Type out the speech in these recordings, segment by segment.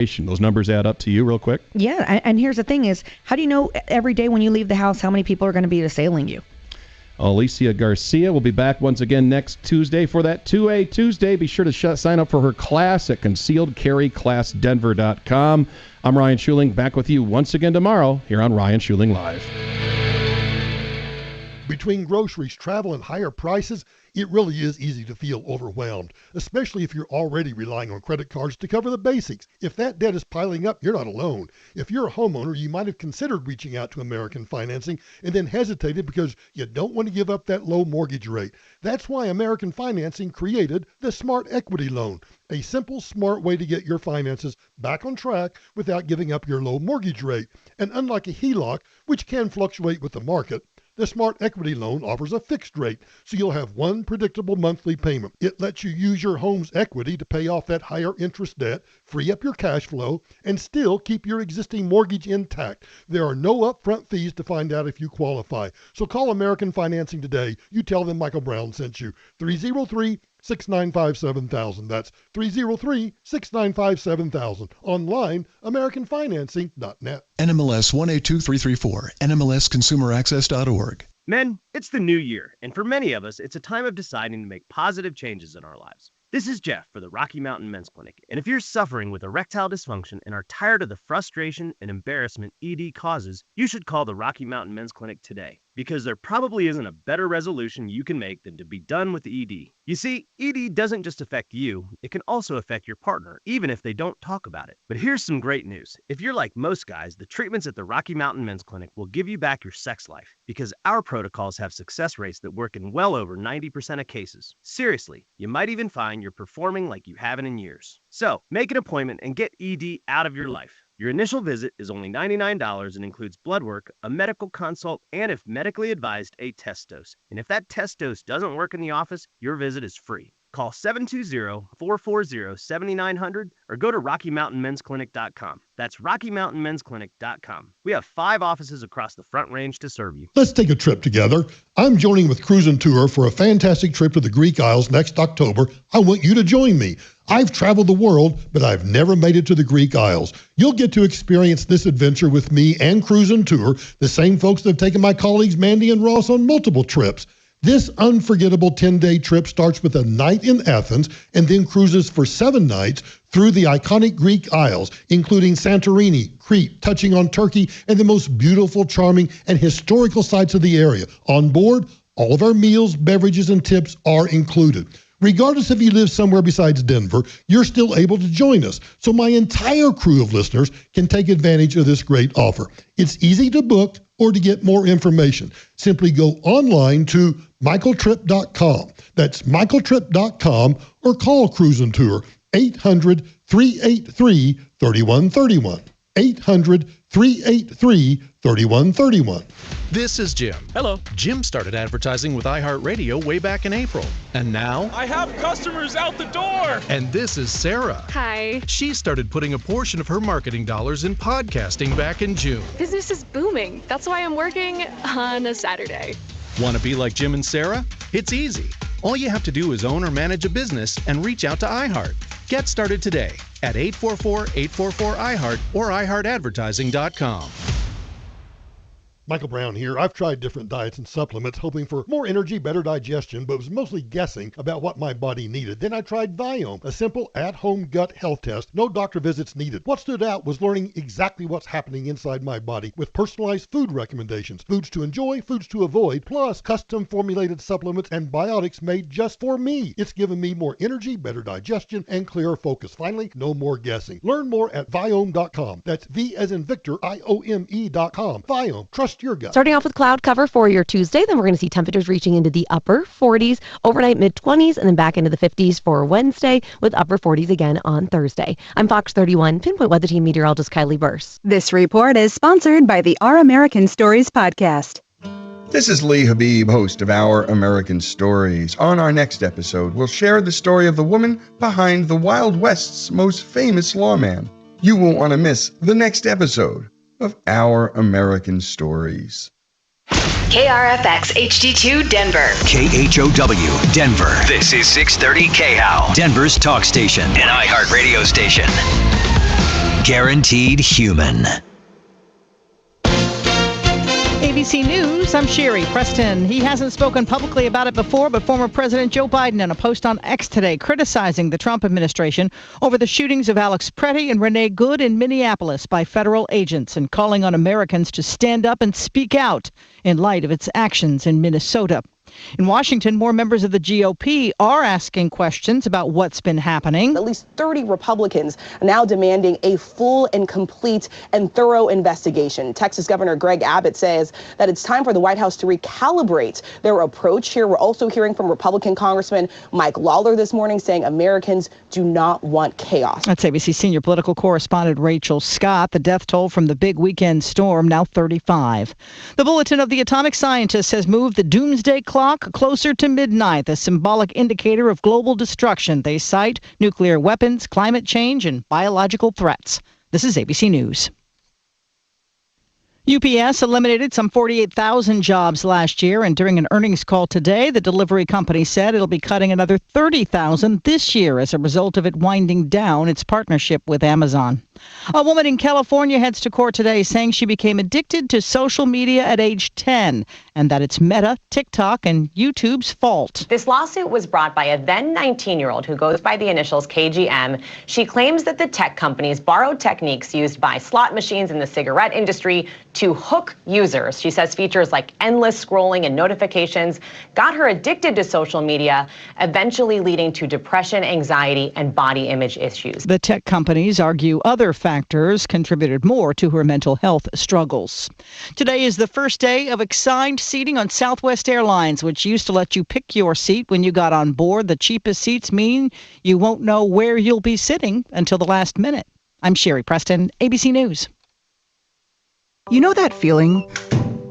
Those numbers add up to you real quick. Yeah, and here's the thing is, how do you know every day when you leave the house how many people are going to be assailing you? Alicia Garcia will be back once again next Tuesday for that 2A Tuesday. Be sure to sign up for her class at concealedcarryclassdenver.com. I'm Ryan Schuling, back with you once again tomorrow here on Ryan Schuling Live. Between groceries, travel, and higher prices, it really is easy to feel overwhelmed, especially if you're already relying on credit cards to cover the basics. If that debt is piling up, you're not alone. If you're a homeowner, you might have considered reaching out to American Financing and then hesitated because you don't want to give up that low mortgage rate. That's why American Financing created the Smart Equity Loan, a simple, smart way to get your finances back on track without giving up your low mortgage rate. And unlike a HELOC, which can fluctuate with the market, the Smart Equity Loan offers a fixed rate, so you'll have one predictable monthly payment. It lets you use your home's equity to pay off that higher interest debt, free up your cash flow, and still keep your existing mortgage intact. There are no upfront fees to find out if you qualify. So call American Financing today. You tell them Michael Brown sent you. 303-695-7000. That's 303-695-7000. Online, AmericanFinancing.net. NMLS 182334, NMLSConsumerAccess.org. Men, it's the new year, and for many of us, it's a time of deciding to make positive changes in our lives. This is Jeff for the Rocky Mountain Men's Clinic, and if you're suffering with erectile dysfunction and are tired of the frustration and embarrassment ED causes, you should call the Rocky Mountain Men's Clinic today, because there probably isn't a better resolution you can make than to be done with ED. You see, ED doesn't just affect you, it can also affect your partner, even if they don't talk about it. But here's some great news. If you're like most guys, the treatments at the Rocky Mountain Men's Clinic will give you back your sex life, because our protocols have success rates that work in well over 90% of cases. Seriously, you might even find you're performing like you haven't in years. So, make an appointment and get ED out of your life. Your initial visit is only $99 and includes blood work, a medical consult, and if medically advised, a test dose. And if that test dose doesn't work in the office, your visit is free. Call 720-440-7900 or go to RockyMountainMen'sClinic.com. That's RockyMountainMen'sClinic.com. We have 5 offices across the Front Range to serve you. Let's take a trip together. I'm joining with Cruise and Tour for a fantastic trip to the Greek Isles next October. I want you to join me. I've traveled the world, but I've never made it to the Greek Isles. You'll get to experience this adventure with me and Cruise and Tour, the same folks that have taken my colleagues Mandy and Ross on multiple trips. This unforgettable 10-day trip starts with a night in Athens and then cruises for 7 nights through the iconic Greek Isles, including Santorini, Crete, touching on Turkey, and the most beautiful, charming, and historical sites of the area. On board, all of our meals, beverages, and tips are included. Regardless if you live somewhere besides Denver, you're still able to join us, so my entire crew of listeners can take advantage of this great offer. It's easy to book or to get more information. Simply go online to michaeltrip.com. That's michaeltrip.com or call Cruise and Tour 800-383-3131. 800-383-3131. This is Jim. Hello. Jim started advertising with iHeartRadio way back in April. And now... I have customers out the door! And this is Sarah. Hi. She started putting a portion of her marketing dollars in podcasting back in June. Business is booming. That's why I'm working on a Saturday. Want to be like Jim and Sarah? It's easy. All you have to do is own or manage a business and reach out to iHeart. Get started today at 844-844-iHeart or iHeartAdvertising.com. Michael Brown here. I've tried different diets and supplements, hoping for more energy, better digestion, but was mostly guessing about what my body needed. Then I tried Viome, a simple at-home gut health test, no doctor visits needed. What stood out was learning exactly what's happening inside my body with personalized food recommendations, foods to enjoy, foods to avoid, plus custom formulated supplements and biotics made just for me. It's given me more energy, better digestion, and clearer focus. Finally, no more guessing. Learn more at Viome.com. That's V as in Victor, IOME.com. Viome. Trust your gut. Starting off with cloud cover for your Tuesday, then we're going to see temperatures reaching into the upper 40s, overnight mid-20s, and then back into the 50s for Wednesday with upper 40s again on Thursday. I'm Fox 31 Pinpoint Weather Team meteorologist Kylie Burse. This report is sponsored by the Our American Stories podcast. This is Lee Habib, host of Our American Stories. On our next episode, we'll share the story of the woman behind the Wild West's most famous lawman. You won't want to miss the next episode of Our American Stories. KRFX HD2 Denver. KHOW Denver. This is 630 KHOW, Denver's talk station, an iHeart radio station. Guaranteed human. ABC News, I'm Sherry Preston. He hasn't spoken publicly about it before, but former President Joe Biden in a post on X today criticizing the Trump administration over the shootings of Alex Pretty and Renee Good in Minneapolis by federal agents and calling on Americans to stand up and speak out in light of its actions in Minnesota. In Washington, more members of the GOP are asking questions about what's been happening. At least 30 Republicans are now demanding a full and complete and thorough investigation. Texas Governor Greg Abbott says that it's time for the White House to recalibrate their approach here. We're also hearing from Republican Congressman Mike Lawler this morning saying Americans do not want chaos. That's ABC senior political correspondent Rachel Scott. The death toll from the big weekend storm, now 35. The Bulletin of the Atomic Scientists has moved the doomsday clock closer to midnight, a symbolic indicator of global destruction. They cite nuclear weapons, climate change, and biological threats. This is ABC News. UPS eliminated some 48,000 jobs last year, and during an earnings call today, the delivery company said it'll be cutting another 30,000 this year as a result of it winding down its partnership with Amazon. A woman in California heads to court today saying she became addicted to social media at age 10 and that it's Meta, TikTok, and YouTube's fault. This lawsuit was brought by a then 19-year-old who goes by the initials KGM. She claims that the tech companies borrowed techniques used by slot machines in the cigarette industry to hook users. She says features like endless scrolling and notifications got her addicted to social media, eventually leading to depression, anxiety, and body image issues. The tech companies argue other factors contributed more to her mental health struggles. Today is the first day of assigned seating on Southwest Airlines, which used to let you pick your seat when you got on board. The cheapest seats mean you won't know where you'll be sitting until the last minute. I'm Sherry Preston, ABC News. You know that feeling?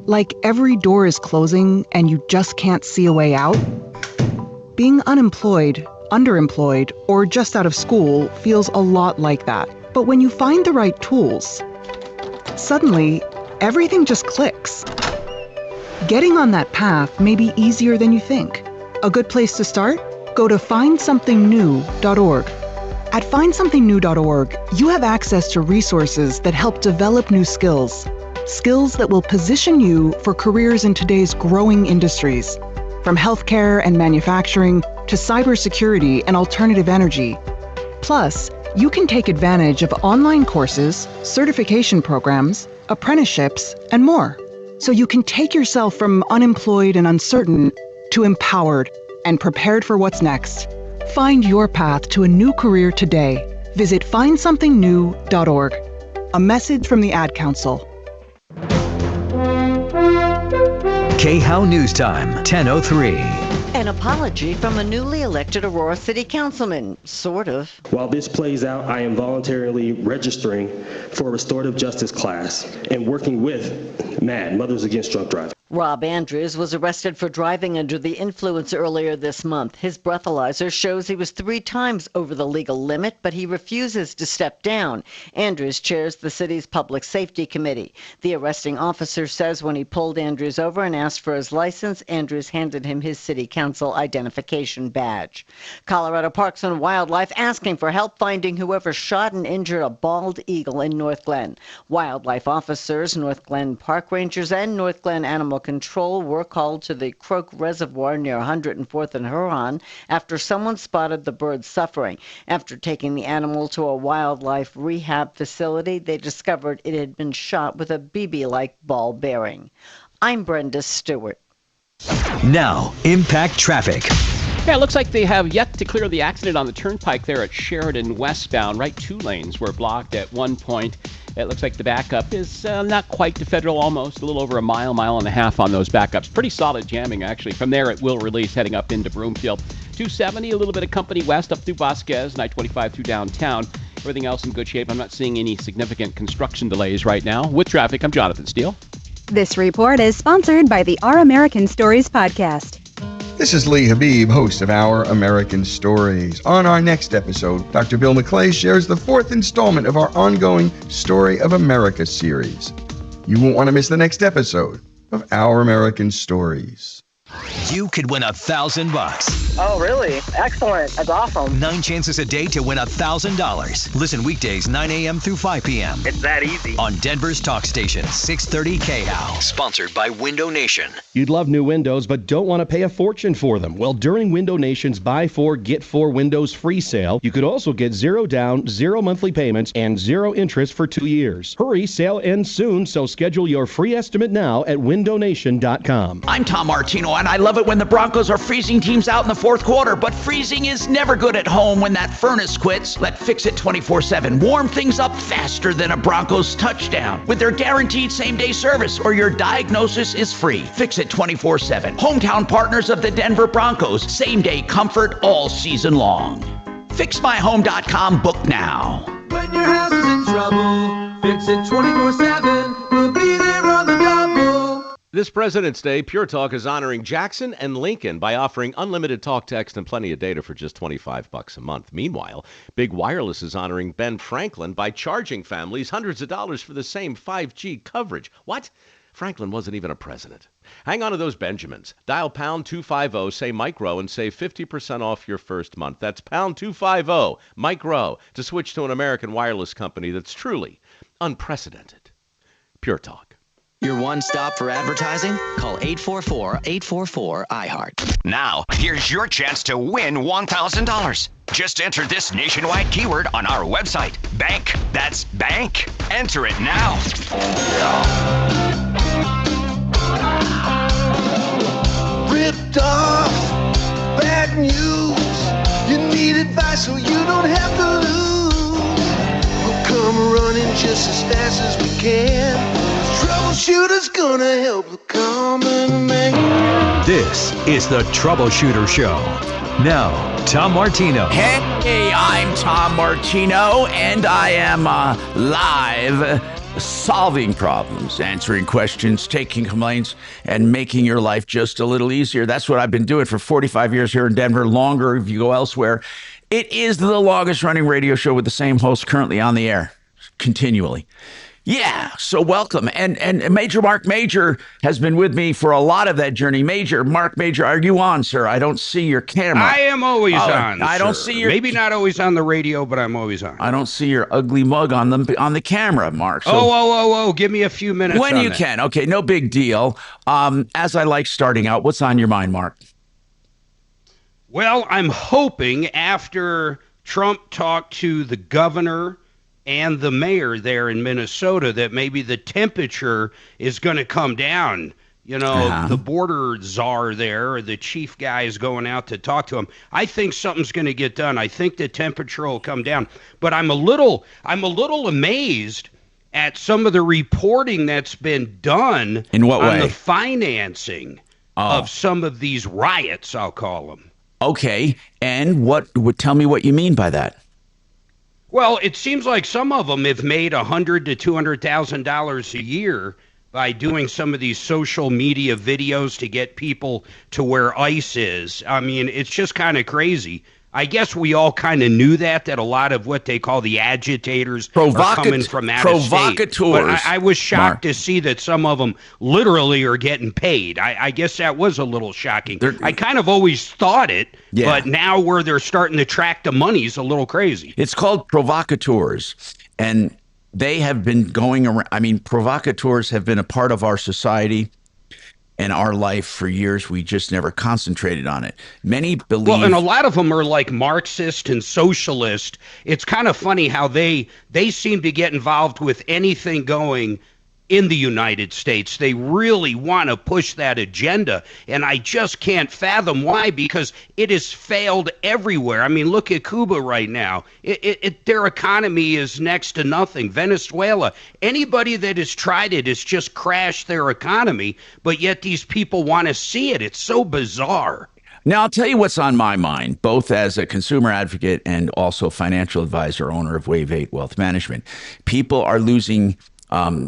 Like every door is closing and you just can't see a way out? Being unemployed, underemployed, or just out of school feels a lot like that. But when you find the right tools, suddenly everything just clicks. Getting on that path may be easier than you think. A good place to start? Go to findsomethingnew.org. At findsomethingnew.org, you have access to resources that help develop new skills. Skills that will position you for careers in today's growing industries, from healthcare and manufacturing to cybersecurity and alternative energy. Plus, you can take advantage of online courses, certification programs, apprenticeships, and more. So you can take yourself from unemployed and uncertain to empowered and prepared for what's next. Find your path to a new career today. Visit findsomethingnew.org. A message from the Ad Council. KHOW News Time, 10:03. An apology from a newly elected Aurora City Councilman, sort of. While this plays out, I am voluntarily registering for a restorative justice class and working with MAD, Mothers Against Drunk Driving. Rob Andrews was arrested for driving under the influence earlier this month. His breathalyzer shows he was 3 times over the legal limit, but he refuses to step down. Andrews chairs the city's Public Safety Committee. The arresting officer says when he pulled Andrews over and asked for his license, Andrews handed him his city council identification badge. Colorado Parks and Wildlife asking for help finding whoever shot and injured a bald eagle in North Glen. Wildlife officers, North Glen Park Rangers, and North Glen Animal Control were called to the Croak Reservoir near 104th and Huron after someone spotted the bird suffering. After taking the animal to a wildlife rehab facility, they discovered it had been shot with a BB-like ball bearing. I'm Brenda Stewart. Now, impact traffic. Yeah, it looks like they have yet to clear the accident on the turnpike there at Sheridan westbound. Right, 2 lanes were blocked at one point. It looks like the backup is not quite to Federal, almost a little over a mile and a half on those backups. Pretty solid jamming, actually. From there, it will release heading up into Broomfield. 270, a little bit of Company West up through Vasquez, and I-25 through downtown. Everything else in good shape. I'm not seeing any significant construction delays right now. With traffic, I'm Jonathan Steele. This report is sponsored by the Our American Stories podcast. This is Lee Habib, host of Our American Stories. On our next episode, Dr. Bill McClay shares the 4th installment of our ongoing Story of America series. You won't want to miss the next episode of Our American Stories. You could win $1,000. Oh, really? Excellent. That's awesome. 9 chances a day to win $1,000. Listen weekdays 9 a.m. through 5 p.m. It's that easy. On Denver's talk station, 630 KHOW. Sponsored by Window Nation. You'd love new windows, but don't want to pay a fortune for them. Well, during Window Nation's Buy 4, Get 4 Windows free sale, you could also get 0 down, 0 monthly payments, and 0 interest for 2 years. Hurry, sale ends soon, so schedule your free estimate now at windownation.com. I'm Tom Martino, and I love it when the Broncos are freezing teams out in the fourth quarter, but freezing is never good at home when that furnace quits. Let Fix-It 24/7 warm things up faster than a Broncos touchdown with their guaranteed same-day service, or your diagnosis is free. Fix-It 24/7. Hometown partners of the Denver Broncos. Same-day comfort all season long. FixMyHome.com. Book now. When your house is in trouble, Fix It 24/7. We'll be there on the double. This President's Day, Pure Talk is honoring Jackson and Lincoln by offering unlimited talk, text, and plenty of data for just $25 a month. Meanwhile, Big Wireless is honoring Ben Franklin by charging families hundreds of dollars for the same 5G coverage. What? Franklin wasn't even a president. Hang on to those Benjamins. Dial pound 250, say Mike Rowe, and save 50% off your first month. That's pound 250, Mike Rowe, to switch to an American wireless company that's truly unprecedented. Pure Talk. Your one stop for advertising? Call 844-844-iHeart. Now, here's your chance to win $1,000. Just enter this nationwide keyword on our website. Bank. That's bank. Enter it now. Ripped off, bad news. You need advice so you don't have to lose. We'll come running just as fast as we can. Troubleshooter's gonna help the common man. This is the Troubleshooter Show. Now, Tom Martino. Hey, I'm Tom Martino, and I am live solving problems, answering questions, taking complaints, and making your life just a little easier. That's what I've been doing for 45 years here in Denver, longer if you go elsewhere. It is the longest running radio show with the same host currently on the air, continually. Yeah, so welcome. And Major Marc Mager has been with me for a lot of that journey. Marc Mager, are you on, sir? I don't see your camera. I am always on, I don't sir. see your... Maybe not always on the radio, but I'm always on. I don't see your ugly mug on the camera, Mark. So oh, give me a few minutes when you can. Okay, no big deal. As I like starting out, what's on your mind, Mark? Well, I'm hoping after Trump talked to the governor and the mayor there in Minnesota that maybe the temperature is going to come down. You know, the border czar there, the chief guy is going out to talk to him. I think something's going to get done. I think the temperature will come down. But I'm a little amazed at some of the reporting that's been done in what way? On the financing of some of these riots, I'll call them. Okay, and tell me what you mean by that. Well, it seems like some of them have made $100,000 to $200,000 a year by doing some of these social media videos to get people to where ICE is. I mean, it's just kind of crazy. I guess we all kind of knew that a lot of what they call the agitators are coming from out of state. Provocateurs. But I was shocked to see that some of them literally are getting paid. I guess that was a little shocking. I kind of always thought it, but now where they're starting to track the money is a little crazy. It's called provocateurs, and they have been going around. I mean, provocateurs have been a part of our society and our life for years. We just never concentrated on it. Many believe... Well, and a lot of them are like Marxist and socialist. It's kind of funny how they seem to get involved with anything going in the United States. They really want to push that agenda, and I just can't fathom why, because it has failed everywhere. I mean, look at Cuba right now. Their economy is next to nothing. Venezuela, anybody that has tried it has just crashed their economy, but yet these people want to see it. It's so bizarre. Now, I'll tell you what's on my mind, both as a consumer advocate and also financial advisor, owner of Wave 8 Wealth Management. People are losing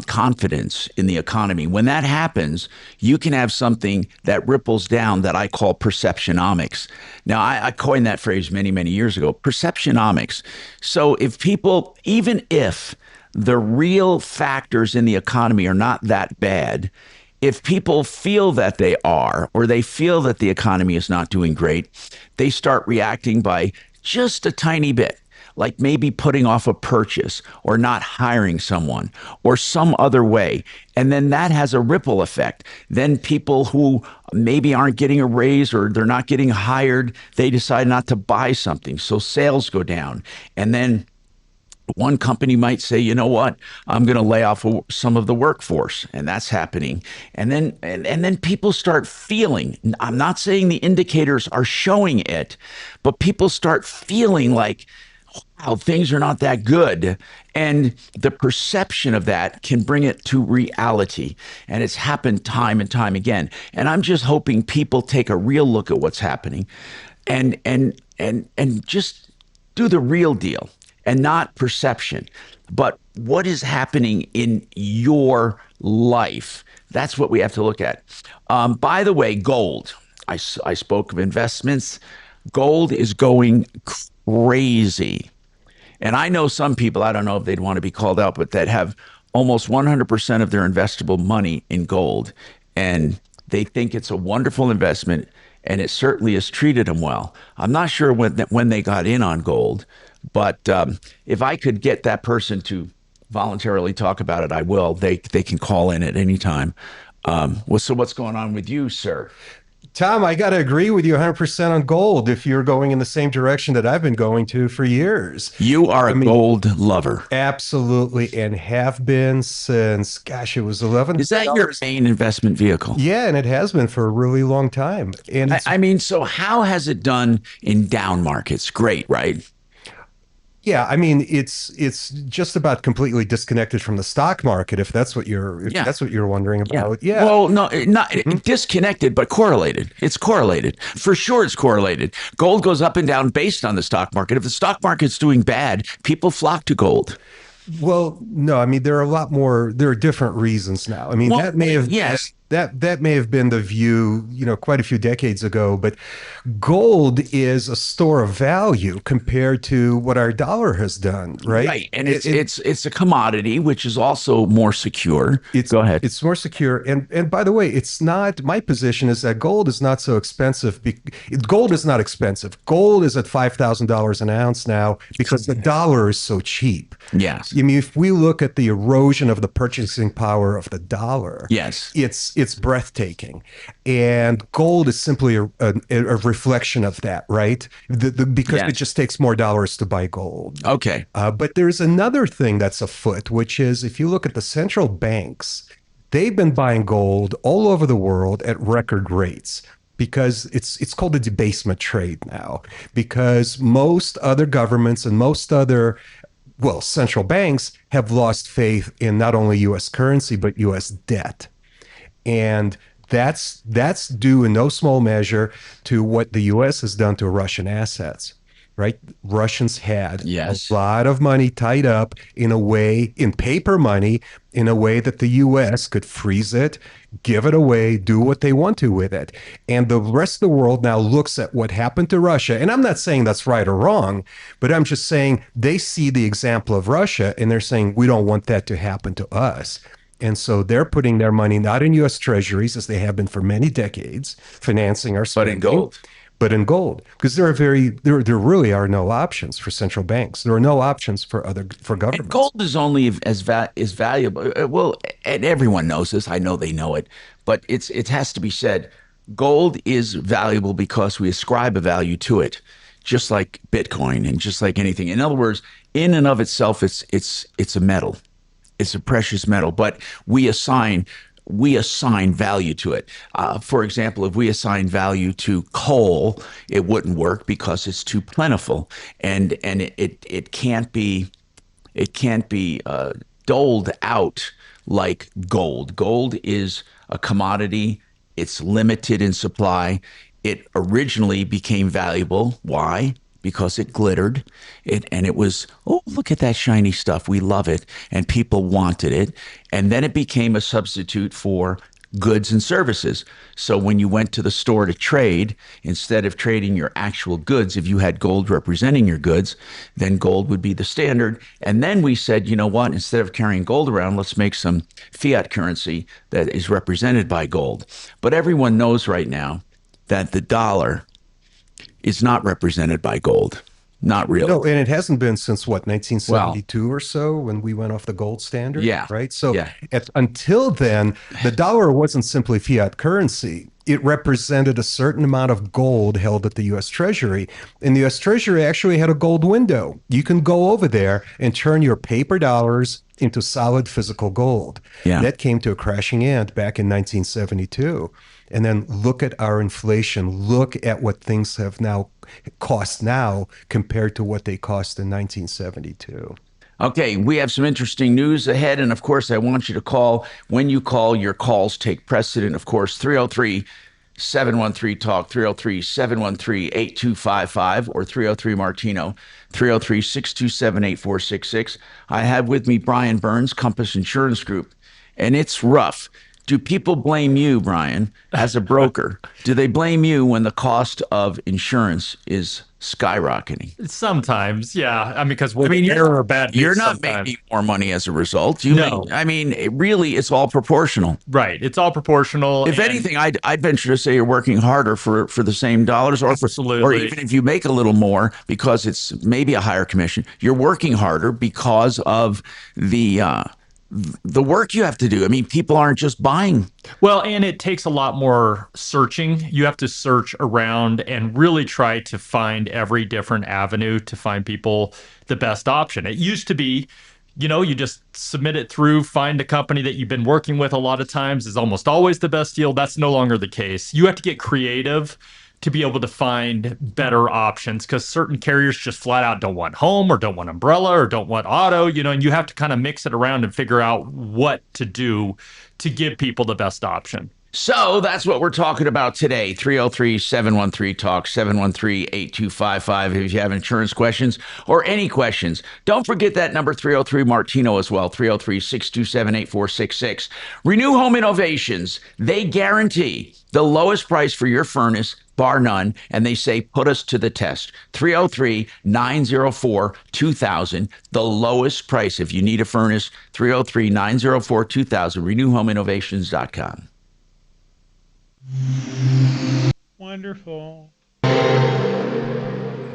confidence in the economy. When that happens, you can have something that ripples down that I call perceptionomics. Now, I coined that phrase many, many years ago, perceptionomics. So if people, even if the real factors in the economy are not that bad, if people feel that they are, or they feel that the economy is not doing great, they start reacting by just a tiny bit, like maybe putting off a purchase or not hiring someone or some other way. And then that has a ripple effect. Then people who maybe aren't getting a raise or they're not getting hired, they decide not to buy something. So sales go down. And then one company might say, you know what, I'm going to lay off some of the workforce, and that's happening. And then people start feeling, I'm not saying the indicators are showing it, but people start feeling like, wow, things are not that good. And the perception of that can bring it to reality. And it's happened time and time again. And I'm just hoping people take a real look at what's happening and just do the real deal. And not perception, but what is happening in your life. That's what we have to look at. By the way, gold. I spoke of investments. Gold is going crazy. And I know some people, I don't know if they'd want to be called out, but that have almost 100% of their investable money in gold. And they think it's a wonderful investment, and it certainly has treated them well. I'm not sure when they got in on gold. But if I could get that person to voluntarily talk about it, I will. They can call in at any time. So what's going on with you, sir? Tom, I got to agree with you 100% on gold if you're going in the same direction that I've been going to for years. You are a gold lover. Absolutely, and have been since, gosh, it was $11. Is that your main investment vehicle? Yeah, and it has been for a really long time. And I mean, so how has it done in down markets? Great, right? Yeah, I mean, it's just about completely disconnected from the stock market, if that's what you're wondering about. Yeah. Well, no, not disconnected, but correlated. It's correlated. For sure it's correlated. Gold goes up and down based on the stock market. If the stock market's doing bad, people flock to gold. Well, no, I mean, there are different reasons now. I mean, that may have that may have been the view, quite a few decades ago, but gold is a store of value compared to what our dollar has done, right? Right, and it's a commodity, which is also more secure. Go ahead. It's more secure, and by the way, it's not. My position is that gold is not so expensive. Gold is not expensive. Gold is at $5,000 an ounce now because the dollar is so cheap. Yes. I mean, if we look at the erosion of the purchasing power of the dollar, yes, it's breathtaking, and gold is simply a reflection of that, right? Because it just takes more dollars to buy gold. Okay. But there's another thing that's afoot, which is if you look at the central banks, they've been buying gold all over the world at record rates. Because it's called a debasement trade now, because most other governments and most other central banks have lost faith in not only U.S. currency, but U.S. debt. And that's due in no small measure to what the U.S. has done to Russian assets, right? Russians had a lot of money tied up in paper money, in a way that the U.S. could freeze it, give it away, do what they want to with it. And the rest of the world now looks at what happened to Russia. And I'm not saying that's right or wrong, but I'm just saying they see the example of Russia and they're saying, we don't want that to happen to us. And so they're putting their money not in U.S. treasuries, as they have been for many decades, financing our spending, but in gold, because there really are no options for central banks. There are no options for governments. And gold is only as valuable. Well, and everyone knows this. I know they know it, but it has to be said. Gold is valuable because we ascribe a value to it, just like Bitcoin and just like anything. In other words, in and of itself, it's a metal. It's a precious metal, but we assign value to it. For example, if we assign value to coal, it wouldn't work because it's too plentiful, and it can't be doled out like gold. Gold is a commodity. It's limited in supply. It originally became valuable. Why? Because it glittered, and it was, oh, look at that shiny stuff. We love it, and people wanted it. And then it became a substitute for goods and services. So when you went to the store to trade, instead of trading your actual goods, if you had gold representing your goods, then gold would be the standard. And then we said, you know what, instead of carrying gold around, let's make some fiat currency that is represented by gold. But everyone knows right now that the dollar is not represented by gold. Not really. No, and it hasn't been since what, 1972 or so, when we went off the gold standard? Yeah. Right? So until then, the dollar wasn't simply fiat currency. It represented a certain amount of gold held at the U.S. Treasury. And the U.S. Treasury actually had a gold window. You can go over there and turn your paper dollars into solid physical gold. Yeah. That came to a crashing end back in 1972. And then look at our inflation. Look at what things have now cost now compared to what they cost in 1972. Okay, we have some interesting news ahead. And of course, I want you to call. When you call, your calls take precedent. Of course, 303-713-TALK, 303-713-8255, or 303-MARTINO, 303-627-8466. I have with me Brian Burns, Compass Insurance Group. And it's rough. Do people blame you, Brian, as a broker? Do they blame you when the cost of insurance is skyrocketing? Sometimes, yeah. I mean, because error or bad news you're not sometimes. making more money as a result. No. It's all proportional. Right. It's all proportional. If anything, I'd venture to say you're working harder for the same dollars, or even if you make a little more because it's maybe a higher commission, you're working harder because of the work you have to do. I mean, people aren't just buying. Well, and it takes a lot more searching. You have to search around and really try to find every different avenue to find people the best option. It used to be, you just submit it through, find a company that you've been working with a lot of times is almost always the best deal. That's no longer the case. You have to get creative to be able to find better options, because certain carriers just flat out don't want home or don't want umbrella or don't want auto, and you have to kind of mix it around and figure out what to do to give people the best option. So that's what we're talking about today. 303-713-TALK, 713-8255 if you have insurance questions or any questions. Don't forget that number, 303-MARTINO as well, 303-627-8466. Renew Home Innovations. They guarantee the lowest price for your furnace, bar none, and they say put us to the test. 303-904-2000, the lowest price if you need a furnace, 303-904-2000, renewhomeinnovations.com. Wonderful.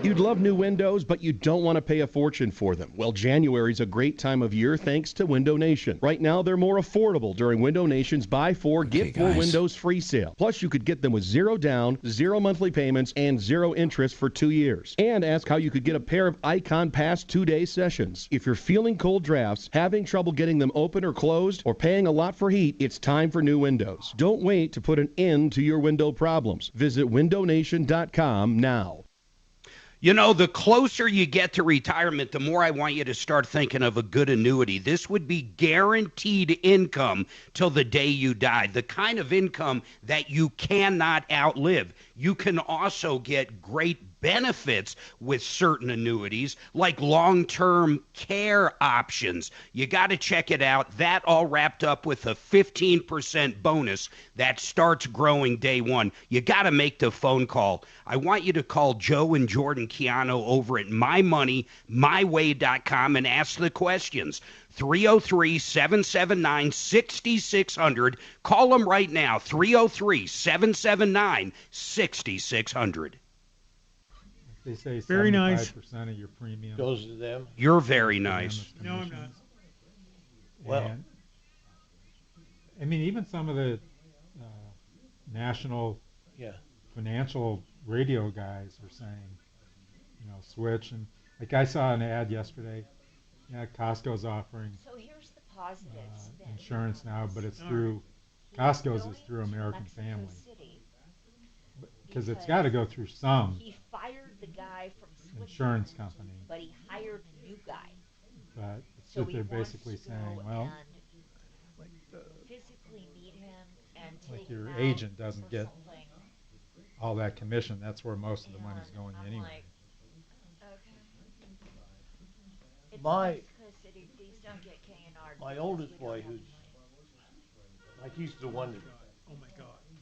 You'd love new windows, but you don't want to pay a fortune for them. Well, January's a great time of year thanks to Window Nation. Right now, they're more affordable during Window Nation's Buy 4, Get 4 Windows free sale. Plus, you could get them with 0 down, 0 monthly payments, and 0 interest for 2 years. And ask how you could get a pair of Icon Pass 2-day sessions. If you're feeling cold drafts, having trouble getting them open or closed, or paying a lot for heat, it's time for new windows. Don't wait to put an end to your window problems. Visit windownation.com now. The closer you get to retirement, the more I want you to start thinking of a good annuity. This would be guaranteed income till the day you die, the kind of income that you cannot outlive. You can also get great benefits with certain annuities, like long-term care options. You got to check it out. That all wrapped up with a 15% bonus that starts growing day one. You got to make the phone call. I want you to call Joe and Jordan Chiano over at mymoneymyway.com and ask the questions. 303-779-6600. Call them right now, 303-779-6600. They say very 75% nice. of your premium goes to them. You're very nice. No, I'm not. Well, even some of the national financial radio guys are saying, switch. And like I saw an ad yesterday, Costco's offering insurance now, but it's through Costco's is through American Family. Because it's got to go through some. He fired the guy from insurance company, but he hired a new guy. But it's so they're basically saying, well, physically meet him and like your agent doesn't get all that commission. That's where most of the money's going anyway. My oldest boy, who's like he's the one that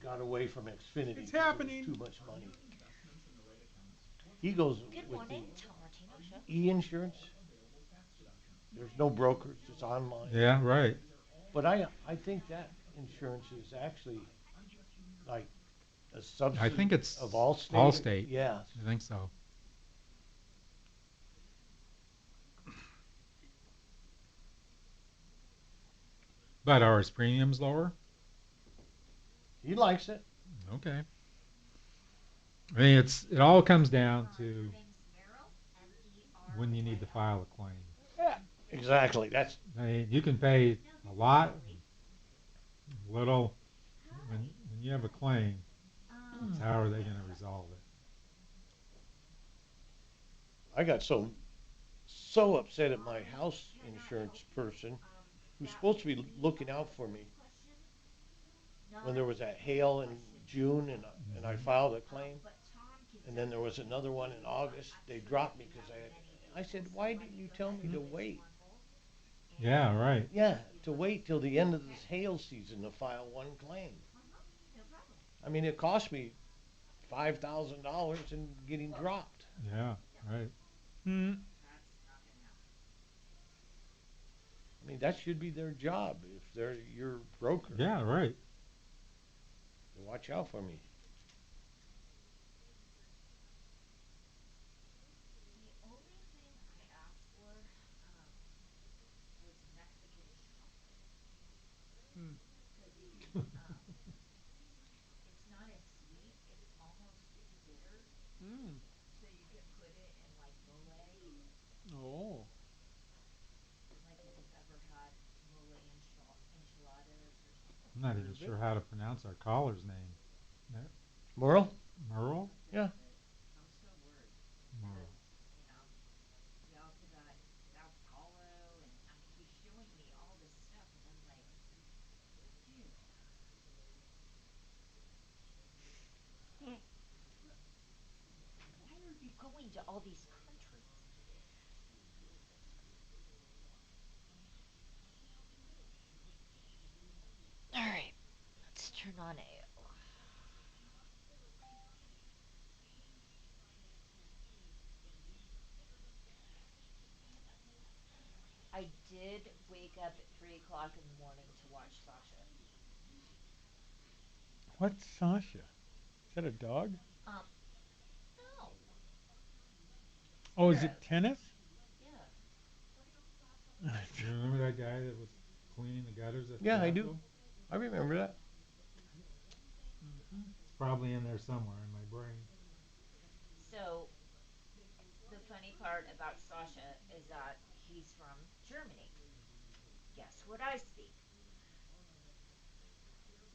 got away from Xfinity. It's 'cause it was happening. Too much money. He goes Good with morning, Tom Martino Show. the e-insurance. There's no brokers. It's online. Yeah, right. But I think that insurance is actually like a subsidy I think it's of Allstate. Allstate. Yeah. I think so. But are his premiums lower? He likes it. Okay. I mean, it all comes down to when you need to file a claim. Yeah. Exactly. That's. I mean, you can pay a lot, little. When you have a claim, it's how are they going to resolve it? I got so upset at my house insurance person who's supposed to be looking out for me when there was that hail in June and I filed a claim, and then there was another one in August. They dropped me because I said, why didn't you tell me to wait? Yeah, right. Yeah, to wait till the end of this hail season to file one claim. I mean, it cost me $5,000 in getting dropped. Yeah, right. I mean, that should be their job if they're your broker. Yeah, right. Watch out for me. It's not as sweet. It's almost bitter. So you can put it in like mole. Oh. Like if you've ever had mole enchiladas or something. I'm not even sure how to pronounce our caller's name. Merle? Merle? Yeah. I'm so worried. Merle. You know, we also got Sao Paulo, and I mean, he's showing me all this stuff, and I'm like, dude. Why are you going to all these countries? All right, let's turn on AO. I did wake up at 3 o'clock in the morning to watch Sasha. What's Sasha? Is that a dog? No. Oh, is it tennis? Yeah. Do you remember that guy that was cleaning the gutters at Yeah, I Castle? do. I remember that. It's probably in there somewhere in my brain. So, the funny part about Sasha is that he's from Germany. Guess what I speak?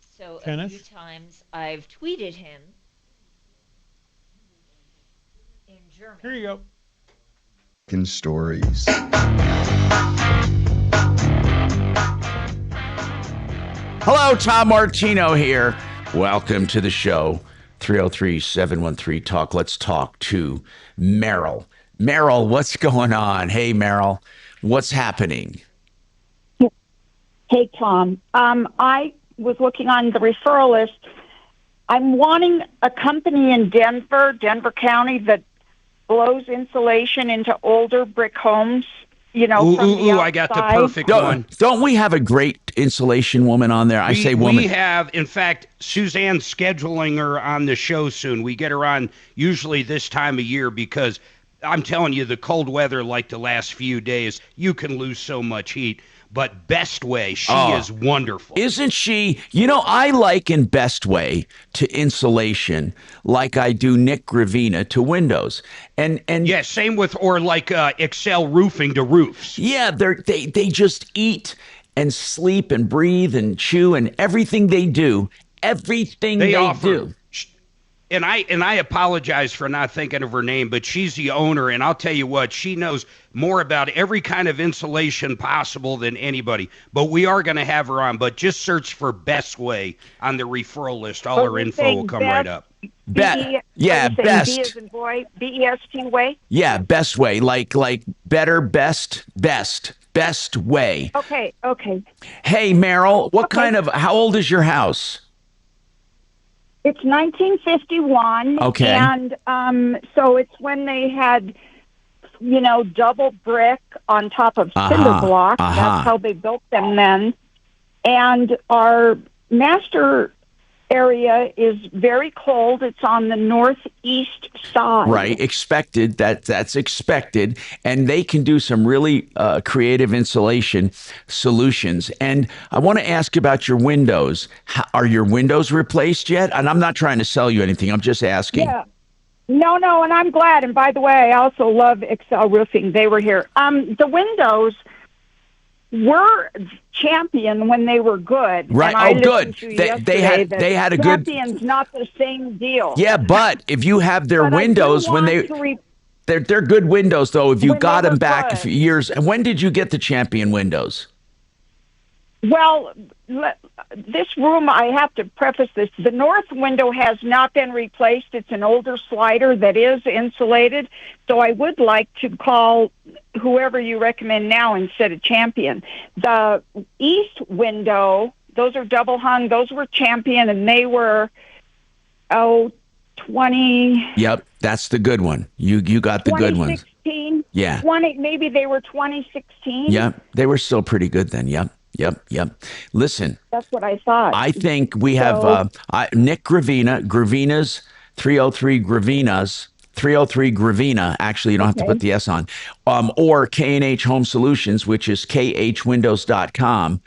So, Tennis? a few times I've tweeted him in German. Here you go. Stories. Hello, Tom Martino here. Welcome to the show. 303-713-TALK. Let's talk to Meryl. Meryl, what's going on? Hey, Meryl, what's happening? Hey, Tom. I was looking on the referral list. I'm wanting a company in Denver County that blows insulation into older brick homes. You know, from the outside. I got the perfect one. Don't we have a great insulation woman on there? I say woman. We have, in fact, Suzanne's scheduling her on the show soon. We get her on usually this time of year because I'm telling you, the cold weather like the last few days, you can lose so much heat. But Best Way, she is wonderful. Isn't she? You know, I liken Best Way to insulation like I do Nick Gravina to windows. And yeah, same with, or like Excel Roofing to roofs. Yeah, they just eat and sleep and breathe and chew, and everything they do, everything they do. And I apologize for not thinking of her name, but she's the owner, and I'll tell you what, she knows more about every kind of insulation possible than anybody. But we are going to have her on. But just search for Best Way on the referral list. All her info will come right up. Yeah, best. B as in boy, B-E-S-T way? Yeah, Best Way, like better, best way. Okay. Hey, Meryl, how old is your house? It's 1951. Okay. And so it's when they had, double brick on top of cinder block. That's how they built them then. And our master area is very cold. It's on the northeast side. Right, expected. That's expected, and they can do some really creative insulation solutions. And I want to ask about your windows. Are your windows replaced yet? And I'm not trying to sell you anything. I'm just asking. Yeah. No, and I'm glad. And by the way, I also love Excel Roofing. They were here. The windows were champion when they were good. Right. And I good. They had a good. Champion's not the same deal. Yeah, but if you have their windows when they're good windows though. If you got them back a few years, and when did you get the champion windows? Well, this room, I have to preface this. The north window has not been replaced. It's an older slider that is insulated. So I would like to call whoever you recommend now instead of champion. The east window, those are double hung. Those were champion, and they were, 20. Yep, that's the good one. You got the good ones. 2016. Yeah. Maybe they were 2016. Yeah, they were still pretty good then. Yep. Listen. That's what I thought. I think we have Nick Gravina's 303 Gravina's 303 Gravina. Actually, you don't have to put the S on. Or K&H Home Solutions, which is khwindows.com.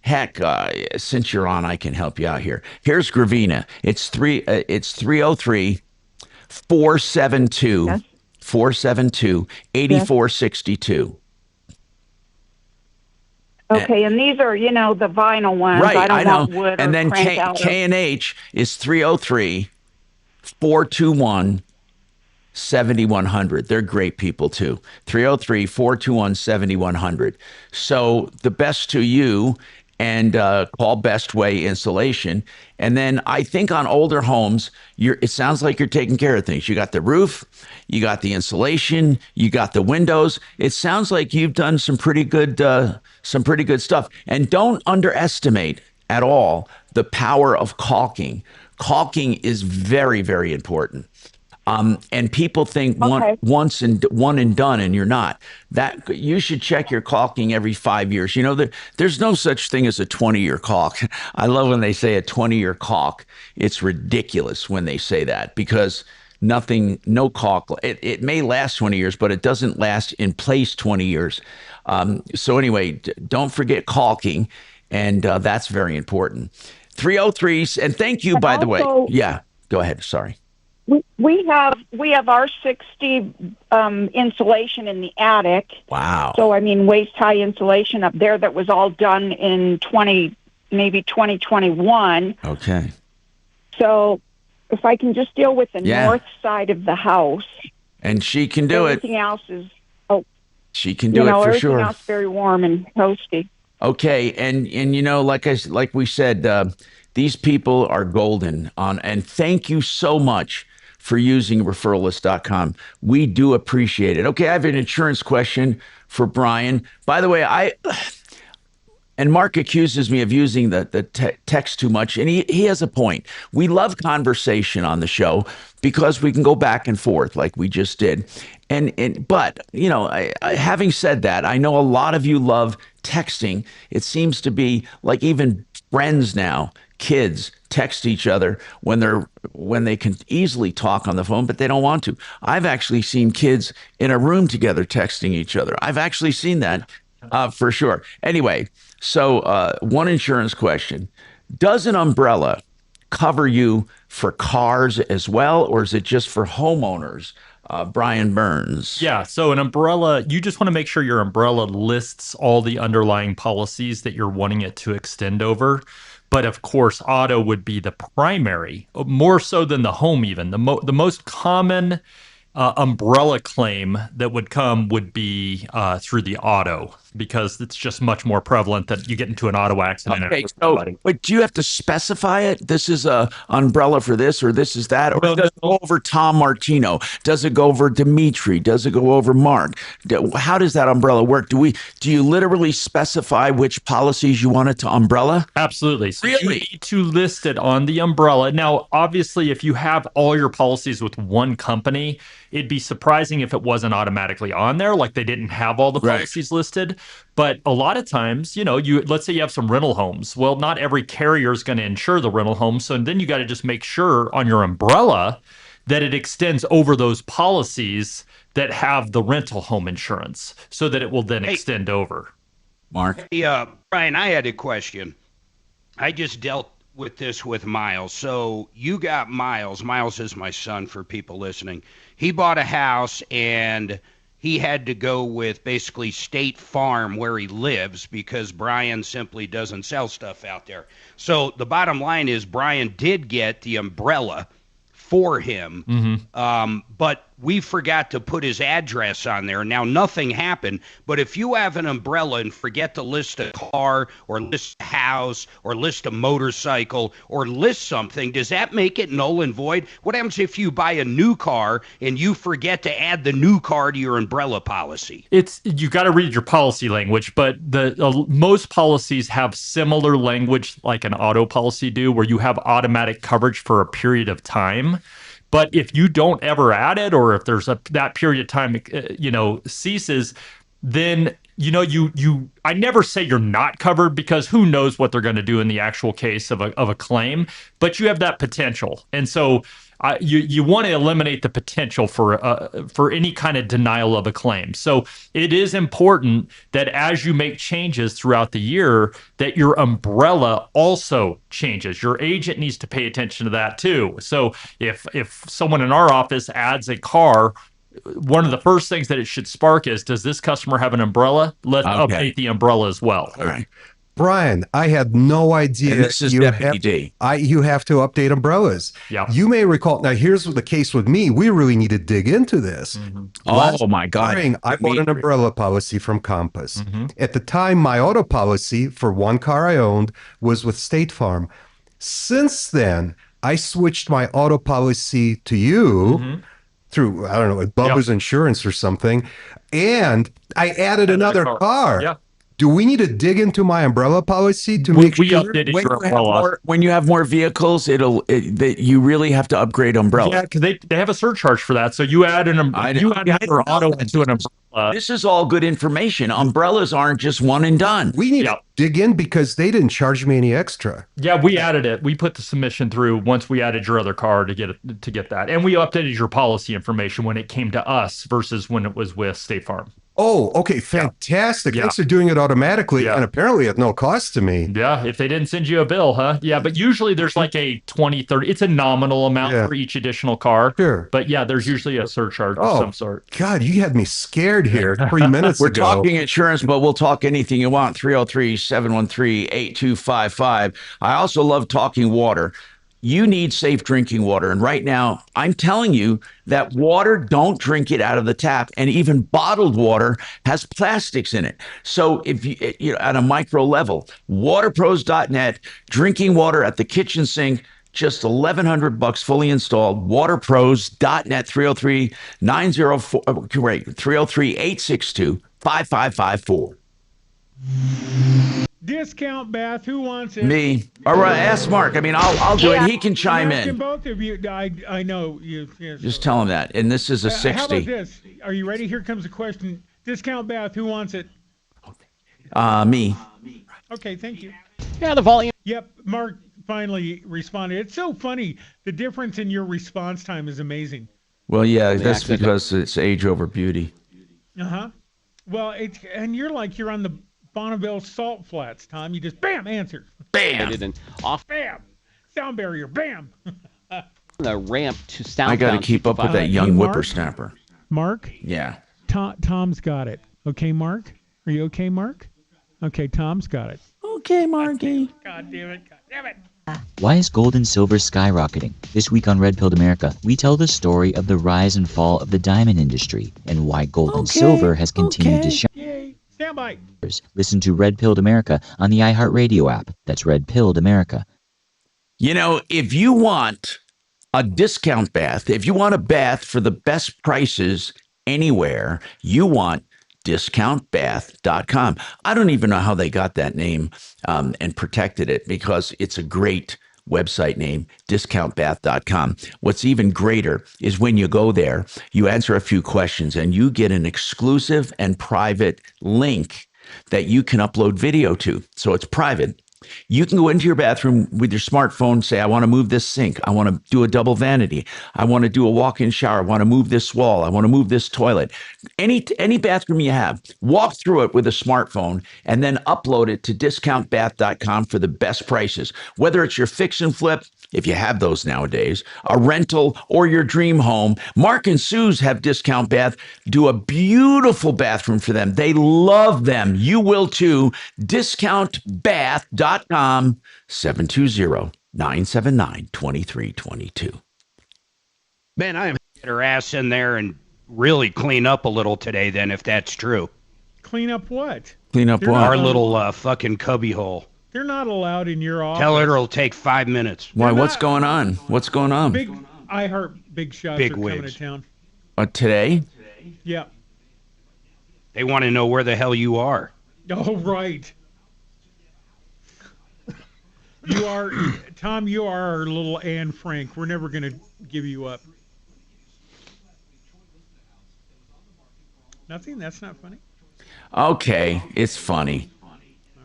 Heck, since you're on, I can help you out here. Here's Gravina. It's 303 472 8462. Okay, and these are, the vinyl ones. Right, I don't want know. wood And or then K&H is 303 421 7100. They're great people too. 303 421 7100. So the best to you, and call Best Way Insulation. And then I think on older homes, it sounds like you're taking care of things. You got the roof, you got the insulation, you got the windows. It sounds like you've done some pretty good stuff. And don't underestimate at all the power of caulking. Caulking is very, very important. And people think one and done, and you're not. That you should check your caulking every 5 years. There's no such thing as a 20-year caulk. I love when they say a 20-year caulk. It's ridiculous when they say that, because no caulk. It may last 20 years, but it doesn't last in place 20 years. So anyway, don't forget caulking, and that's very important. 303s, and thank you, by the way. Yeah, go ahead. Sorry. We have our 60 insulation in the attic. Wow. So waist high insulation up there that was all done in 2021. Okay. So if I can just deal with the north side of the house, and she can do everything else is she can do it for sure. Everything else very warm and toasty. Okay, and like we said, these people are golden and thank you so much for using referralist.com. We do appreciate it. Okay, I have an insurance question for Brian. By the way, and Mark accuses me of using the text too much, and he has a point. We love conversation on the show because we can go back and forth like we just did. But having said that, I know a lot of you love texting. It seems to be like even friends now, kids text each other when they can easily talk on the phone, but they don't want to. I've actually seen kids in a room together texting each other. I've actually seen that for sure. Anyway, so one insurance question. Does an umbrella cover you for cars as well, or is it just for homeowners? Brian Burns. Yeah, so an umbrella, you just want to make sure your umbrella lists all the underlying policies that you're wanting it to extend over. But of course, auto would be the primary, more so than the home even. The most common umbrella claim that would come would be through the auto, because it's just much more prevalent that you get into an auto accident. Okay, so wait, do you have to specify it? This is a umbrella for this, or this is that, or does it go over Tom Martino? Does it go over Dimitri? Does it go over Mark? How does that umbrella work? Do you literally specify which policies you want it to umbrella? Absolutely. So Really? you need to list it on the umbrella. Now, obviously, if you have all your policies with one company, it'd be surprising if it wasn't automatically on there, like they didn't have all the policies listed. But a lot of times, let's say you have some rental homes. Well, not every carrier is going to insure the rental home. So then you got to just make sure on your umbrella that it extends over those policies that have the rental home insurance, so that it will then extend over. Mark? Hey, Brian, I had a question. I just dealt with this with Miles. So you got Miles. Miles is my son, for people listening. He bought a house and he had to go with basically State Farm where he lives, because Brian simply doesn't sell stuff out there. So the bottom line is Brian did get the umbrella for him, but we forgot to put his address on there. Now, nothing happened, but if you have an umbrella and forget to list a car or list a house or list a motorcycle or list something, does that make it null and void? What happens if you buy a new car and you forget to add the new car to your umbrella policy? You got to read your policy language, but most policies have similar language like an auto policy do, where you have automatic coverage for a period of time. But if you don't ever add it, or if there's that period of time, ceases, then I never say you're not covered, because who knows what they're going to do in the actual case of a claim, but you have that potential. And so you want to eliminate the potential for any kind of denial of a claim. So it is important that as you make changes throughout the year, that your umbrella also changes. Your agent needs to pay attention to that too. So if someone in our office adds a car, one of the first things that it should spark is, does this customer have an umbrella? Let's update the umbrella as well. All right. Brian, I had no idea. And this is Deputy D. You have to update umbrellas. Yeah. You may recall. Now, here's the case with me. We really need to dig into this. Oh, my God. Spring, I bought an umbrella policy from Compass. At the time, my auto policy for one car I owned was with State Farm. Since then, I switched my auto policy to you through, I don't know, Bubba's Insurance or something. And I added another car. Yeah. Do we need to dig into my umbrella policy to make sure? Updated your umbrella. When you have more vehicles, you really have to upgrade umbrella. Yeah, because they have a surcharge for that. So you add your auto into an umbrella. This is all good information. Umbrellas aren't just one and done. We need to dig in, because they didn't charge me any extra. Yeah, we added it. We put the submission through once we added your other car to get that, and we updated your policy information when it came to us versus when it was with State Farm. Oh, okay. Fantastic. Thanks for doing it automatically and apparently at no cost to me. Yeah, if they didn't send you a bill, huh? Yeah, but usually there's like a 20, 30, it's a nominal amount for each additional car. Sure. But yeah, there's usually a surcharge of some sort. God, you had me scared here 3 minutes We're ago. talking insurance, but we'll talk anything you want. 303-713-8255. I also love talking water. You need safe drinking water. And right now, I'm telling you that water, don't drink it out of the tap. And even bottled water has plastics in it. So if you at a micro level, waterpros.net, drinking water at the kitchen sink, just $1,100 fully installed. Waterpros.net, 303-862-5554. Discount bath. Who wants it? Me. All right, ask Mark. I mean, I'll do it. He can chime in. Both of you. I know you. Yes. Just tell him that. And this is a 60. How about this? Are you ready? Here comes a question. Discount bath. Who wants it? Me. Okay, thank you. Yeah, the volume. Yep, Mark finally responded. It's so funny. The difference in your response time is amazing. Well, yeah, that's because it's age over beauty. Well, and you're on the Bonneville Salt Flats, Tom. You just bam, answer. Bam. Bam. Sound barrier. Bam. The ramp to sound. I got to keep up with that young whippersnapper. Mark? Yeah. Tom's got it. Okay, Mark? Are you okay, Mark? Okay, Tom's got it. Okay, Marky. God damn it. God damn it. Why is gold and silver skyrocketing? This week on Red Pilled America, we tell the story of the rise and fall of the diamond industry and why gold and silver has continued to shine. Yay. Stand by. Listen to Red Pilled America on the iHeartRadio app. That's Red Pilled America. You know, if you want a discount bath, if you want a bath for the best prices anywhere, you want discountbath.com. I don't even know how they got that name and protected it, because it's a great website name, discountbath.com. What's even greater is when you go there, you answer a few questions and you get an exclusive and private link that you can upload video to. So it's private. You can go into your bathroom with your smartphone, say, I want to move this sink. I want to do a double vanity. I want to do a walk-in shower. I want to move this wall. I want to move this toilet. Any bathroom you have, walk through it with a smartphone and then upload it to discountbath.com for the best prices. Whether it's your fix and flip, if you have those nowadays, a rental, or your dream home, Mark and Sue's have Discount Bath do a beautiful bathroom for them. They love them. You will too. Discountbath.com, 720-979-2322. Man, I am get her ass in there and really clean up a little today then, if that's true. Clean up what? Clean up what? Our little fucking cubby hole. They're not allowed in your office. Tell her it'll take 5 minutes. Why? What's going on? What's going on? Big iHeart big shots Big are coming wigs. to town. Today? Yeah. They want to know where the hell you are. Oh, right. You are, Tom, you are our little Anne Frank. We're never going to give you up. Nothing? That's not funny? Okay, it's funny.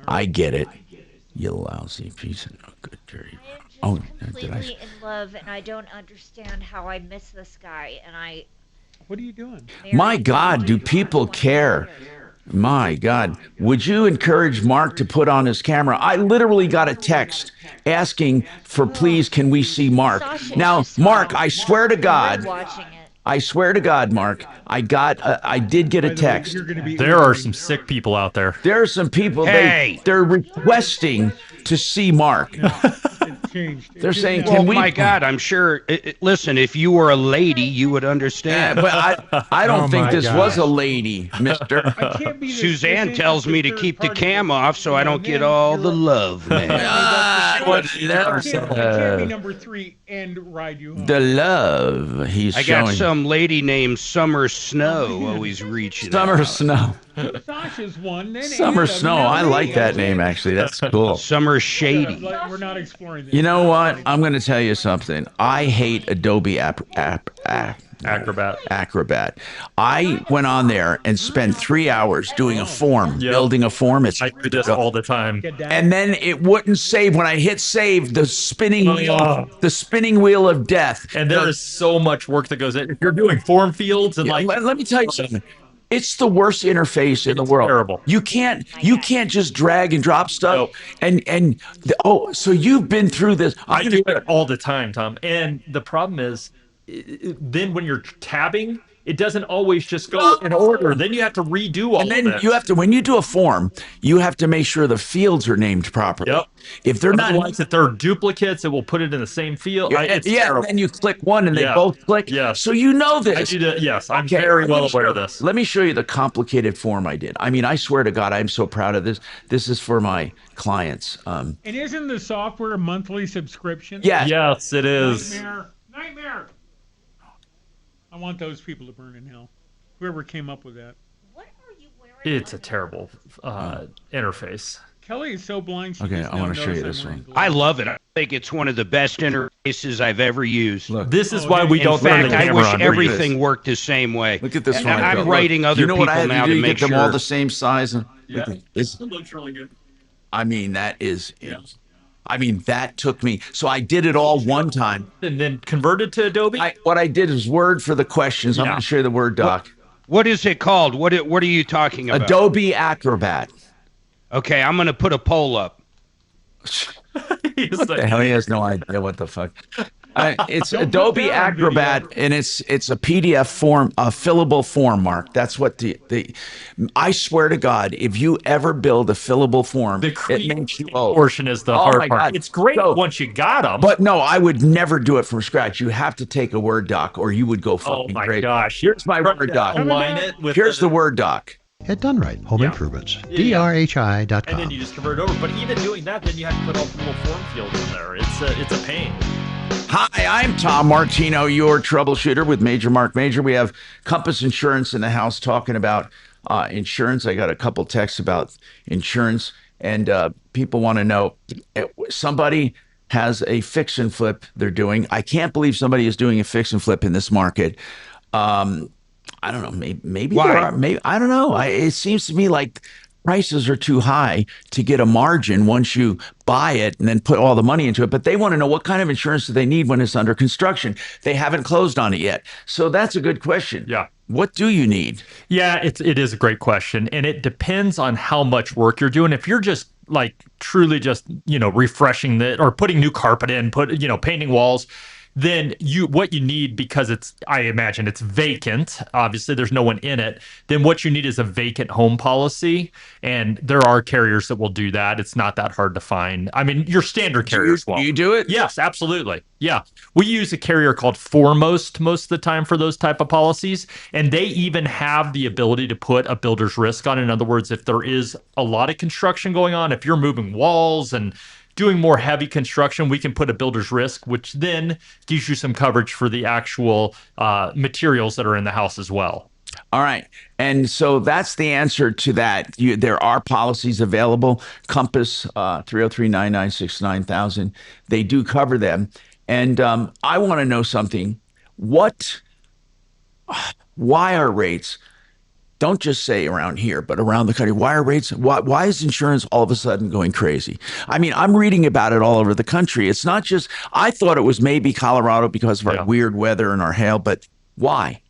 I get it. You lousy piece of no good dirty. Oh, did I? Completely in love, and I don't understand how I miss this guy. And What are you doing? My God, do people care? My God. Would you encourage Mark to put on his camera? I literally got a text asking for, please, can we see Mark? Now, Mark, I swear to God, Mark, I did get a text. There are some sick people out there. There are some people, Hey! they're requesting to see Mark. They're saying, well, can we? my God, I'm sure. Listen, if you were a lady, you would understand. But I don't think this was a lady, mister. Suzanne tells me to keep the cam off so I don't get all the love, man. I can't be number 3 and ride you home. The love he's I showing. got some lady named Summer Snow always reaching Summer out. Snow. Sasha's one. Then Summer Anna, Snow. I like that name, actually. That's cool. Summer Shady. We're not exploring this. You know what? I'm going to tell you something. I hate Adobe Acrobat. I went on there and spent 3 hours doing a form, building a form. I do this all the time. And then it wouldn't save. When I hit save, the spinning wheel of death. And there is so much work that goes in. If you're doing form fields and let me tell you something. It's the worst interface in the world. Terrible. You can't just drag and drop stuff. So you've been through this. I do it all the time, Tom. And the problem is, then when you're tabbing, it doesn't always just go in order. Then you have to redo all and then of it. you have to, when you do a form, you have to make sure the fields are named properly. Yep. If they're Otherwise, if they're duplicates, it will put it in the same field. and then you click one and they both click. Yeah. So you know this. I do that. Yes, I'm very well aware of this. Let me show you the complicated form I did. I mean, I swear to God, I'm so proud of this. This is for my clients. And isn't the software a monthly subscription? Yeah. Yes, it is. Nightmare. I want those people to burn in hell. Whoever came up with that. It's a terrible interface. Kelly is so blind. She Okay, just I want now to show you knows this I'm one. wearing I love it. I think it's one of the best interfaces I've ever used. Look. This is why we In don't turn fact, the I camera wish on. everything worked the same way. Look at this And one. I I'm built. writing Look, other you know what I people had now to do to to make get them all sure. the same size? Yeah. It's, It looks really good. I mean, that is. I mean, that took me. So I did it all one time. And then converted to Adobe? What I did is Word for the questions. I'm going to show you the Word doc. What is it called? What are you talking about? Adobe Acrobat. Okay, I'm going to put a poll up. What the hell? He has no idea what the fuck. It's Don't put Adobe that on Acrobat, video. and it's a PDF form, a fillable form, Mark. That's what the I swear to God, if you ever build a fillable form, The it makes you old. portion is the Oh hard my part. God. It's great So- once you got them. But no, I would never do it from scratch. You have to take a Word doc, or you would go oh fucking my crazy. gosh. Here's my Word doc. Align it with Here's the Word doc. At Done Right Home Yeah. Improvements. Yeah. DRHI.com. And then you just convert it over. But even doing that, then you have to put all the little form fields in there. It's a pain. Hi, I'm Tom Martino, your troubleshooter with Major Marc Mager. We have Compass Insurance in the house talking about insurance. I got a couple texts about insurance, and people want to know, somebody has a fix and flip they're doing. I can't believe somebody is doing a fix and flip in this market. I don't know. Maybe Why? there are. Maybe I don't know. It seems to me like prices are too high to get a margin once you buy it and then put all the money into it. But they want to know, what kind of insurance do they need when it's under construction? They haven't closed on it yet. So that's a good question. Yeah. What do you need? Yeah, it is a great question. And it depends on how much work you're doing. If you're just like truly just, refreshing or putting new carpet in, painting walls, then what you need, because I imagine it's vacant, obviously there's no one in it, then what you need is a vacant home policy. And there are carriers that will do that. It's not that hard to find. I mean, your standard carriers will. Do you do it? Yes, absolutely. Yeah. We use a carrier called Foremost most of the time for those type of policies. And they even have the ability to put a builder's risk on. In other words, if there is a lot of construction going on, if you're moving walls and doing more heavy construction, we can put a builder's risk, which then gives you some coverage for the actual materials that are in the house as well. All right. And so that's the answer to that. There are policies available. Compass, 303-996-9000. They do cover them. And I want to know something. Why are rates, don't just say around here, but around the country, why are rates, why is insurance all of a sudden going crazy? I mean, I'm reading about it all over the country. It's not just, I thought it was maybe Colorado because of our weird weather and our hail, but why?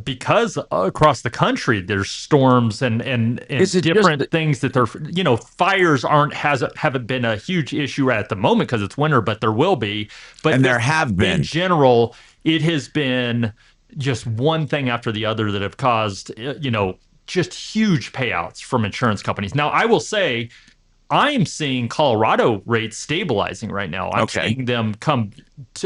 Because across the country there's storms and different things that they're, fires haven't been a huge issue at the moment because it's winter, but there will be. But there have been. In general, it has been just one thing after the other that have caused, just huge payouts from insurance companies. Now, I will say, I'm seeing Colorado rates stabilizing right now. I'm seeing them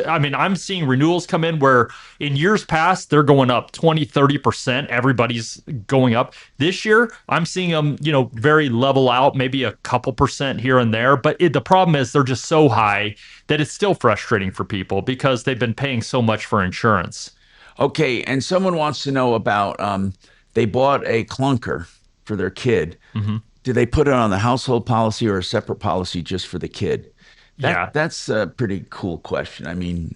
I'm seeing renewals come in where in years past, they're going up 20, 30%. Everybody's going up. This year, I'm seeing them, very level out, maybe a couple percent here and there. But the problem is they're just so high that it's still frustrating for people because they've been paying so much for insurance. Okay. And someone wants to know about, they bought a clunker for their kid. Mm-hmm. Do they put it on the household policy or a separate policy just for the kid? That's a pretty cool question. I mean,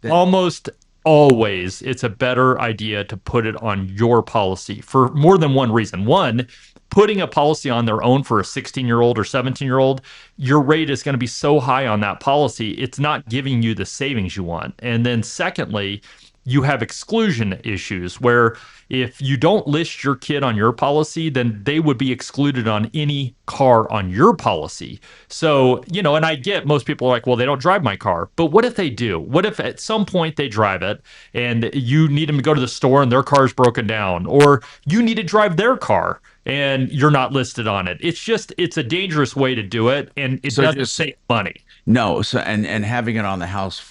almost always it's a better idea to put it on your policy for more than one reason. One, putting a policy on their own for a 16-year-old or 17-year-old, your rate is going to be so high on that policy, it's not giving you the savings you want. And then secondly, you have exclusion issues where if you don't list your kid on your policy, then they would be excluded on any car on your policy. So, and I get most people are like, well, they don't drive my car. But what if they do? What if at some point they drive it and you need them to go to the store and their car's broken down, or you need to drive their car and you're not listed on it? It's a dangerous way to do it, and it doesn't save money. No, so and having it on the house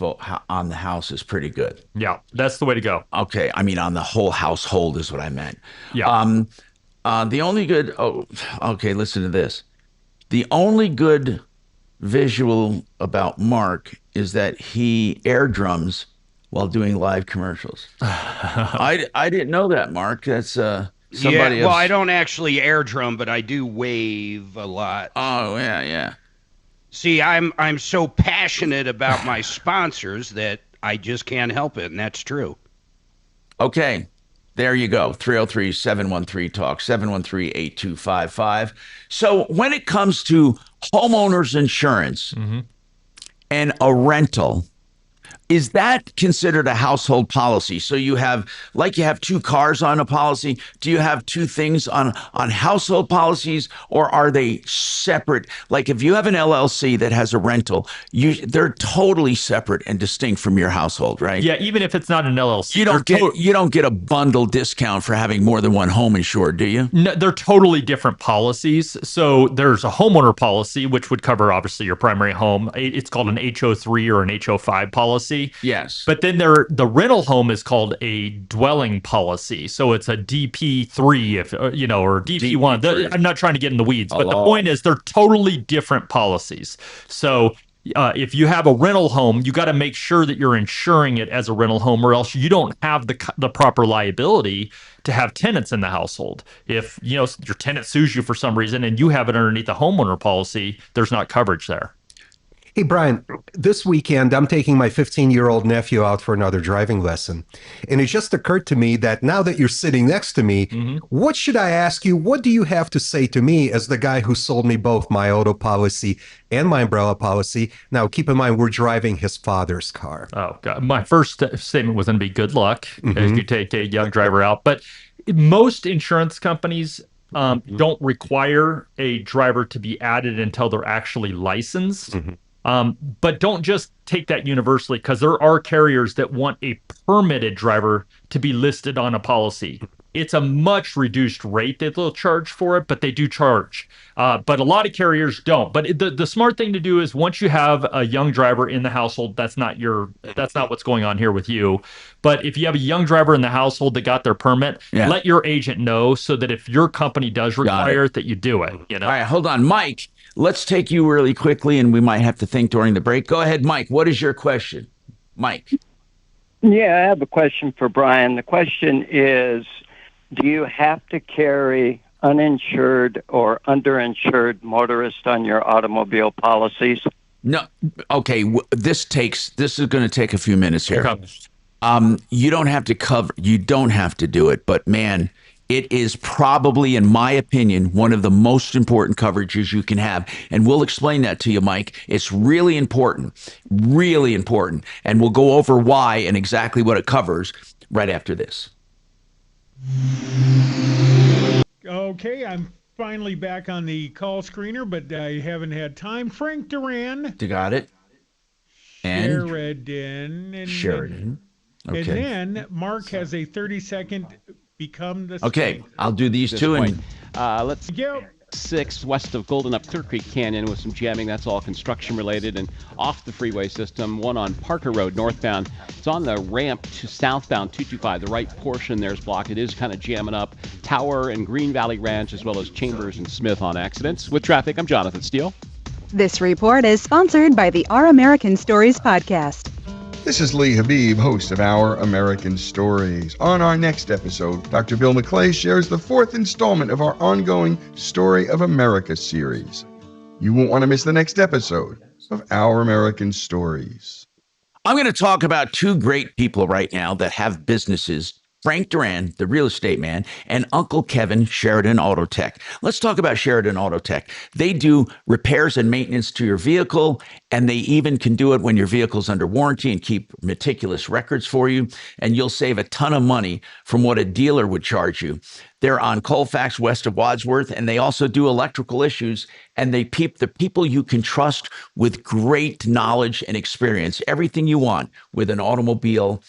is pretty good. Yeah, that's the way to go. Okay, I mean on the whole household is what I meant. Yeah. The only good. Okay, listen to this. The only good visual about Mark is that he air drums while doing live commercials. I didn't know that, Mark. That's somebody. Yeah, well, I don't actually air drum, but I do wave a lot. Oh yeah. See, I'm so passionate about my sponsors that I just can't help it, and that's true. Okay, there you go. 303-713-TALK, 713-8255. So when it comes to homeowners insurance and a rental, Is that considered a household policy? So you have two cars on a policy. Do you have two things on household policies, or are they separate? Like if you have an LLC that has a rental, they're totally separate and distinct from your household, right? Yeah, even if it's not an LLC, you don't get a bundle discount for having more than one home insured, do you? No, they're totally different policies. So there's a homeowner policy, which would cover obviously your primary home. It's called an HO3 or an HO5 policy. Yes. But then the rental home is called a dwelling policy. So it's a DP3, or DP1. I'm not trying to get in the weeds, but the point is they're totally different policies. So if you have a rental home, you got to make sure that you're insuring it as a rental home, or else you don't have the proper liability to have tenants in the household. If your tenant sues you for some reason and you have it underneath a homeowner policy, there's not coverage there. Hey, Brian, this weekend, I'm taking my 15-year-old nephew out for another driving lesson. And it just occurred to me that now that you're sitting next to me, what should I ask you? What do you have to say to me as the guy who sold me both my auto policy and my umbrella policy? Now, keep in mind, we're driving his father's car. Oh, God. My first statement was going to be good luck as you take a young driver out. But most insurance companies don't require a driver to be added until they're actually licensed. But don't just take that universally, because there are carriers that want a permitted driver to be listed on a policy. It's a much reduced rate that they'll charge for it, but they do charge. But a lot of carriers don't. But the smart thing to do is, once you have a young driver in the household, that's not what's going on here with you. But if you have a young driver in the household that got their permit, let your agent know, so that if your company does require it, that you do it. All right, hold on, Mike. Let's take you really quickly, and we might have to think during the break. Go ahead, Mike. What is your question? Mike. Yeah, I have a question for Brian. The question is, do you have to carry uninsured or underinsured motorists on your automobile policies? No. Okay, this is going to take a few minutes here. You don't have to cover. You don't have to do it, but man, it is probably, in my opinion, one of the most important coverages you can have. And we'll explain that to you, Mike. It's really important, and we'll go over why and exactly what it covers right after this. Okay, I'm finally back on the call screener, but I haven't had time. Frank Duran. You got it. And Sheridan. Okay. And then Mark has a 30-second become the Okay, state. I'll do these two. And let's go 6 west of Golden up Clear Creek Canyon with some jamming. That's all construction related, and off the freeway system, one on Parker Road northbound. It's on the ramp to southbound 225. The right portion there is blocked. It is kind of jamming up Tower and Green Valley Ranch, as well as Chambers and Smith on accidents. With traffic, I'm Jonathan Steele. This report is sponsored by the Our American Stories podcast. This is Lee Habib, host of Our American Stories. On our next episode, Dr. Bill McClay shares the 4th installment of our ongoing Story of America series. You won't want to miss the next episode of Our American Stories. I'm going to talk about two great people right now that have businesses. Frank Duran, the real estate man, and Uncle Kevin, Sheridan Auto Tech. Let's talk about Sheridan Auto Tech. They do repairs and maintenance to your vehicle, and they even can do it when your vehicle's under warranty and keep meticulous records for you, and you'll save a ton of money from what a dealer would charge you. They're on Colfax west of Wadsworth, and they also do electrical issues, and they keep the people you can trust with great knowledge and experience, everything you want with an automobile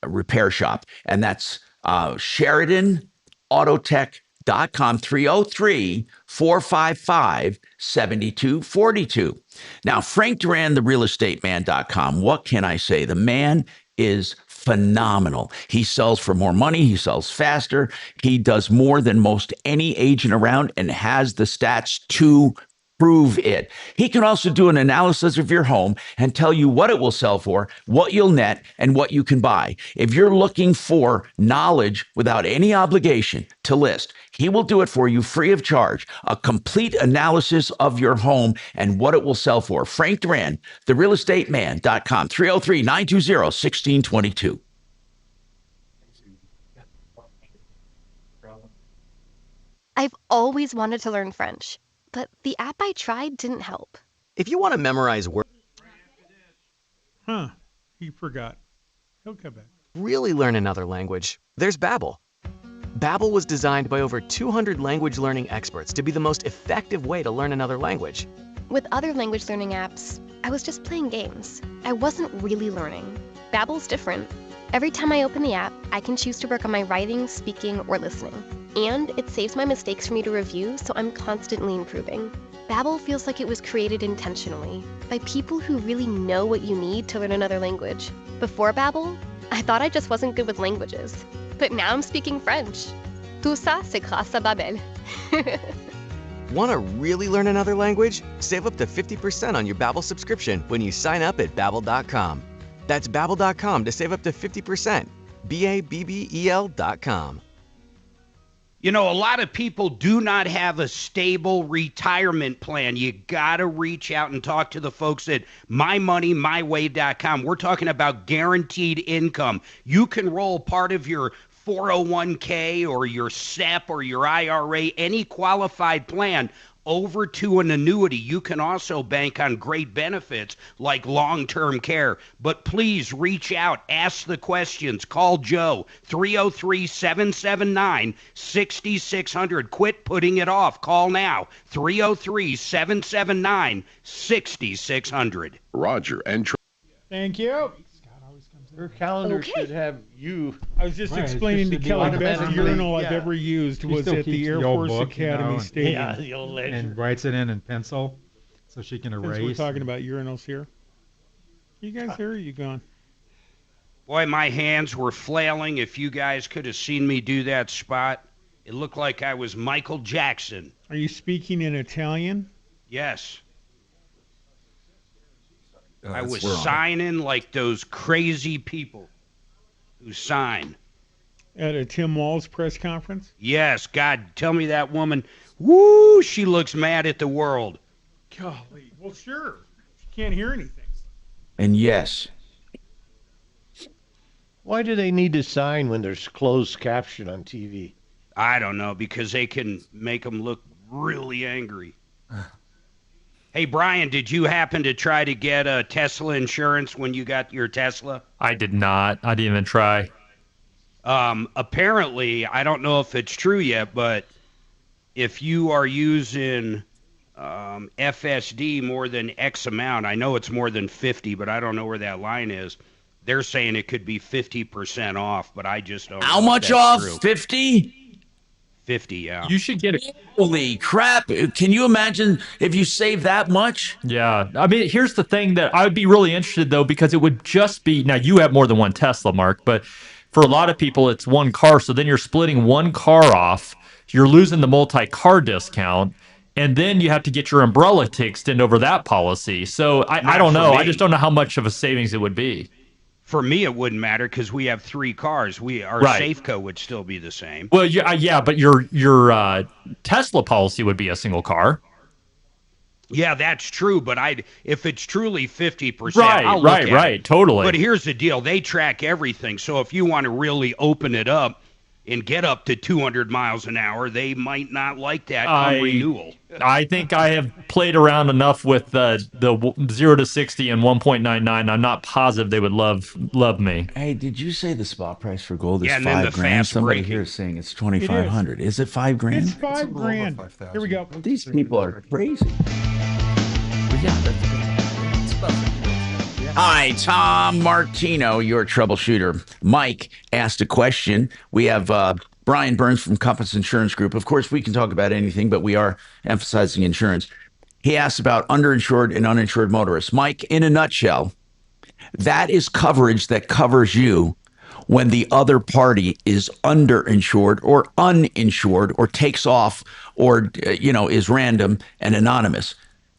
repair shop. And that's SheridanAutotech.com, 303-455-7242. Now, Frank Duran, the realestateman.com. What can I say? The man is phenomenal. He sells for more money. He sells faster. He does more than most any agent around and has the stats to prove it. He can also do an analysis of your home and tell you what it will sell for, what you'll net, and what you can buy. If you're looking for knowledge without any obligation to list, he will do it for you free of charge. A complete analysis of your home and what it will sell for. Frank Duran, therealestateman.com, 303-920-1622. I've always wanted to learn French, but the app I tried didn't help. If you want to memorize words... Huh. He forgot. He'll come back. Really learn another language, there's Babbel. Babbel was designed by over 200 language learning experts to be the most effective way to learn another language. With other language learning apps, I was just playing games. I wasn't really learning. Babbel's different. Every time I open the app, I can choose to work on my writing, speaking, or listening. And it saves my mistakes for me to review, so I'm constantly improving. Babbel feels like it was created intentionally by people who really know what you need to learn another language. Before Babbel, I thought I just wasn't good with languages. But now I'm speaking French. Tout ça, c'est grâce à Babbel. Want to really learn another language? Save up to 50% on your Babbel subscription when you sign up at Babbel.com. That's Babbel.com to save up to 50%. Babbel.com. You know, a lot of people do not have a stable retirement plan. You got to reach out and talk to the folks at mymoneymyway.com. We're talking about guaranteed income. You can roll part of your 401k or your SEP or your IRA, any qualified plan, over to an annuity. You can also bank on great benefits like long-term care. But please reach out, ask the questions, call Joe, 303-779-6600. Quit putting it off. Call now, 303-779-6600. Roger and Thank you. Her calendar Okay. should have you. I was just Right, explaining to just Kelly, the the best automatically- urinal I've yeah. ever used She was still at the keeps Air the old Force book, you know, Academy and- Stadium. Yeah, the old legend. and writes it in pencil, so she can Since erase. we're talking about urinals here. You guys here? Or are you gone? Boy, my hands were flailing. If you guys could have seen me do that spot, it looked like I was Michael Jackson. Are you speaking in Italian? Yes. I that's was wrong. signing like those crazy people who sign. At a Tim Walz press conference? Yes, God, tell me that woman. Woo, she looks mad at the world. Golly. Well, sure. She can't hear anything. And yes, Why do they need to sign when there's closed caption on TV? I don't know, because they can make them look really angry. Hey, Brian, did you happen to try to get a Tesla insurance when you got your Tesla? I did not. I didn't even try. Apparently, I don't know if it's true yet, but if you are using FSD more than X amount, I know it's more than 50, but I don't know where that line is. They're saying it could be 50% off, but I just don't know. how if much that's off? true. 50? 50, yeah. You should get it. Holy crap. Can you imagine if you save that much? Yeah. I mean, here's the thing that I would be really interested, though, because it would just be, now you have more than one Tesla, Mark, but for a lot of people, it's one car. So then you're splitting one car off. You're losing the multi-car discount. And then you have to get your umbrella to extend over that policy. So I don't for know. me. I just don't know how much of a savings it would be. For me, it wouldn't matter because we have 3 cars. Our Right. Safeco would still be the same. Well, yeah, but your Tesla policy would be a single car. Yeah, that's true. But if it's truly 50%, Right, I'll look at right, it. totally. But here's the deal: they track everything. So if you want to really open it up and get up to 200 miles an hour, they might not like that come renewal. I think I have played around enough with the 0 to 60 and 1.99. I'm not positive they would love me. Hey, did you say the spot price for gold is Yeah, and then the $5 grand? fast Somebody breaking. here is saying it's $2,500. Is it $5 grand? It's $5,000. Here we go. These people are crazy. But yeah, that's about it. Hi, Tom Martino, your troubleshooter. Mike asked a question. We have Brian Burns from Compass Insurance Group. Of course, we can talk about anything, but we are emphasizing insurance. He asked about underinsured and uninsured motorists. Mike, in a nutshell, that is coverage that covers you when the other party is underinsured or uninsured or takes off or, is random and anonymous.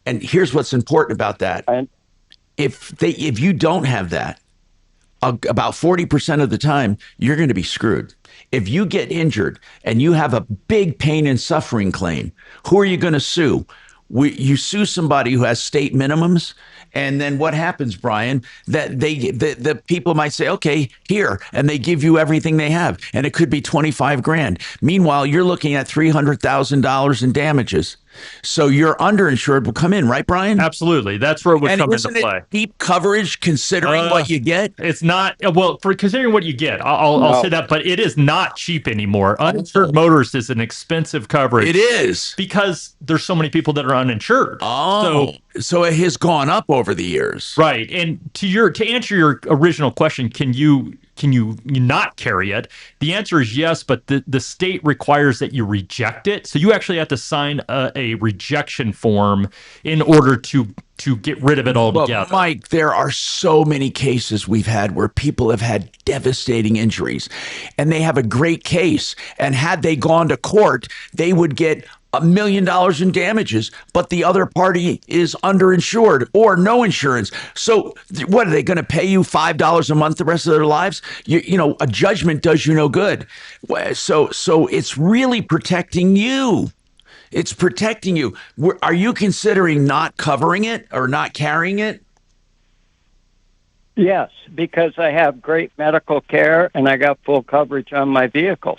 And here's what's important about that. If you don't have that, about 40% of the time, you're going to be screwed. If you get injured and you have a big pain and suffering claim, who are you going to sue? You sue somebody who has state minimums. And then what happens, Brian, that the people might say, okay, here, and they give you everything they have. And it could be 25 grand. Meanwhile, you're looking at $300,000 in damages. So your underinsured will come in, right, Brian? Absolutely. That's where it would come into play. Cheap coverage considering what you get? It's not, well, for considering what you get, I'll say that, but it is not cheap anymore. Uninsured motorist is an expensive coverage. It is. Because there's so many people that are uninsured. Oh, so it has gone up over the years. Right. And to answer your original question, can you not carry it? The answer is yes, but the state requires that you reject it. So you actually have to sign a rejection form in order to get rid of it altogether. But Mike, there are so many cases we've had where people have had devastating injuries and they have a great case. And had they gone to court, they would get $1 million in damages, but the other party is underinsured or no insurance. So what, are they going to pay you $5 a month the rest of their lives? You know, a judgment does you no good. So it's really protecting you. It's protecting you. Are you considering not covering it or not carrying it? Yes, because I have great medical care and I got full coverage on my vehicles.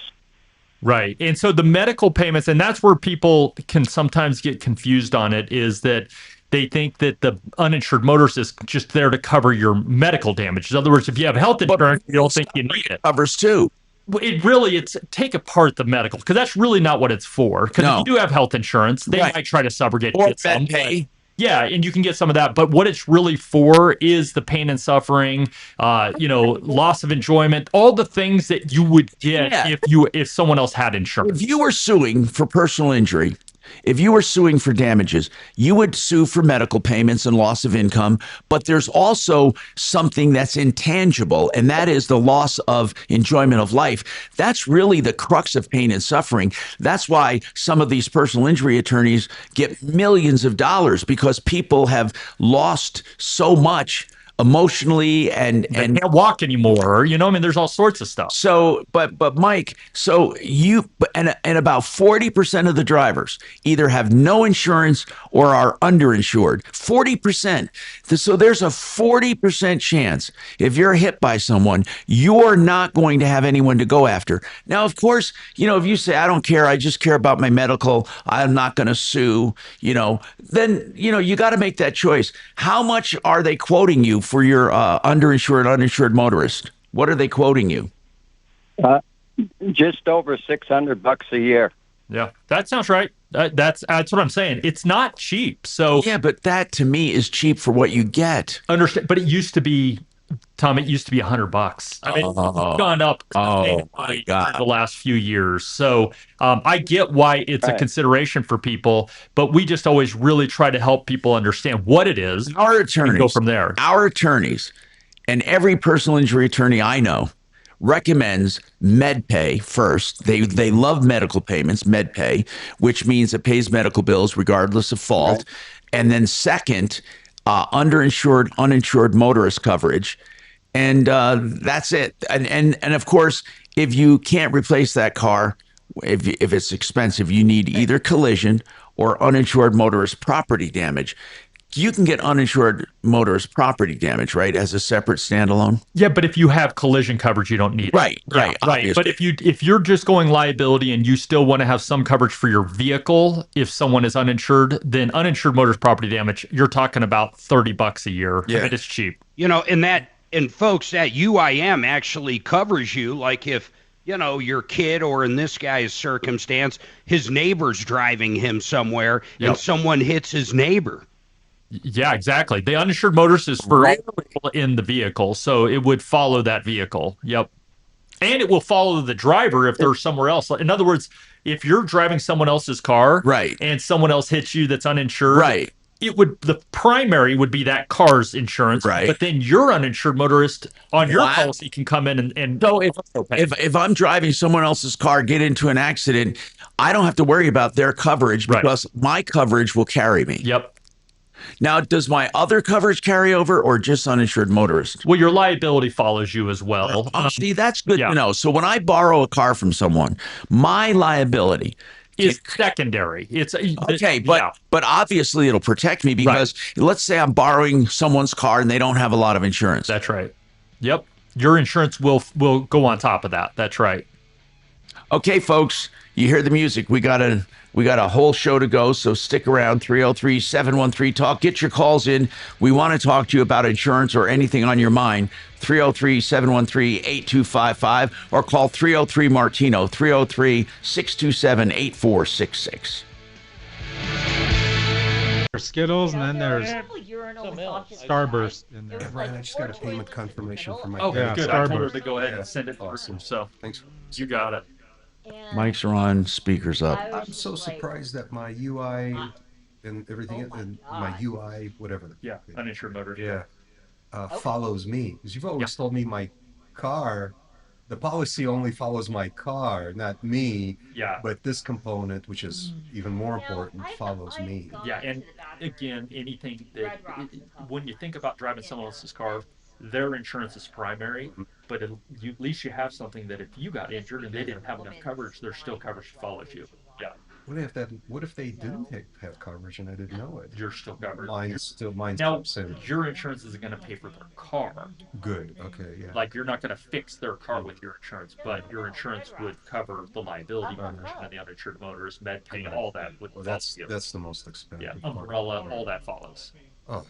Right. And so the medical payments, and that's where people can sometimes get confused on it, is that they think that the uninsured motorist is just there to cover your medical damage. In other words, if you have health insurance, you don't think you need it. Covers too. It's take apart the medical, because that's really not what it's for. Because if you do have health insurance, they might try to subrogate or get some. pay. Yeah, and you can get some of that. But what it's really for is the pain and suffering, loss of enjoyment, all the things that you would get if someone else had insurance. If you were suing for personal injury, if you were suing for damages, you would sue for medical payments and loss of income. But there's also something that's intangible, and that is the loss of enjoyment of life. That's really the crux of pain and suffering. That's why some of these personal injury attorneys get millions of dollars, because people have lost so much emotionally and can't walk anymore. There's all sorts of stuff. So, but Mike, so and about 40% of the drivers either have no insurance or are underinsured. 40%. So there's a 40% chance if you're hit by someone, you're not going to have anyone to go after. Now, of course, if you say, I don't care, I just care about my medical, I'm not going to sue, then, you got to make that choice. How much are they quoting you for your underinsured, uninsured motorist? What are they quoting you? Just over $600 a year. Yeah, that sounds right. That's what I'm saying. It's not cheap. So yeah, but that to me is cheap for what you get. Understand? But it used to be, Tom. It used to be $100. I mean, it's gone up. My God. The last few years. So I get why it's a consideration for people, but we just always really try to help people understand what it is. Our attorneys and go from there. Our attorneys and every personal injury attorney I know recommends MedPay first. They love medical payments, MedPay, which means it pays medical bills regardless of fault. Right. And then second, underinsured, uninsured motorist coverage. And that's it. And of course, if you can't replace that car, if it's expensive, you need either collision or uninsured motorist property damage. You can get uninsured motorist property damage, right, as a separate standalone? Yeah, but if you have collision coverage, you don't need it. Right. But if you're just going liability and you still want to have some coverage for your vehicle, if someone is uninsured, then uninsured motorist property damage, you're talking about $30 a year. Yeah. I mean, it's cheap. And folks, that UIM actually covers you, like if your kid, or in this guy's circumstance, his neighbor's driving him somewhere and someone hits his neighbor. Yeah, exactly. The uninsured motorist is for all people in the vehicle, so it would follow that vehicle. Yep. And it will follow the driver if they're somewhere else. In other words, if you're driving someone else's car and someone else hits you that's uninsured, the primary would be that car's insurance, but then your uninsured motorist on your policy can come in and so if I'm driving someone else's car, get into an accident, I don't have to worry about their coverage because my coverage will carry me. Yep. Now, does my other coverage carry over or just uninsured motorist? Well, your liability follows you as well. See, that's good to know. So when I borrow a car from someone, my liability is secondary. It's okay, but obviously it'll protect me because let's say I'm borrowing someone's car and they don't have a lot of insurance. That's right. Yep. Your insurance will go on top of that. That's right. Okay, folks. You hear the music. We got a whole show to go, so stick around. 303-713-TALK. Get your calls in. We want to talk to you about insurance or anything on your mind. 303-713-8255 or call 303-MARTINO, 303-627-8466. There's Skittles, and then there's Starburst in there. Brian, I just got a payment confirmation from my Okay, Yeah, good. I told her Starburst. to go ahead and send it Awesome. through. So Thanks. you got it. Mics are on, speakers up. I'm so surprised that my UI and everything, and my UI, whatever. Yeah, uninsured motor. Yeah, follows me. Because you've always told me my car, the policy only follows my car, not me. Yeah. But this component, which is even more important, follows me. Yeah, and again, anything that when you think about driving someone else's car, their insurance is primary, but at least you have something that if you got injured and they didn't have enough coverage, there's still coverage that follows you. Yeah. What if they didn't have coverage and I didn't know it? You're still covered. Mine's still Now, same. your insurance isn't going to pay for their car. Good. Okay. Yeah. Like, you're not going to fix their car with your insurance, but your insurance would cover the liability portion and the uninsured motorist, med pay, all that. Well, that's the most expensive. Yeah, umbrella, all that follows. Oh,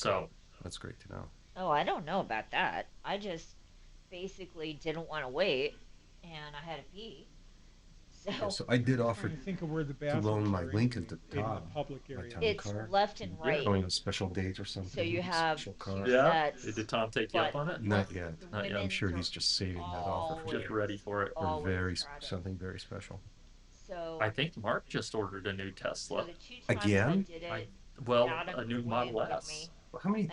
God. That's great to know. Oh, I don't know about that. I just basically didn't want to wait, and I had to pee. So, Yeah, so I did offer Think of where the to bathrooms loan my are Lincoln to in Todd, the public my area. town It's car. left and right. Going on a special date or something. So you have special car. Yeah? That's Did Tom take you up on it? Not yet. Not yet. I'm sure he's just saving that offer for Just ready for it. for something very special. So I think Mark just ordered a new Tesla. Again? A new Model S. How many?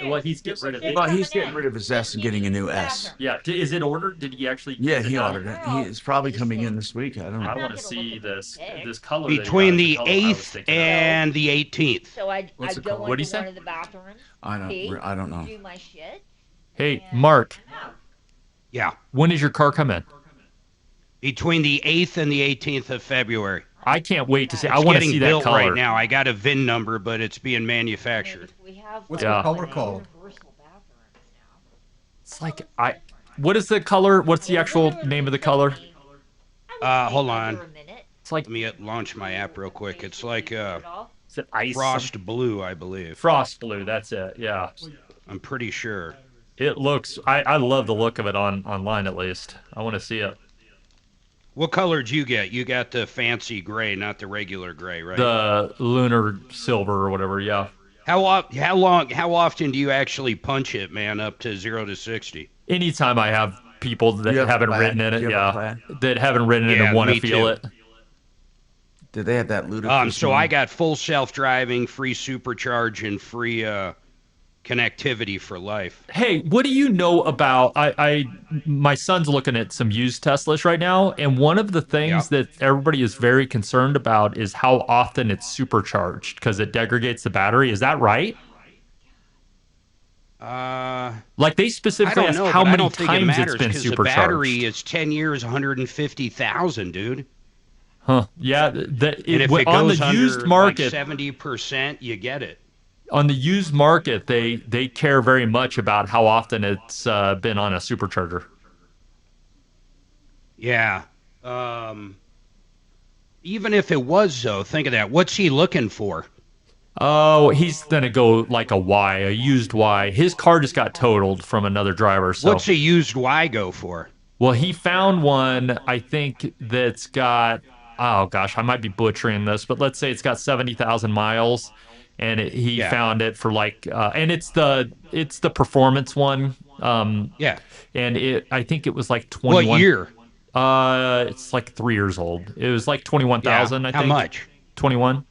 Well, he's getting rid of it. Well, he's getting rid of his S and getting a new S. Yeah, is it ordered? Did he actually? Yeah, he ordered it. It's probably coming in this week. I don't know. I want to see this color. Between that he the got, is the color I was 8th thinking of. and the 18th. So I'd go What'd he into say? one of the bathrooms, I don't know. do my shit. Hey, Mark. Yeah. When does your car come in? Between the 8th and the 18th of February. I can't wait to see. I It's want to getting see that built color right now. I got a VIN number, but it's being manufactured. What's Yeah. the color called? It's like What is the color? What's the actual name of the color? Hold on. It's like. Let me launch my app real quick. It's like Is it ice? frost blue, I believe. Frost blue. That's it. Yeah. I'm pretty sure. It looks. I love the look of it online at least. I want to see it. What color did you get? You got the fancy gray, not the regular gray, right? The lunar silver or whatever. Yeah. How often do you actually punch it, man, up to 0 to 60? Anytime I have people that You have a haven't plan? written in it, You have a yeah, plan? that haven't written in Yeah, and want to me feel too. it. Did they have that ludicrous? So I got full self-driving, free supercharge, and free connectivity for life. Hey, what do you know about? My son's looking at some used Teslas right now, and one of the things that everybody is very concerned about is how often it's supercharged because it degrades the battery. Is that right? Like they specifically I don't asked know, how but I many don't think it times matters it's been because the supercharged. battery is 10 years, 150,000, dude. Huh? Yeah. And if it On goes the under used market, like 70%, you get it. on the used market, they care very much about how often it's been on a supercharger. Yeah. Even if it was, though, think of that. What's he looking for? Oh, he's gonna go like a used Y. His car just got totaled from another driver. So What's a used Y go for? well, he found one. I think that's got. Oh gosh, I might be butchering this, but let's say it's got 70,000 miles, and he found it for like, and it's the performance one. Yeah. And I think it was like 21. What year? It's like 3 years old. It was like 21,000. I think. How much? 21.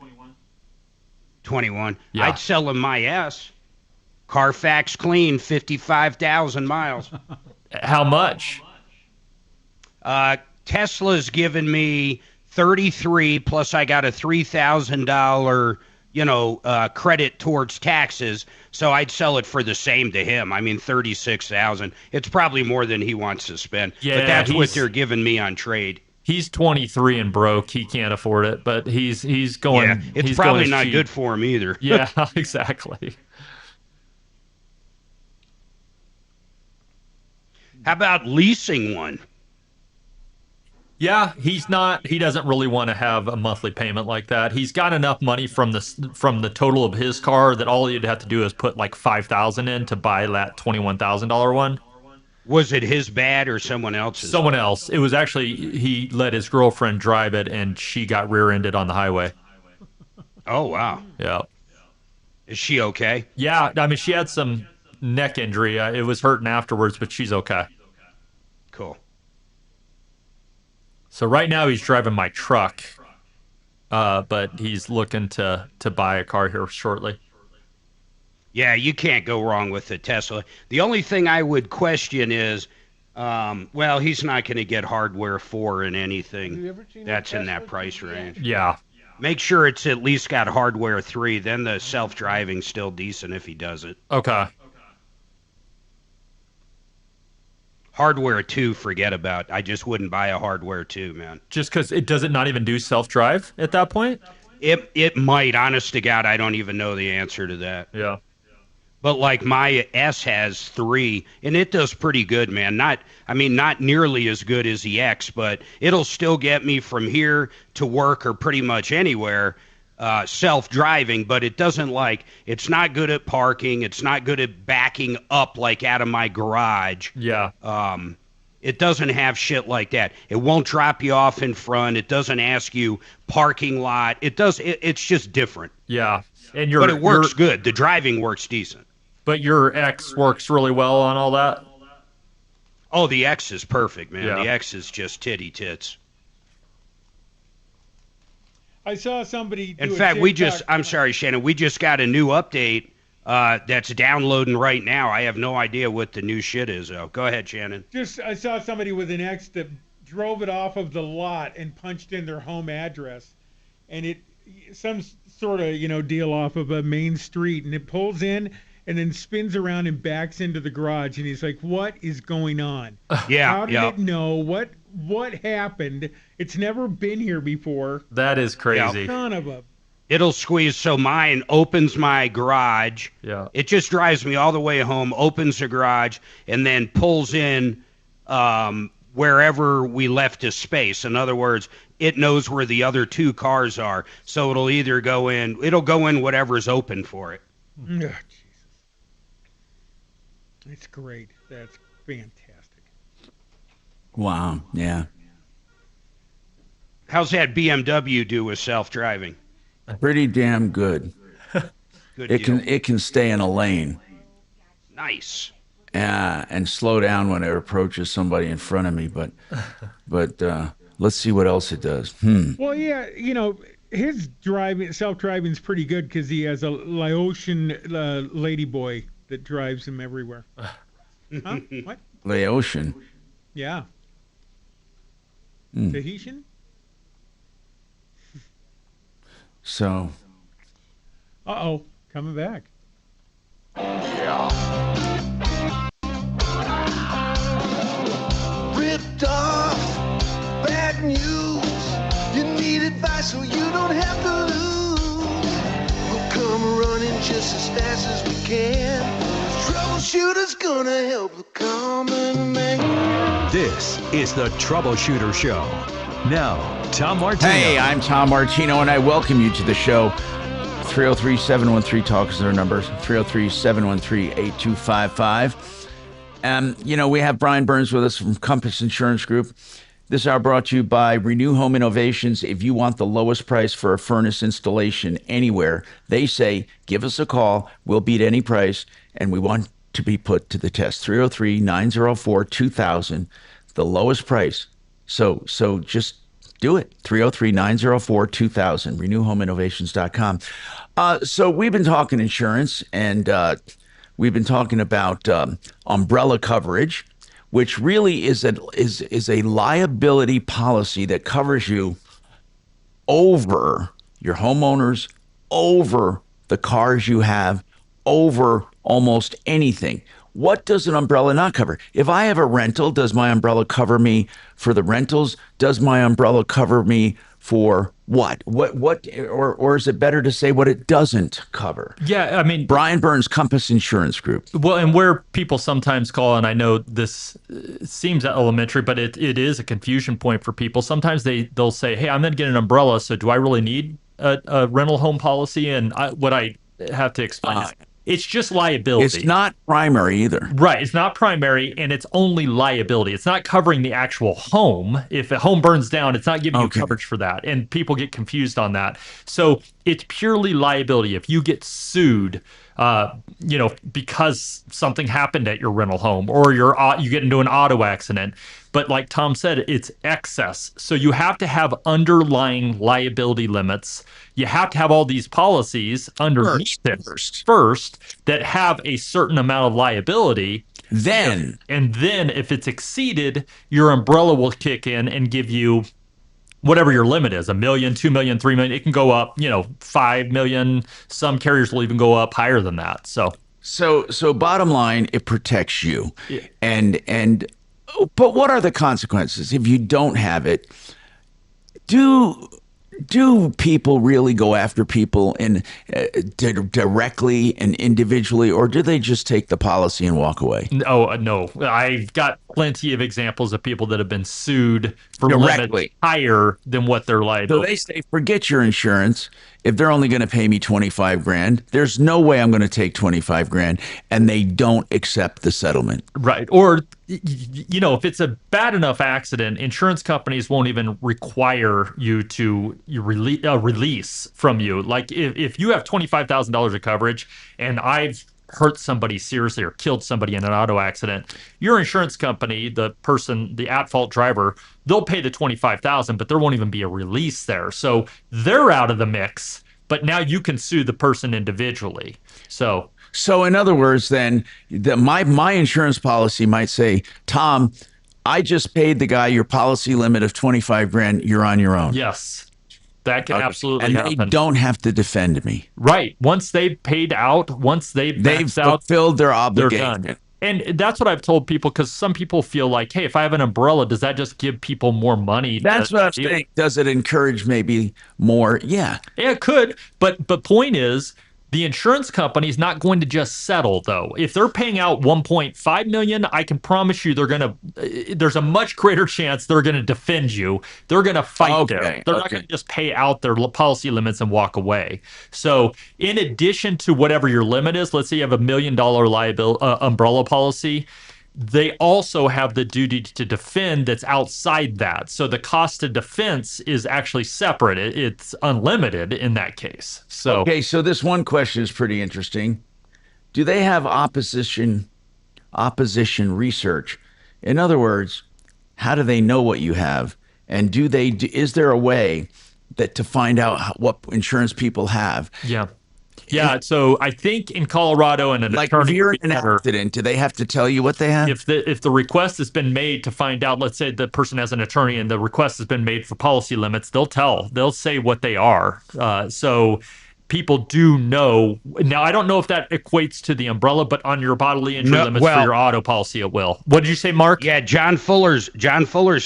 21. Yeah. I'd sell him my S. Carfax clean, 55,000 miles. How much? Tesla's given me 33 plus I got a $3,000 credit towards taxes, so I'd sell it for the same to him. I mean 36,000. It's probably more than he wants to spend. Yeah, but that's what they're giving me on trade. He's 23 and broke. He can't afford it, but he's going. Yeah, it's he's probably going not cheap. good for him either. Yeah, exactly. How about leasing one? Yeah, he doesn't really want to have a monthly payment like that. He's got enough money from the total of his car that all he'd have to do is put like 5,000 in to buy that $21,000 one. Was it his bad or someone else's? Someone else. It was actually, he let his girlfriend drive it and she got rear-ended on the highway. Oh, wow. Yeah. Is she okay? Yeah, I mean, she had some neck injury. It was hurting afterwards, but she's okay. Cool. So right now he's driving my truck, but he's looking to buy a car here shortly. Yeah, you can't go wrong with the Tesla. The only thing I would question is, well, he's not going to get hardware 4 in anything that's in that price range. Yeah. Make sure it's at least got hardware 3. Then the self-driving's still decent if he does it. Okay. Hardware 2, forget about. I just wouldn't buy a hardware 2, man. Just because it doesn't not even do self-drive at that point? It might. Honest to God, I don't even know the answer to that. Yeah. But like my S has 3, and it does pretty good, man. Not nearly as good as the X, but it'll still get me from here to work or pretty much anywhere, self-driving. But it doesn't it's not good at parking. It's not good at backing up like out of my garage. Yeah. It doesn't have shit like that. It won't drop you off in front. It doesn't ask you parking lot. It's just different. Yeah. But it works good. The driving works decent. But your X works really well on all that? Oh, the X is perfect, man. Yeah. The X is just titty tits. I saw somebody do In a fact, TikTok. I'm sorry, Shannon, we just got a new update that's downloading right now. I have no idea what the new shit is, though. Go ahead, Shannon. I saw somebody with an X that drove it off of the lot and punched in their home address, and some sort of deal off of a main street, and it pulls in and then spins around and backs into the garage, and he's like, "What is going on? Yeah, how did it know? What happened? It's never been here before." That is crazy. Son of a. It'll squeeze. So mine opens my garage. Yeah. It just drives me all the way home, opens the garage, and then pulls in wherever we left a space. In other words, it knows where the other 2 cars are. So it'll go in whatever's open for it. Oh, Jesus. It's great. That's fantastic. Wow. Yeah. How's that BMW do with self-driving? Pretty damn good. Good It deal. can stay in a lane. Nice. And slow down when it approaches somebody in front of me. But let's see what else it does. Well, yeah, his self-driving is pretty good because he has a Laotian ladyboy that drives him everywhere. Huh? What? Laotian. Yeah. Hmm. Tahitian? So. Uh-oh, coming back. Ripped off, bad news. You need advice so you don't have to lose. We'll come running just as fast as we can. Troubleshooter's gonna help the common man. This is the Troubleshooter Show. Now, Tom Martino. Hey, I'm Tom Martino, and I welcome you to the show. 303-713-TALK is our number. 303-713-8255. We have Brian Burns with us from Compass Insurance Group. This hour brought to you by Renew Home Innovations. If you want the lowest price for a furnace installation anywhere, they say, give us a call. We'll beat any price, and we want to be put to the test. 303-904-2000, the lowest price. So just do it. 303-904-2000, renewhomeinnovations.com. So we've been talking insurance, and we've been talking about umbrella coverage, which really is a liability policy that covers you over your homeowners, over the cars you have, over almost anything. What does an umbrella not cover? If I have a rental, does my umbrella cover me for the rentals? Does my umbrella cover me for what? Or is it better to say what it doesn't cover? Yeah, I mean, Brian Burns, Compass Insurance Group. Well, and where people sometimes call, and I know this seems elementary, but it is a confusion point for people. Sometimes they'll say, "Hey, I'm going to get an umbrella, so do I really need a rental home policy?" And what I have to explain is it's just liability. It's not primary either. Right. It's not primary, and it's only liability. It's not covering the actual home. If a home burns down, it's not giving you coverage for that. And people get confused on that. So it's purely liability. If you get sued, because something happened at your rental home, or you get into an auto accident. But like Tom said, it's excess. So you have to have underlying liability limits. You have to have all these policies underneath it first that have a certain amount of liability. Then if it's exceeded, your umbrella will kick in and give you whatever your limit is, $1 million, $2 million, $3 million. It can go up, $5 million. Some carriers will even go up higher than that. So bottom line, it protects you. Yeah. But what are the consequences if you don't have it? Do people really go after people directly and individually, or do they just take the policy and walk away? No. I've got plenty of examples of people that have been sued for limits higher than what they're liable. So they say, forget your insurance. If they're only going to pay me $25,000, there's no way I'm going to take $25,000, and they don't accept the settlement. Right. Or, if it's a bad enough accident, insurance companies won't even require you to release from you. Like if you have $25,000 of coverage and I've hurt somebody seriously or killed somebody in an auto accident, your insurance company, the at-fault driver, they'll pay the $25,000, but there won't even be a release there. So they're out of the mix, but now you can sue the person individually. So in other words, then my insurance policy might say, Tom, I just paid the guy your policy limit of $25,000. You're on your own. Yes. That can absolutely happen. And they don't have to defend me. Right. Once they've paid out, they've fulfilled their obligation. They're done. And that's what I've told people, because some people feel like, hey, if I have an umbrella, does that just give people more money? That's what I'm saying. Does it encourage maybe more? Yeah. Yeah, it could. But point is, the insurance company is not going to just settle, though. If they're paying out $1.5 million, I can promise you there's a much greater chance they're going to defend you. They're going to fight there. They're not going to just pay out their policy limits and walk away. So in addition to whatever your limit is, let's say you have $1 million liability umbrella policy, they also have the duty to defend that's outside that. So the cost of defense is actually separate. It's unlimited in that case. So this one question is pretty interesting. Do they have opposition research? In other words, how do they know what you have? And is there a way to find out what insurance people have? Yeah. Yeah, so I think in Colorado, and if you're in an accident, do they have to tell you what they have? If the request has been made to find out, let's say the person has an attorney and the request has been made for policy limits, they'll say what they are. So people do know. Now, I don't know if that equates to the umbrella, but on your bodily injury limits for your auto policy, it will. What did you say, Mark? Yeah, John Fuller's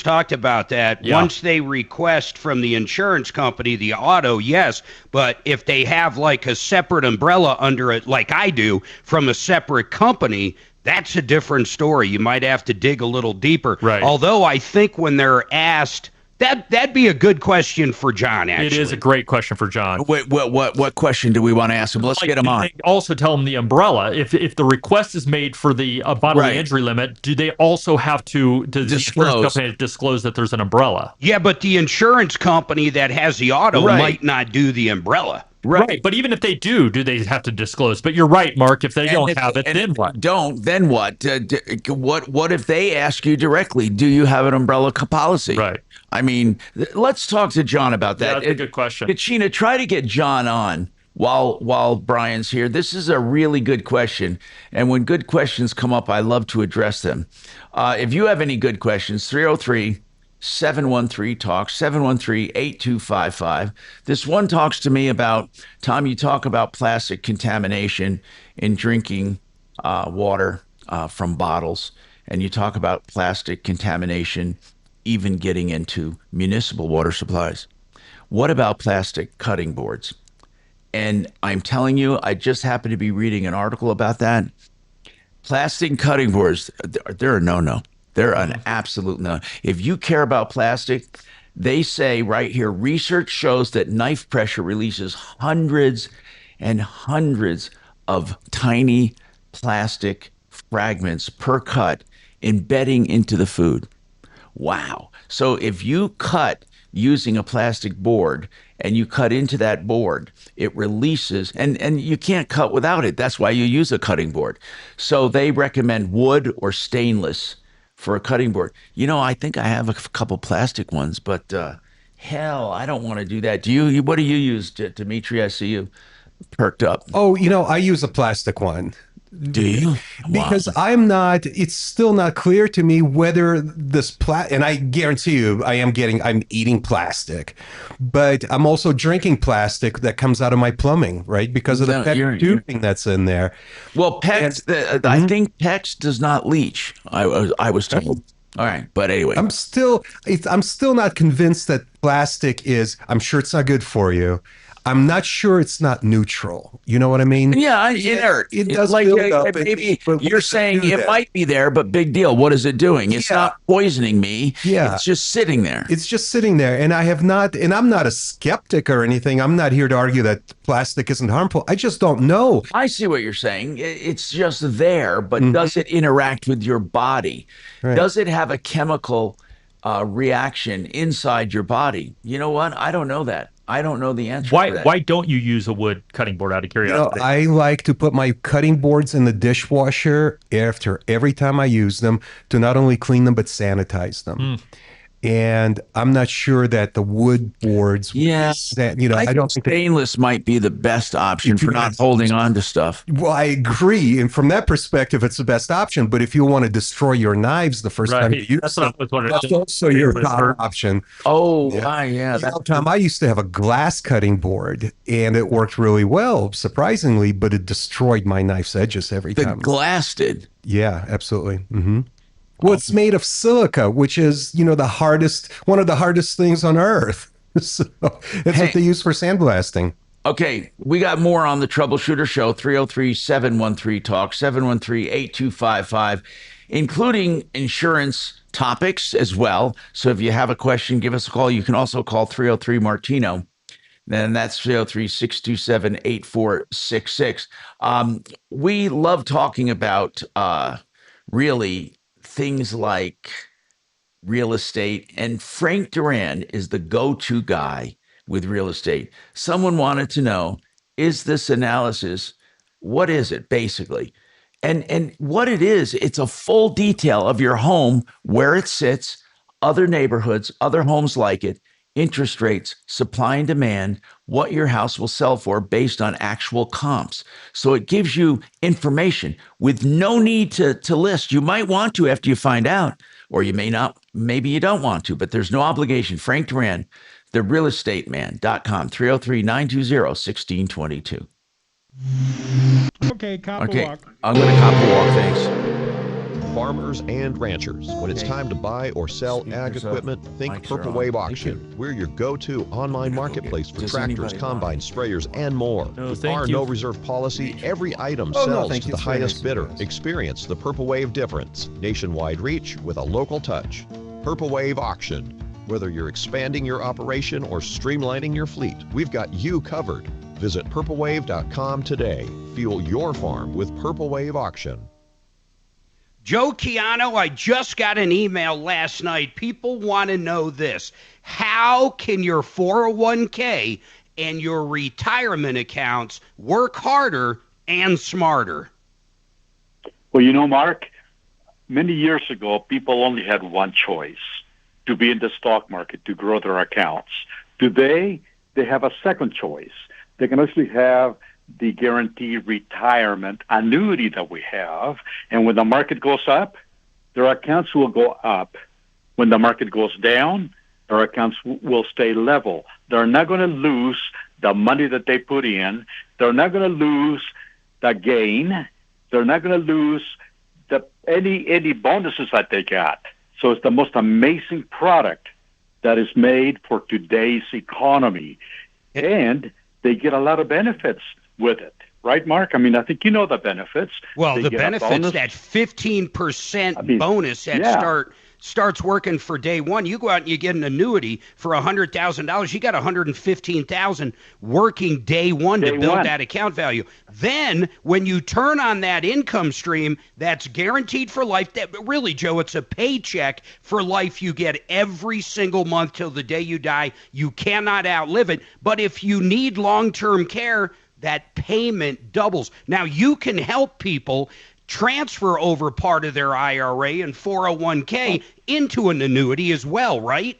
talked about that. Yeah. Once they request from the insurance company the auto, yes, but if they have like a separate umbrella under it, like I do, from a separate company, that's a different story. You might have to dig a little deeper. Right. Although I think when they're asked, that'd be a good question for John, actually. It is a great question for John. Wait, what question do we want to ask him? Let's get him on. Also tell him the umbrella. If the request is made for the bodily injury limit, do they also have to disclose? The insurance company disclose that there's an umbrella? Yeah, but the insurance company that has the auto might not do the umbrella. Right, but even if they do they have to disclose? But you're right, Mark. If they don't have it, then what? Then what? What if they ask you directly? Do you have an umbrella policy? Right. I mean, let's talk to John about that. Yeah, that's a good question. Kachina, try to get John on while Brian's here. This is a really good question, and when good questions come up, I love to address them. If you have any good questions, 303-713-TALK, 713-8255. This one talks to me about, Tom, you talk about plastic contamination in drinking water from bottles, and you talk about plastic contamination even getting into municipal water supplies. What about plastic cutting boards? And I'm telling you, I just happened to be reading an article about that. Plastic cutting boards, they're a no-no. They're an absolute no. If you care about plastic, they say right here, research shows that knife pressure releases hundreds and hundreds of tiny plastic fragments per cut, embedding into the food. Wow. So if you cut using a plastic board and you cut into that board, it releases, and you can't cut without it. That's why you use a cutting board. So they recommend wood or stainless for a cutting board. You know, I think I have a couple plastic ones, but hell, I don't want to do that. Do you? What do you use, Dimitri? I see you perked up. Oh, I use a plastic one. Do you? Because it's still not clear to me whether this and I guarantee you I'm eating plastic, but I'm also drinking plastic that comes out of my plumbing, right? Because of the PEX tubing that's in there. Well, PEX, I think PEX does not leach. I was told. All right, but anyway, I'm still not convinced that plastic is. I'm sure it's not good for you. I'm not sure it's not neutral. You know what I mean? Yeah, inert. It does like build up maybe you're saying it might be there, but big deal. What is it doing? It's not poisoning me. Yeah. It's just sitting there. It's just sitting there. And I'm not a skeptic or anything. I'm not here to argue that plastic isn't harmful. I just don't know. I see what you're saying. It's just there, but does it interact with your body? Right. Does it have a chemical reaction inside your body? You know what? I don't know that. I don't know the answer. Why don't you use a wood cutting board out of curiosity? I like to put my cutting boards in the dishwasher after every time I use them to not only clean them but sanitize them. And I'm not sure that the wood boards. Yeah, I don't think stainless might be the best option for not holding on to stuff. Well, I agree, and from that perspective, it's the best option. But if you want to destroy your knives the first time you use them, that's also your top option. Oh, yeah. Tom, I used to have a glass cutting board, and it worked really well, surprisingly, but it destroyed my knife's edges every time. The glass did. Yeah, absolutely. Mm-hmm. Well, it's made of silica, which is, one of the hardest things on earth. So that's what they use for sandblasting. Okay, we got more on the Troubleshooter Show, 303-713-TALK, 713-8255, including insurance topics as well. So if you have a question, give us a call. You can also call 303-MARTINO. Then that's 303-627-8466. We love talking about really things like real estate, and Frank Duran is the go-to guy with real estate. Someone wanted to know, is this analysis, what is it basically? And what it is, it's a full detail of your home, where it sits, other neighborhoods, other homes like it, interest rates, supply and demand, what your house will sell for based on actual comps. So it gives you information with no need to list. You might want to after you find out, or you may not, maybe you don't want to, but there's no obligation. Frank Duran, therealestateman.com, 303-920-1622. Okay, cop a walk. I'm going to cop a walk, thanks. Farmers and ranchers, when it's time to buy or sell ag equipment, think Purple Wave Auction. We're your go-to online marketplace for tractors, combines, sprayers, and more. With our no reserve policy, every item sells to the highest bidder. Experience the Purple Wave difference. Nationwide reach with a local touch. Purple Wave Auction. Whether you're expanding your operation or streamlining your fleet, we've got you covered. Visit purplewave.com today. Fuel your farm with Purple Wave Auction. Joe Chiano, I just got an email last night. People want to know this. How can your 401k and your retirement accounts work harder and smarter? Well, Mark, many years ago, people only had one choice, to be in the stock market, to grow their accounts. Today, they have a second choice. They can actually have the guaranteed retirement annuity that we have. And when the market goes up, their accounts will go up. When the market goes down, their accounts will stay level. They're not going to lose the money that they put in. They're not going to lose the gain. They're not going to lose any bonuses that they got. So it's the most amazing product that is made for today's economy. And they get a lot of benefits with it. Right, Mark? I mean, I think you know the benefits. Well, They the get a benefits, bonus. that 15% bonus that yeah. starts working for day one. You go out and you get an annuity for $100,000. You got $115,000 working day one to Day build one. that account value. Then, when you turn on that income stream, that's guaranteed for life. That really, Joe, it's a paycheck for life. You get every single month till the day you die. You cannot outlive it. But if you need long-term care, that payment doubles. Now, you can help people transfer over part of their IRA and 401k into an annuity as well, right?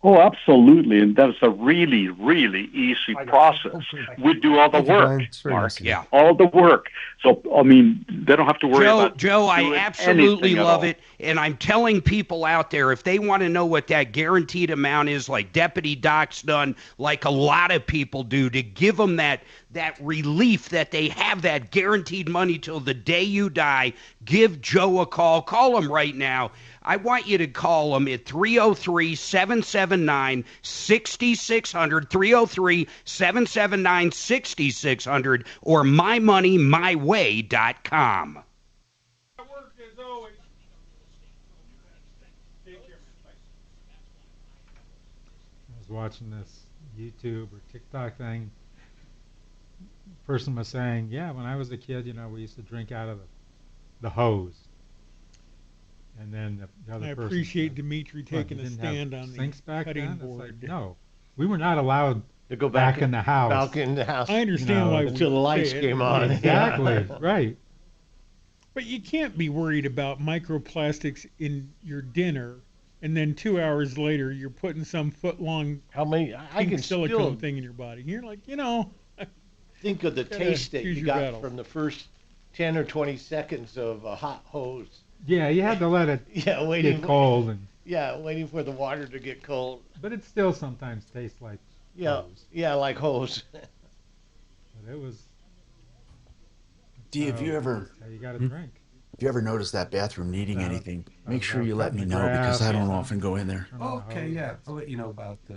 Oh, absolutely. And that's a really, really easy process. We do all the work, Mark. Yeah. All the work. So, I mean, they don't have to worry about Joe, I doing absolutely anything at love all. it. And I'm telling people out there, if they want to know what that guaranteed amount is, like Deputy Doc's done, like a lot of people do, to give them that relief that they have that guaranteed money till the day you die, give Joe a call. Call him right now. I want you to call him at 303-779-6600, 303-779-6600, or mymoneymyway.com. I was watching this YouTube or TikTok thing. Person was saying, yeah, when I was a kid, we used to drink out of the hose. And then the other I person appreciate said, Dimitri "What, taking you a didn't have stand on the sinks back cutting then?" It's board. like, no, we were not allowed to go back back in the house. Back in the house. I understand why until the lights say it. came on. Exactly, right. But you can't be worried about microplastics in your dinner, and then 2 hours later you're putting some foot-long How many? I pink can silicone still thing in your body. You're like, think of the Gotta taste that choose you your got battles. from the first 10 or 20 seconds of a hot hose. Yeah, you had to let it waiting get cold, and waiting for the water to get cold. but it still sometimes tastes like hose. Like hose. But it was. Dee, have you ever? How you got to drink. If you ever notice that bathroom needing anything, make sure you let me cutting know the because I grass. don't often go in there. Okay, yeah. I'll let you know about the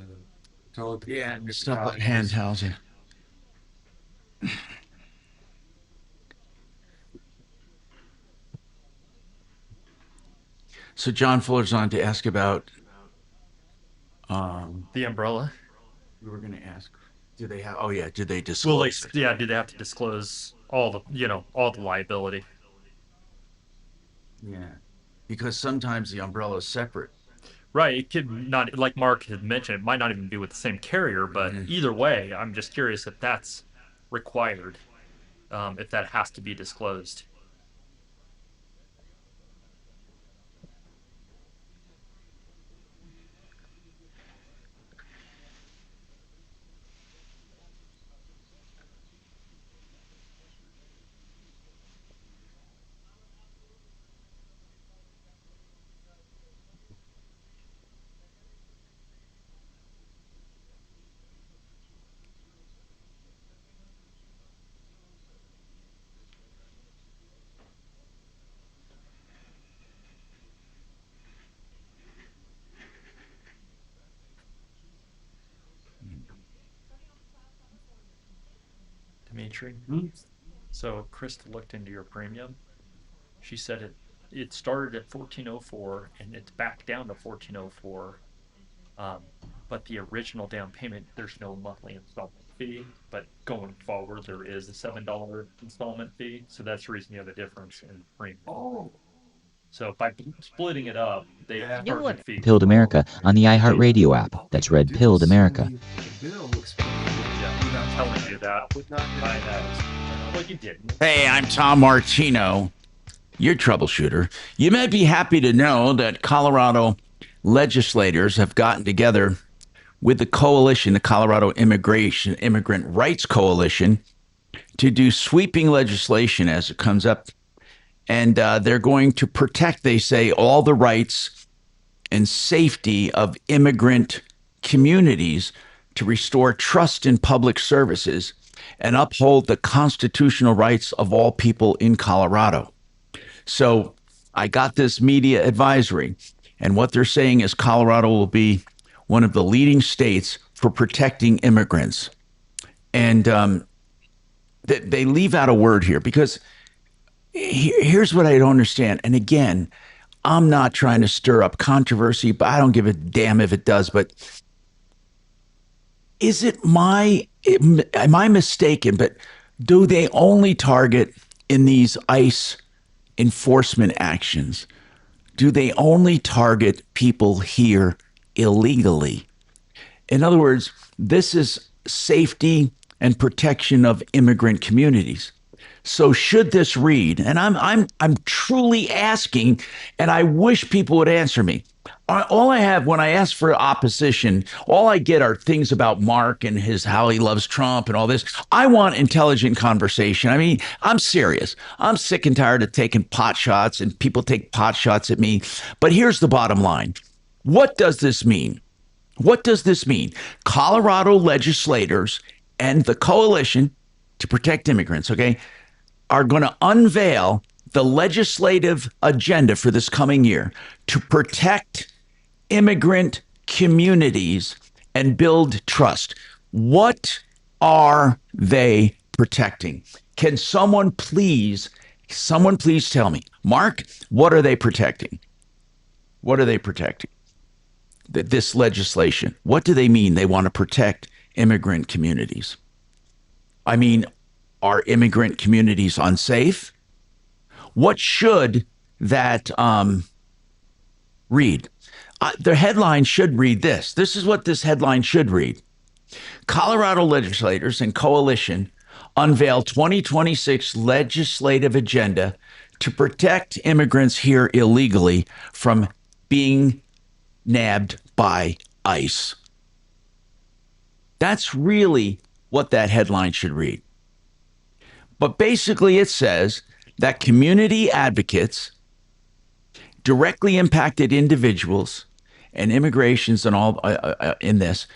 toilet. Yeah, stuff like hand towels. Yeah. So John Fuller's on to ask about the umbrella. we were going to ask, do they have? Oh yeah, do they Well, disclose? do they have to disclose all the liability? Yeah, because sometimes the umbrella is separate. Right. It could not, like Mark had mentioned, it might not even be with the same carrier, but either way, I'm just curious if that's required, if that has to be disclosed. Dimitri. So Krista looked into your premium. She said it started at 1404 and it's back down to 1404. But the original down payment, there's no monthly installment fee. But going forward, there is a $7 installment fee. So that's the reason you have a difference in premium. Oh. So by splitting it up, they charge a fee. Pilled America on the iHeartRadio app. That's Red Pilled America. Without telling you that, I know. Well, you didn't. Hey, I'm Tom Martino, your troubleshooter. You may be happy to know that Colorado legislators have gotten together with the coalition, the Colorado Immigrant Rights Coalition, to do sweeping legislation as it comes up. And they're going to protect, they say, all the rights and safety of immigrant communities to restore trust in public services and uphold the constitutional rights of all people in Colorado. So I got this media advisory, and what they're saying is Colorado will be one of the leading states for protecting immigrants. And they leave out a word here because here's what I don't understand. And again, I'm not trying to stir up controversy, but I don't give a damn if it does. But am I mistaken? But do they only target in these ICE enforcement actions? Do they only target people here illegally? In other words, this is safety and protection of immigrant communities. So should this read, and I'm truly asking, and I wish people would answer me. All I have when I ask for opposition, all I get are things about Mark and how he loves Trump and all this. I want intelligent conversation. I mean, I'm serious. I'm sick and tired of taking pot shots, and people take pot shots at me. But here's the bottom line. What does this mean? What does this mean? Colorado legislators and the Coalition to Protect Immigrants, okay, are going to unveil the legislative agenda for this coming year to protect immigrant communities and build trust. What are they protecting? Can someone please tell me, Mark, what are they protecting? What are they protecting? This legislation, what do they mean they want to protect immigrant communities? I mean, are immigrant communities unsafe? What should that read? The headline should read this. This is what this headline should read. Colorado legislators and Coalition unveil 2026 legislative agenda to protect immigrants here illegally from being nabbed by ICE. That's really what that headline should read. But basically it says that community advocates, directly impacted individuals, and immigrations and all in this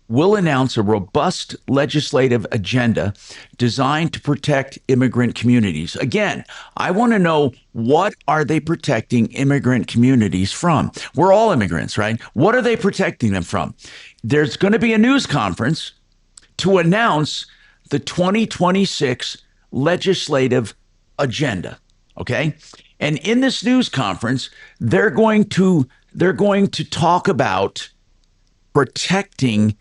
will announce a robust legislative agenda designed to protect immigrant communities. Again, I want to know, what are they protecting immigrant communities from? We're all immigrants, right? What are they protecting them from? There's going to be a news conference to announce the 2026 legislative agenda, okay? And in this news conference, they're going to talk about protecting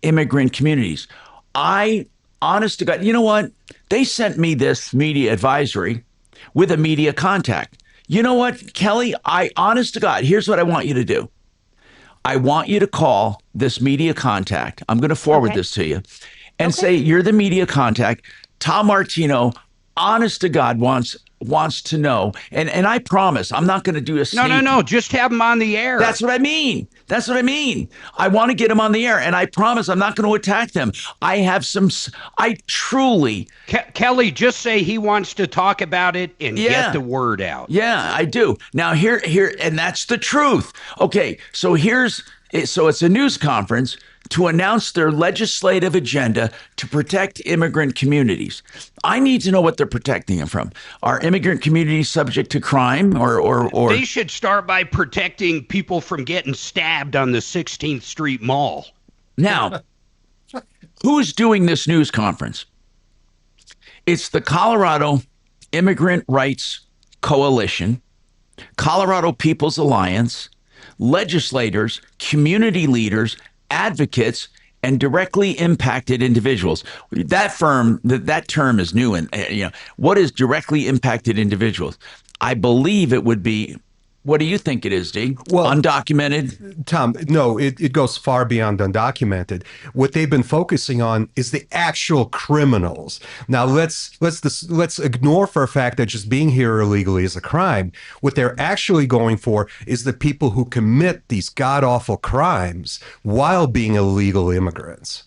immigrant communities. Honest to God, you know what? They sent me this media advisory with a media contact. You know what, Kelly? Honest to God, here's what I want you to do. I want you to call this media contact. I'm going to forward this to you and say, you're the media contact. Tom Martino, honest to God, wants to know. And I promise I'm not going to do a sneak. No. Just have him on the air. That's what I mean. I want to get him on the air, and I promise I'm not going to attack them. I truly. Kelly, just say he wants to talk about it and get the word out. Yeah, I do. Now here, and that's the truth. Okay, so it's a news conference to announce their legislative agenda to protect immigrant communities. I need to know what they're protecting them from. Are immigrant communities subject to crime or They should start by protecting people from getting stabbed on the 16th Street Mall. Now, who's doing this news conference? It's the Colorado Immigrant Rights Coalition, Colorado People's Alliance, legislators, community leaders, advocates, and directly impacted individuals. That term is new. And what is directly impacted individuals? I believe it would be, what do you think it is, D? Well, undocumented? Tom, no, it goes far beyond undocumented. What they've been focusing on is the actual criminals. Now, let's ignore for a fact that just being here illegally is a crime. What they're actually going for is the people who commit these god-awful crimes while being illegal immigrants.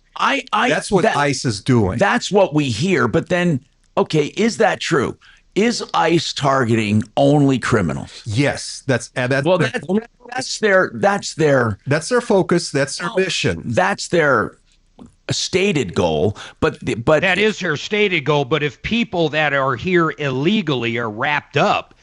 That's what ICE is doing. That's what we hear. But then, okay, is that true? Is ICE targeting only criminals? Yes, that's their focus. That's their mission. That's their stated goal. But that is their stated goal. But if people that are here illegally are wrapped up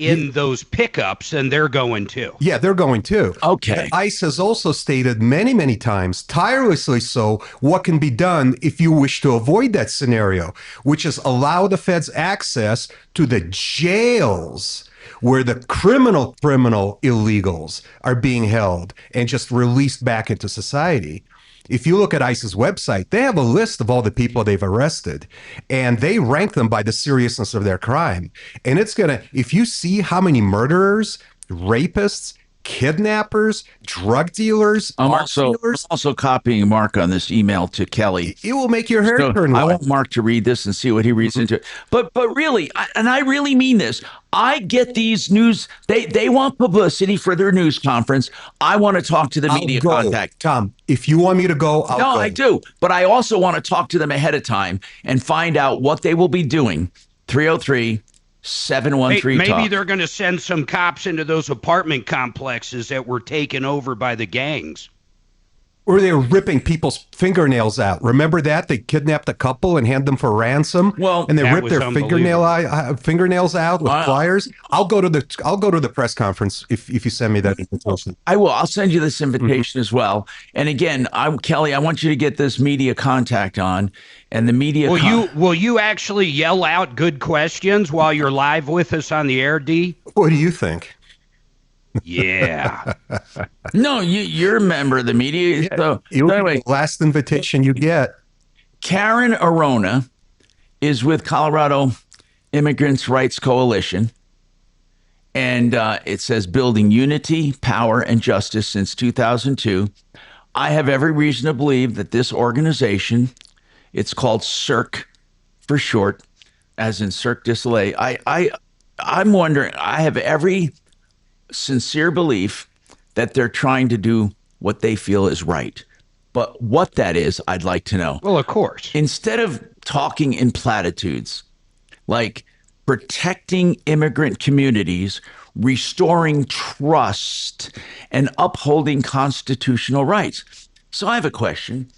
in those pickups, and they're going too. Yeah, they're going too. Okay. But ICE has also stated many, many times, tirelessly so, what can be done if you wish to avoid that scenario, which is allow the feds access to the jails where the criminal illegals are being held and just released back into society. If you look at ICE's website, they have a list of all the people they've arrested, and they rank them by the seriousness of their crime. And it's going to, if you see how many murderers, rapists, kidnappers, drug dealers, I'm arms dealers, also copying Mark on this email to Kelly. It will make your hair turn I white. want Mark to read this and see what he reads into it. But really, and I really mean this, I get these news. They want publicity for their news conference. I want to talk to the media contact. Tom, if you want me to go, I'll go. I do. But I also want to talk to them ahead of time and find out what they will be doing. 303-713 Maybe talk. they're going to send some cops into those apartment complexes that were taken over by the gangs. Or they were ripping people's fingernails out. Remember that? They kidnapped a couple and had them for ransom. Well, and they that ripped was their unbelievable. fingernails out with pliers. I'll go to the press conference if you send me that invitation. I will. I'll send you this invitation as well. And again, Kelly, I want you to get this media contact on, and the media. Will you actually yell out good questions while you're live with us on the air, D? What do you think? Yeah. No, you're a member of the media. So Anyway, the last invitation you get. Karen Arona is with Colorado Immigrants' Rights Coalition. And it says building unity, power, and justice since 2002. I have every reason to believe that this organization, it's called CIRC for short, as in Cirque du Soleil. I'm wondering, I have every sincere belief that they're trying to do what they feel is right. But what that is, I'd like to know. Well, of course. Instead of talking in platitudes, like protecting immigrant communities, restoring trust, and upholding constitutional rights. So I have a question.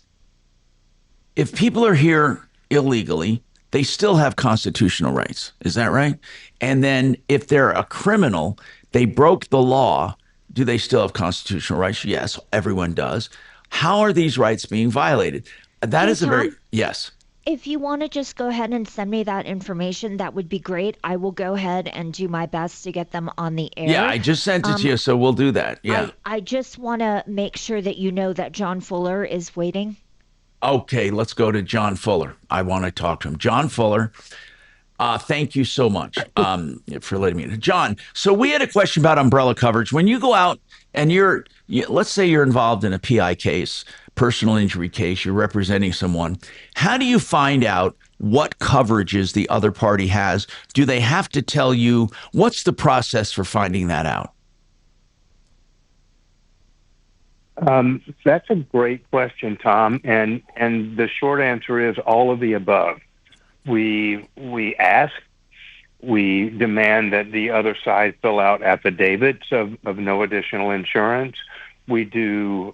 If people are here illegally, they still have constitutional rights. Is that right? And then if they're a criminal, they broke the law. Do they still have constitutional rights? Yes, everyone does. How are these rights being violated? That is a very, yes. If you want to just go ahead and send me that information, that would be great. I will go ahead and do my best to get them on the air. Yeah, I just sent it to you, so we'll do that. Yeah. I just want to make sure that you know that John Fuller is waiting. Okay, let's go to John Fuller. I want to talk to him. John Fuller, thank you so much for letting me know. John, so we had a question about umbrella coverage. When you go out and let's say you're involved in a PI case, personal injury case, you're representing someone, how do you find out what coverages the other party has? Do they have to tell you? What's the process for finding that out? That's a great question, Tom, and the short answer is all of the above. We ask, we demand that the other side fill out affidavits of no additional insurance. We do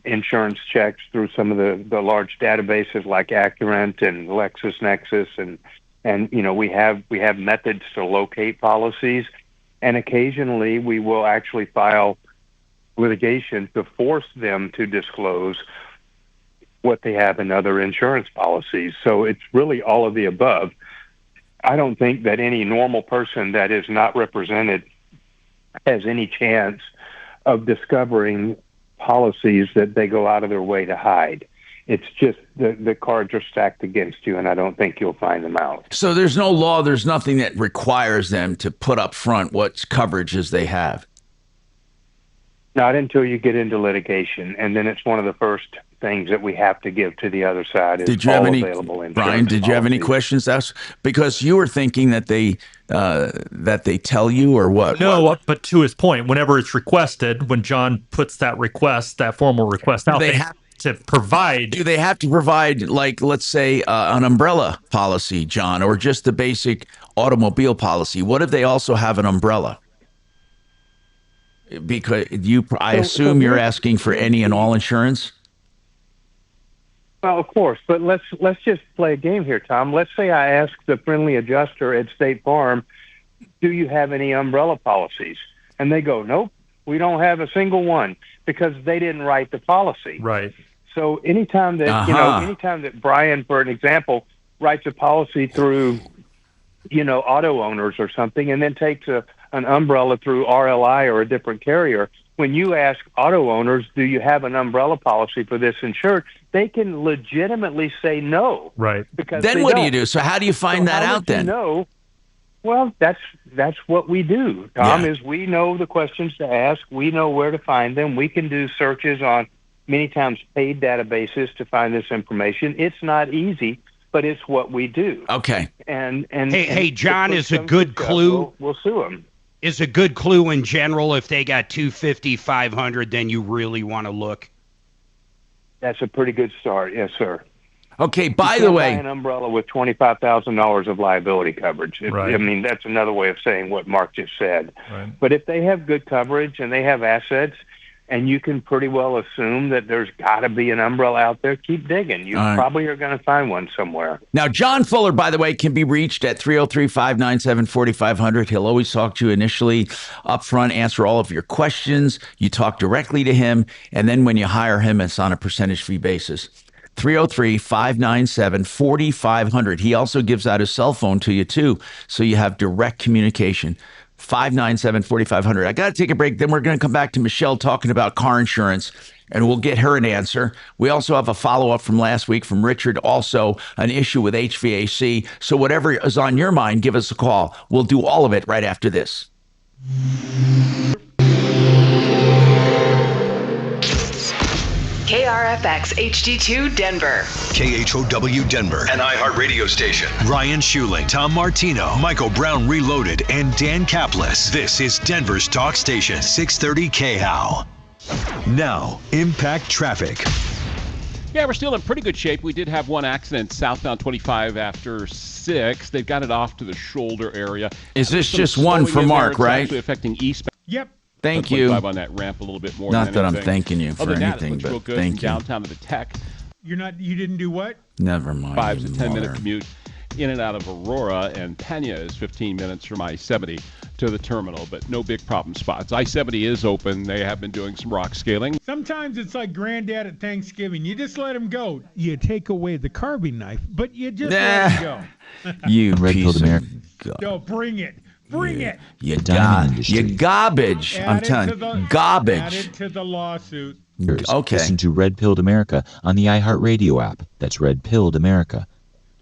insurance checks through some of the large databases like Accurant and LexisNexis, and we have methods to locate policies, and occasionally we will actually file litigation to force them to disclose what they have in other insurance policies. So it's really all of the above. I don't think that any normal person that is not represented has any chance of discovering policies that they go out of their way to hide. It's just the cards are stacked against you, and I don't think you'll find them out. So there's no law, there's nothing that requires them to put up front what coverages they have. Not until you get into litigation, and then it's one of the first things that we have to give to the other side. Did you have any, available Brian? Did you have any questions? That's because you were thinking that they tell you or what? No, but to his point, whenever it's requested, when John puts that request, that formal request out, they have to provide. Do they have to provide, like, let's say, an umbrella policy, John, or just the basic automobile policy? What if they also have an umbrella? Because I assume you're asking for any and all insurance. Well, of course, but let's just play a game here, Tom. Let's say I ask the friendly adjuster at State Farm, do you have any umbrella policies? And they go, nope, we don't have a single one, because they didn't write the policy. Right. So anytime that, anytime that Brian, for an example, writes a policy through, auto owners or something, and then takes an umbrella through RLI or a different carrier, when you ask auto owners, do you have an umbrella policy for this insured, they can legitimately say no. Right. Because then what do you do? So how do you find that out then? No. Well, that's what we do, Tom, is we know the questions to ask. We know where to find them. We can do searches on many times paid databases to find this information. It's not easy, but it's what we do. Okay. And hey, John, is a good clue. We'll sue them. Is a good clue in general, if they got 250, 500, then you really want to look. That's a pretty good start. Yes, sir. Okay, by the way, buy an umbrella with $25,000 of liability coverage. Right. I mean, that's another way of saying what Mark just said. Right. But if they have good coverage and they have assets, and you can pretty well assume that there's got to be an umbrella out there, keep digging. You probably are going to find one somewhere. Now, John Fuller, by the way, can be reached at 303-597-4500. He'll always talk to you initially up front, answer all of your questions. You talk directly to him, and then when you hire him, it's on a percentage fee basis. 303-597-4500. He also gives out his cell phone to you, too, so you have direct communication. 597-4500. I got to take a break. Then we're going to come back to Michelle talking about car insurance, and we'll get her an answer. We also have a follow-up from last week from Richard, also an issue with HVAC. So whatever is on your mind, give us a call. We'll do all of it right after this. KRFX HD2 Denver. KHOW Denver, an iHeart radio station. Ryan Schuling, Tom Martino, Michael Brown Reloaded, and Dan Caplis. This is Denver's talk station, 630 KHOW. Now, impact traffic. Yeah, we're still in pretty good shape. We did have one accident southbound 25 after 6. They've got it off to the shoulder area. Is this just one for Mark, right? Actually affecting eastbound. Yep. Thank you. On that ramp a little bit more. Not that I'm thanking you for anything, but thank you. Downtown to the Tech. You didn't do what? Never mind. 5 to 10 minute commute in and out of Aurora, and Pena is 15 minutes from I-70 to the terminal, but no big problem spots. I-70 is open. They have been doing some rock scaling. Sometimes it's like Granddad at Thanksgiving. You just let him go. You take away the carving knife, but you just let him go. You Red piece Pill of America. No, bring it. Bring it. You Industry. garbage. I'm telling you, garbage. Add it to the lawsuit. Okay. Listen to Red Pilled America on the iHeartRadio app. That's Red Pilled America.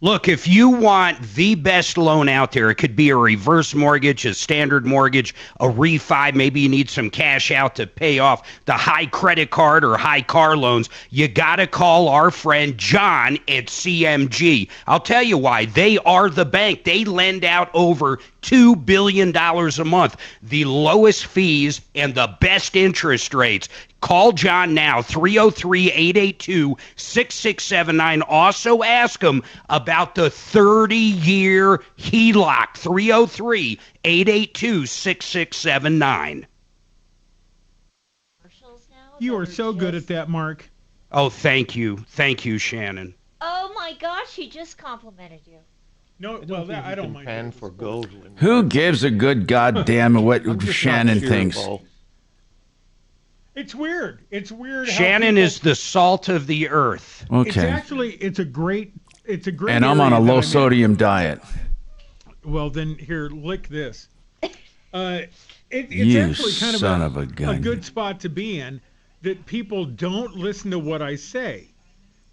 Look, if you want the best loan out there, it could be a reverse mortgage, a standard mortgage, a refi. Maybe you need some cash out to pay off the high credit card or high car loans. You got to call our friend John at CMG. I'll tell you why. They are the bank. They lend out over $2 billion a month, the lowest fees and the best interest rates. Call John now, 303-882-6679. Also ask him about the 30-year HELOC, 303-882-6679. You are so good at that, Mark. Oh, thank you. Thank you, Shannon. Oh my gosh, he just complimented you. No, well, that, I don't mind. Pan for gold. Who gives a good goddamn what Shannon thinks? It's weird. It's weird. Shannon is the salt of the earth. Okay. It's a great. And I'm on a low sodium diet. Well, then here, lick this. It's You actually kind son of of a gun. good spot to be in, that people don't listen to what I say,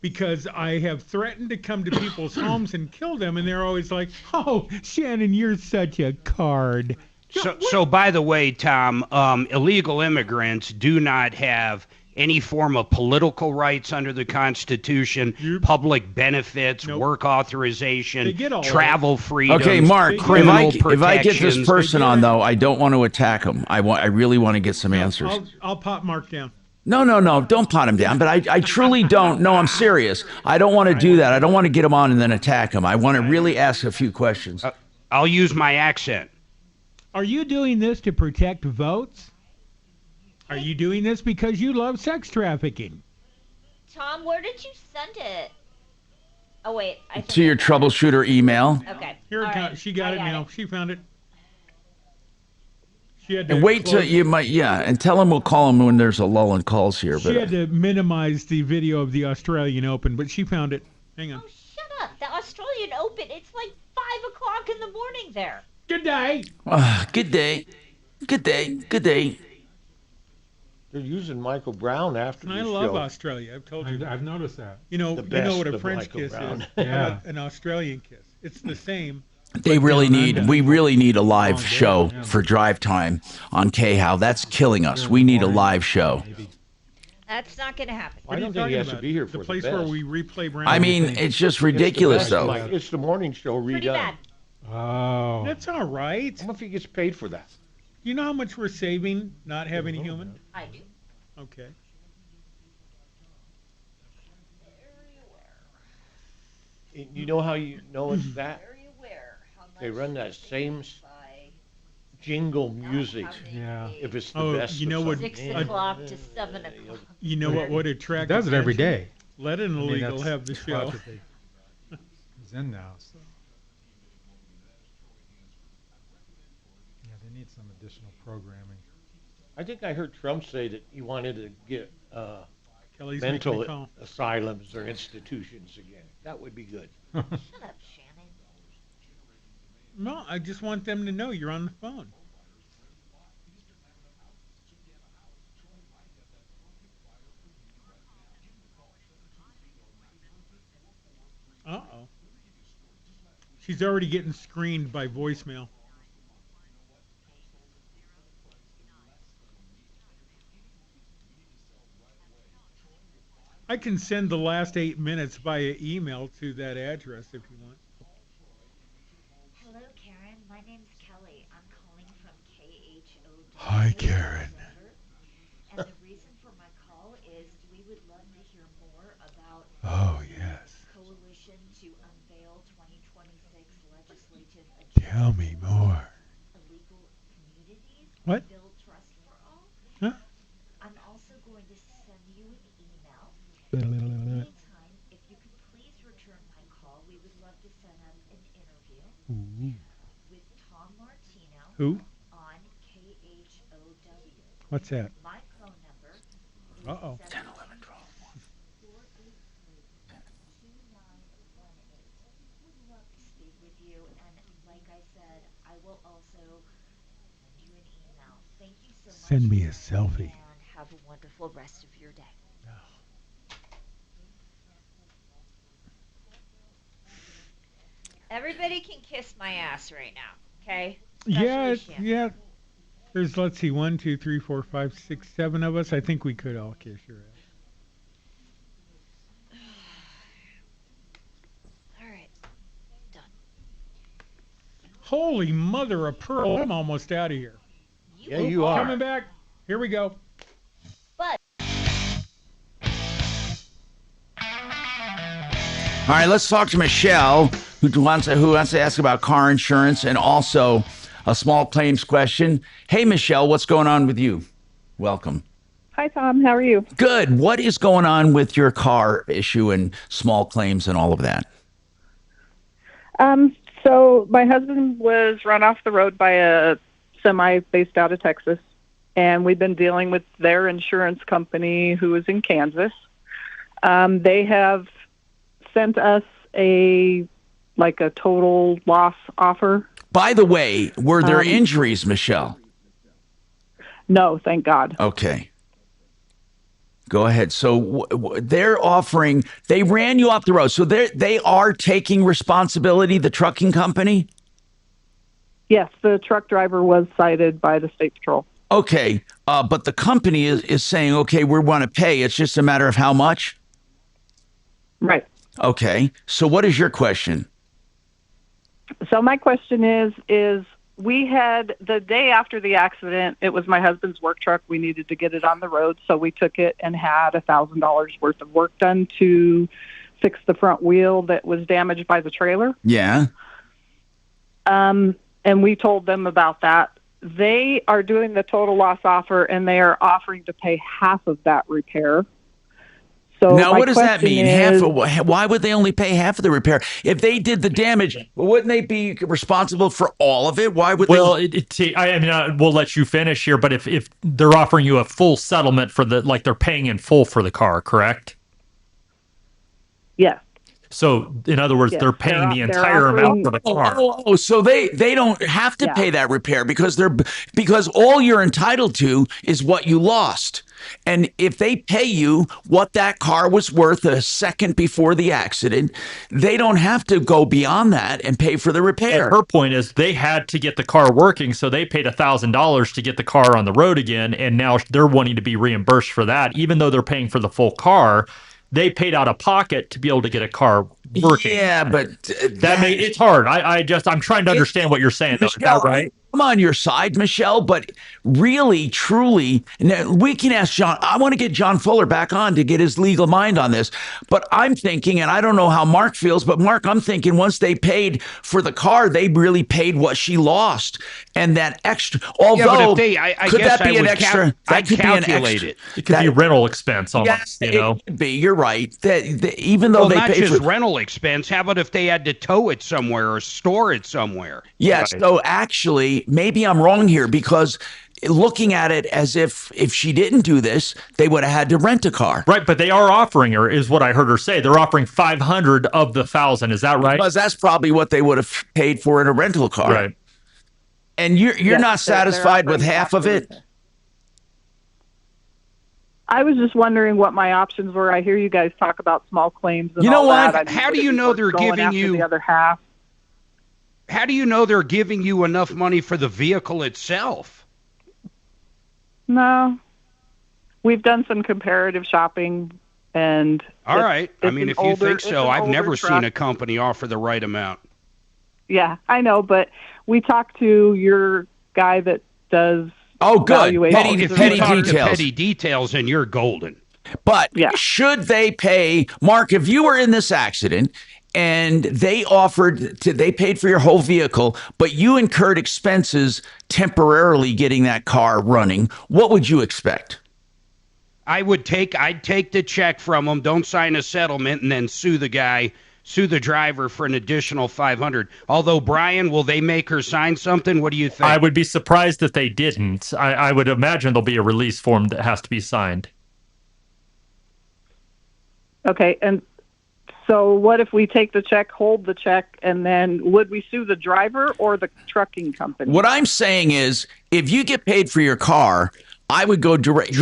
because I have threatened to come to people's homes and kill them, and they're always like, "Oh, Shannon, you're such a card." So by the way, Tom, illegal immigrants do not have any form of political rights under the Constitution, public benefits, work authorization, travel freedom. Okay, Mark, criminal if I get this protections. person on, though, I don't want to attack him. I really want to get some answers. I'll pop Mark down. No, don't pot him down. But I truly don't. No, I'm serious. I don't want to do that. I don't want to get him on and then attack him. I want to really ask a few questions. I'll use my accent. Are you doing this to protect votes? Are you doing this because you love sex trafficking? Tom, where did you send it? Oh, wait. To your troubleshooter email. Okay. Here it comes. She got it now. She found it. She had to And wait till close- you might, and tell him we'll call him when there's a lull in calls here. She But had to minimize the video of the Australian Open, but she found it. Hang on. Shut up. The Australian Open, it's like 5 o'clock in the morning there. Good day. Good day. Good day. Good day. They're using Michael Brown after I the love show. Australia. I've told you. I've noticed that. You know, The you know best what a of French Michael kiss Brown. is. Yeah. An Australian kiss. It's the same. They really need, we really need a live Long day, show yeah. for drive time on KHOW. That's killing us. We need a live show. That's not going to happen. I don't think he has to be here for The place the where best. we replay Brown. I mean, it's just ridiculous, though. Like, it's the morning show Pretty redone. bad. Oh. That's all right. What if he gets paid for that? You know how much we're saving not having a human? I do. Okay. You know how you know it's that? Very aware how much They run that same by jingle music. Yeah. If it's the Oh, best. you know of what- something. 6 o'clock to 7 o'clock. You know what would attract? He does it every attention? day. Let an I mean, illegal that's have the show. project he's in now, so. Yeah, they need some additional programming. I think I heard Trump say that he wanted to get Kelly's making mental a call. asylums or institutions again. That would be good. Shut up, Shannon. No, I just want them to know you're on the phone. Uh-oh. She's already getting screened by voicemail. I can send the last 8 minutes via email to that address if you want. Hello, Karen. My name's Kelly. I'm calling from KHOW. Hi, Karen. And the reason for my call is we would love to hear more about Oh, yes. Coalition to Unveil 2026 Legislative Agenda. Tell me more. Illegal communities. What? Build trust for all. Huh? I'm also going to send you an email. Anytime, if you could please return my call, we would love to set up an interview Ooh. with Tom Martino Who? on KHOW. What's that? My phone number is Uh-oh. 10, 11, 12, 483-2918. Would love to speak with you, and like I said, I will also send you an email. Thank you so much. Send me a Karen, selfie. And have a wonderful rest of your day. Everybody can kiss my ass right now, okay? Yeah, Especially Shannon. yeah. There's, let's see, 1, 2, 3, 4, 5, 6, 7 of us. I think we could all kiss your ass. All right. Holy mother of pearl. I'm almost out of here. Yeah, you are. Coming back. Here we go. But All right, let's talk to Michelle, who wants to ask about car insurance and also a small claims question. Hey, Michelle, what's going on with you? Welcome. Hi, Tom. How are you? Good. What is going on with your car issue and small claims and all of that? So my husband was run off the road by a semi based out of Texas, and we've been dealing with their insurance company who is in Kansas. They have sent us a total loss offer. By the way, were there injuries, Michelle? No, thank God. Okay. Go ahead. So they're offering, they ran you off the road. So they are taking responsibility, the trucking company? Yes, the truck driver was cited by the State Patrol. Okay. But the company is saying, okay, we want to pay. It's just a matter of how much? Right. Okay. So what is your question? So my question is we had the day after the accident, it was my husband's work truck. We needed to get it on the road, so we took it and had $1,000 worth of work done to fix the front wheel that was damaged by the trailer. Yeah. And we told them about that. They are doing the total loss offer, and they are offering to pay half of that repair. So now, my what does that question mean? is, Why would they only pay half of the repair? If they did the damage, wouldn't they be responsible for all of it? Why would Well, they? we'll let you finish here, but if they're offering you a full settlement for they're paying in full for the car, correct? yes. So, in other words, Yes, they're paying the they're entire amount for the car. So they don't have to pay that repair because all you're entitled to is what you lost. And if they pay you what that car was worth a second before the accident, they don't have to go beyond that and pay for the repair. And her point is they had to get the car working, so they paid $1,000 to get the car on the road again, and now they're wanting to be reimbursed for that, even though they're paying for the full car. They paid out of pocket to be able to get a car working. Yeah, but it's hard. I'm trying to understand what you're saying. Though. Is that right? I'm on your side, Michelle, but really, truly, we can ask John. I want to get John Fuller back on to get his legal mind on this. But I'm thinking, and I don't know how Mark feels, but Mark, I'm thinking once they paid for the car, they really paid what she lost. And that extra, although, could that be an extra? That could be an extra. It could be rental expense almost, It could be. You're right. Even though they not pay just for rental expense, how about if they had to tow it somewhere or store it somewhere? Yes. Right. So actually, maybe I'm wrong here because looking at it as if she didn't do this, they would have had to rent a car. Right, but they are offering her, is what I heard her say. They're offering 500 of the 1,000. Is that right? Because that's probably what they would have paid for in a rental car. Right. And you're not satisfied with half of it? I was just wondering what my options were. I hear you guys talk about small claims and You know all what? that. How do you know they're giving after you the other half? How do you know they're giving you enough money for the vehicle itself? No. We've done some comparative shopping, and All right. I it's mean, an if you older- think it's so, an I've older never truck. seen a company offer the right amount. Yeah, I know, but we talked to your guy that does valuations. If petty you talk to details. petty details, then you're golden. But should they pay, Mark, if you were in this accident and they paid for your whole vehicle, but you incurred expenses temporarily getting that car running, what would you expect? I'd take the check from them, don't sign a settlement, and then sue the driver for an additional $500. Although, Brian, will they make her sign something? What do you think? I would be surprised if they didn't. I would imagine there'll be a release form that has to be signed. Okay, and so what if we take the check, hold the check, and then would we sue the driver or the trucking company? What I'm saying is, if you get paid for your car, I would go direct.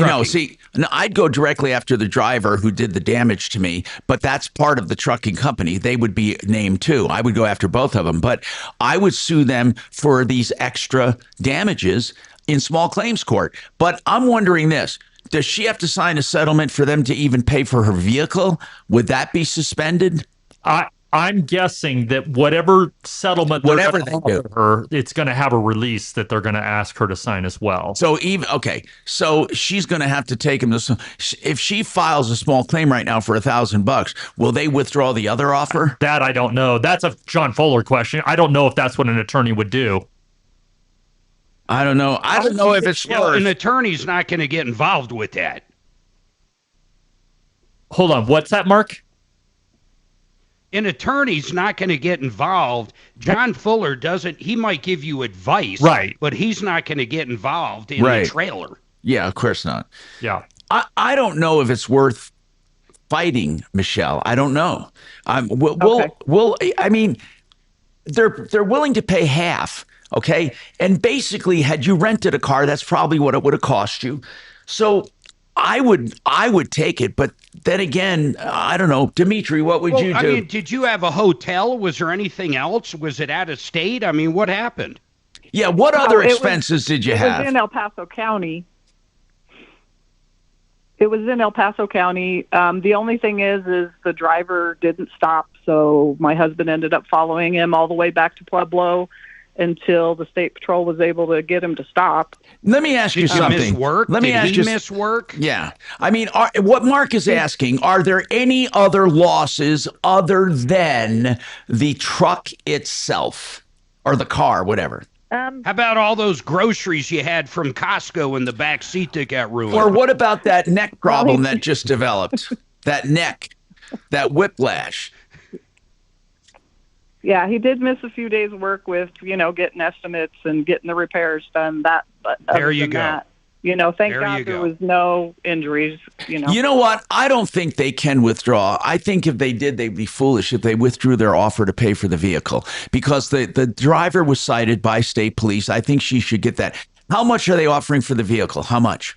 I'd go directly after the driver who did the damage to me. But that's part of the trucking company. They would be named too. I would go after both of them. But I would sue them for these extra damages in small claims court. But I'm wondering this. Does she have to sign a settlement for them to even pay for her vehicle? Would that be suspended? I'm guessing that whatever settlement they're going to offer her, it's going to have a release that they're going to ask her to sign as well. So so she's going to have to take him to. If she files a small claim right now for $1,000, will they withdraw the other offer? That I don't know. That's a John Fuller question. I don't know if that's what an attorney would do. I don't know. I don't know if it's worth. An attorney's not going to get involved with that. Hold on. What's that, Mark? An attorney's not going to get involved. John Fuller doesn't. He might give you advice, Right. But he's not going to get involved in the trailer. Yeah, of course not. Yeah. I don't know if it's worth fighting, Michelle. I don't know. We'll I mean, they're willing to pay half. Okay. And basically, had you rented a car, that's probably what it would have cost you. So I would take it. But then again, I don't know. Dimitri, what would you do? I mean, did you have a hotel? Was there anything else? Was it out of state? I mean, what happened? Yeah. What other expenses did you have? It was in El Paso County. It was in El Paso County. The only thing is the driver didn't stop. So my husband ended up following him all the way back to Pueblo until the state patrol was able to get him to stop. Let me ask you something. Miss work? Let me ask Did you. he miss work? Yeah. I mean, what Mark is asking, are there any other losses other than the truck itself or the car, whatever? How about all those groceries you had from Costco in the back seat that got ruined? Or what about that neck problem that just developed? that neck, that whiplash. Yeah, he did miss a few days' work with, getting estimates and getting the repairs done. But There you go. That, thank God there was no injuries. You know what? I don't think they can withdraw. I think if they did, they'd be foolish if they withdrew their offer to pay for the vehicle, because the driver was cited by state police. I think she should get that. How much are they offering for the vehicle? How much?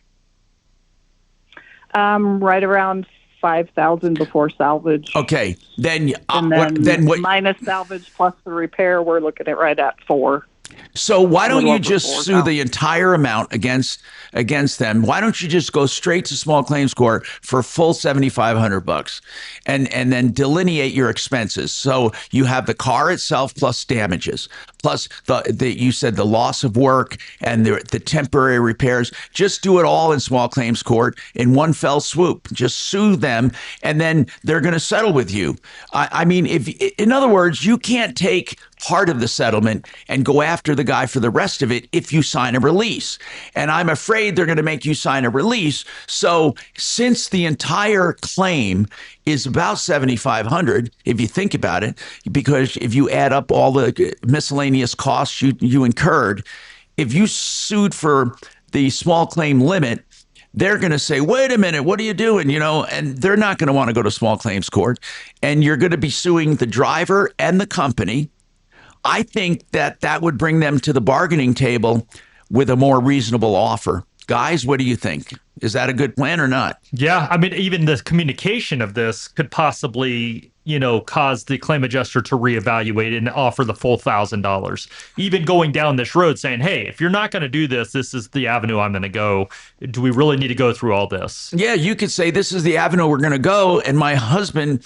Right around 5,000 before salvage. Okay, then what? Minus salvage plus the repair, we're looking at right at 4. So why don't you just sue the entire amount against them? Why don't you just go straight to small claims court for full $7,500 and then delineate your expenses? So you have the car itself plus damages, plus you said the loss of work and the temporary repairs. Just do it all in small claims court in one fell swoop. Just sue them, and then they're going to settle with you. I mean, in other words, you can't take part of the settlement and go after the guy for the rest of it if you sign a release. And I'm afraid they're going to make you sign a release. So since the entire claim is about $7,500, if you think about it, because if you add up all the miscellaneous costs you incurred, if you sued for the small claim limit, they're going to say, wait a minute, what are you doing? And they're not going to want to go to small claims court. And you're going to be suing the driver and the company. I think that would bring them to the bargaining table with a more reasonable offer. Guys, what do you think? Is that a good plan or not? Yeah, I mean, even the communication of this could possibly, cause the claim adjuster to reevaluate and offer the full $1,000. Even going down this road saying, hey, if you're not going to do this, this is the avenue I'm going to go. Do we really need to go through all this? Yeah, you could say this is the avenue we're going to go, and my husband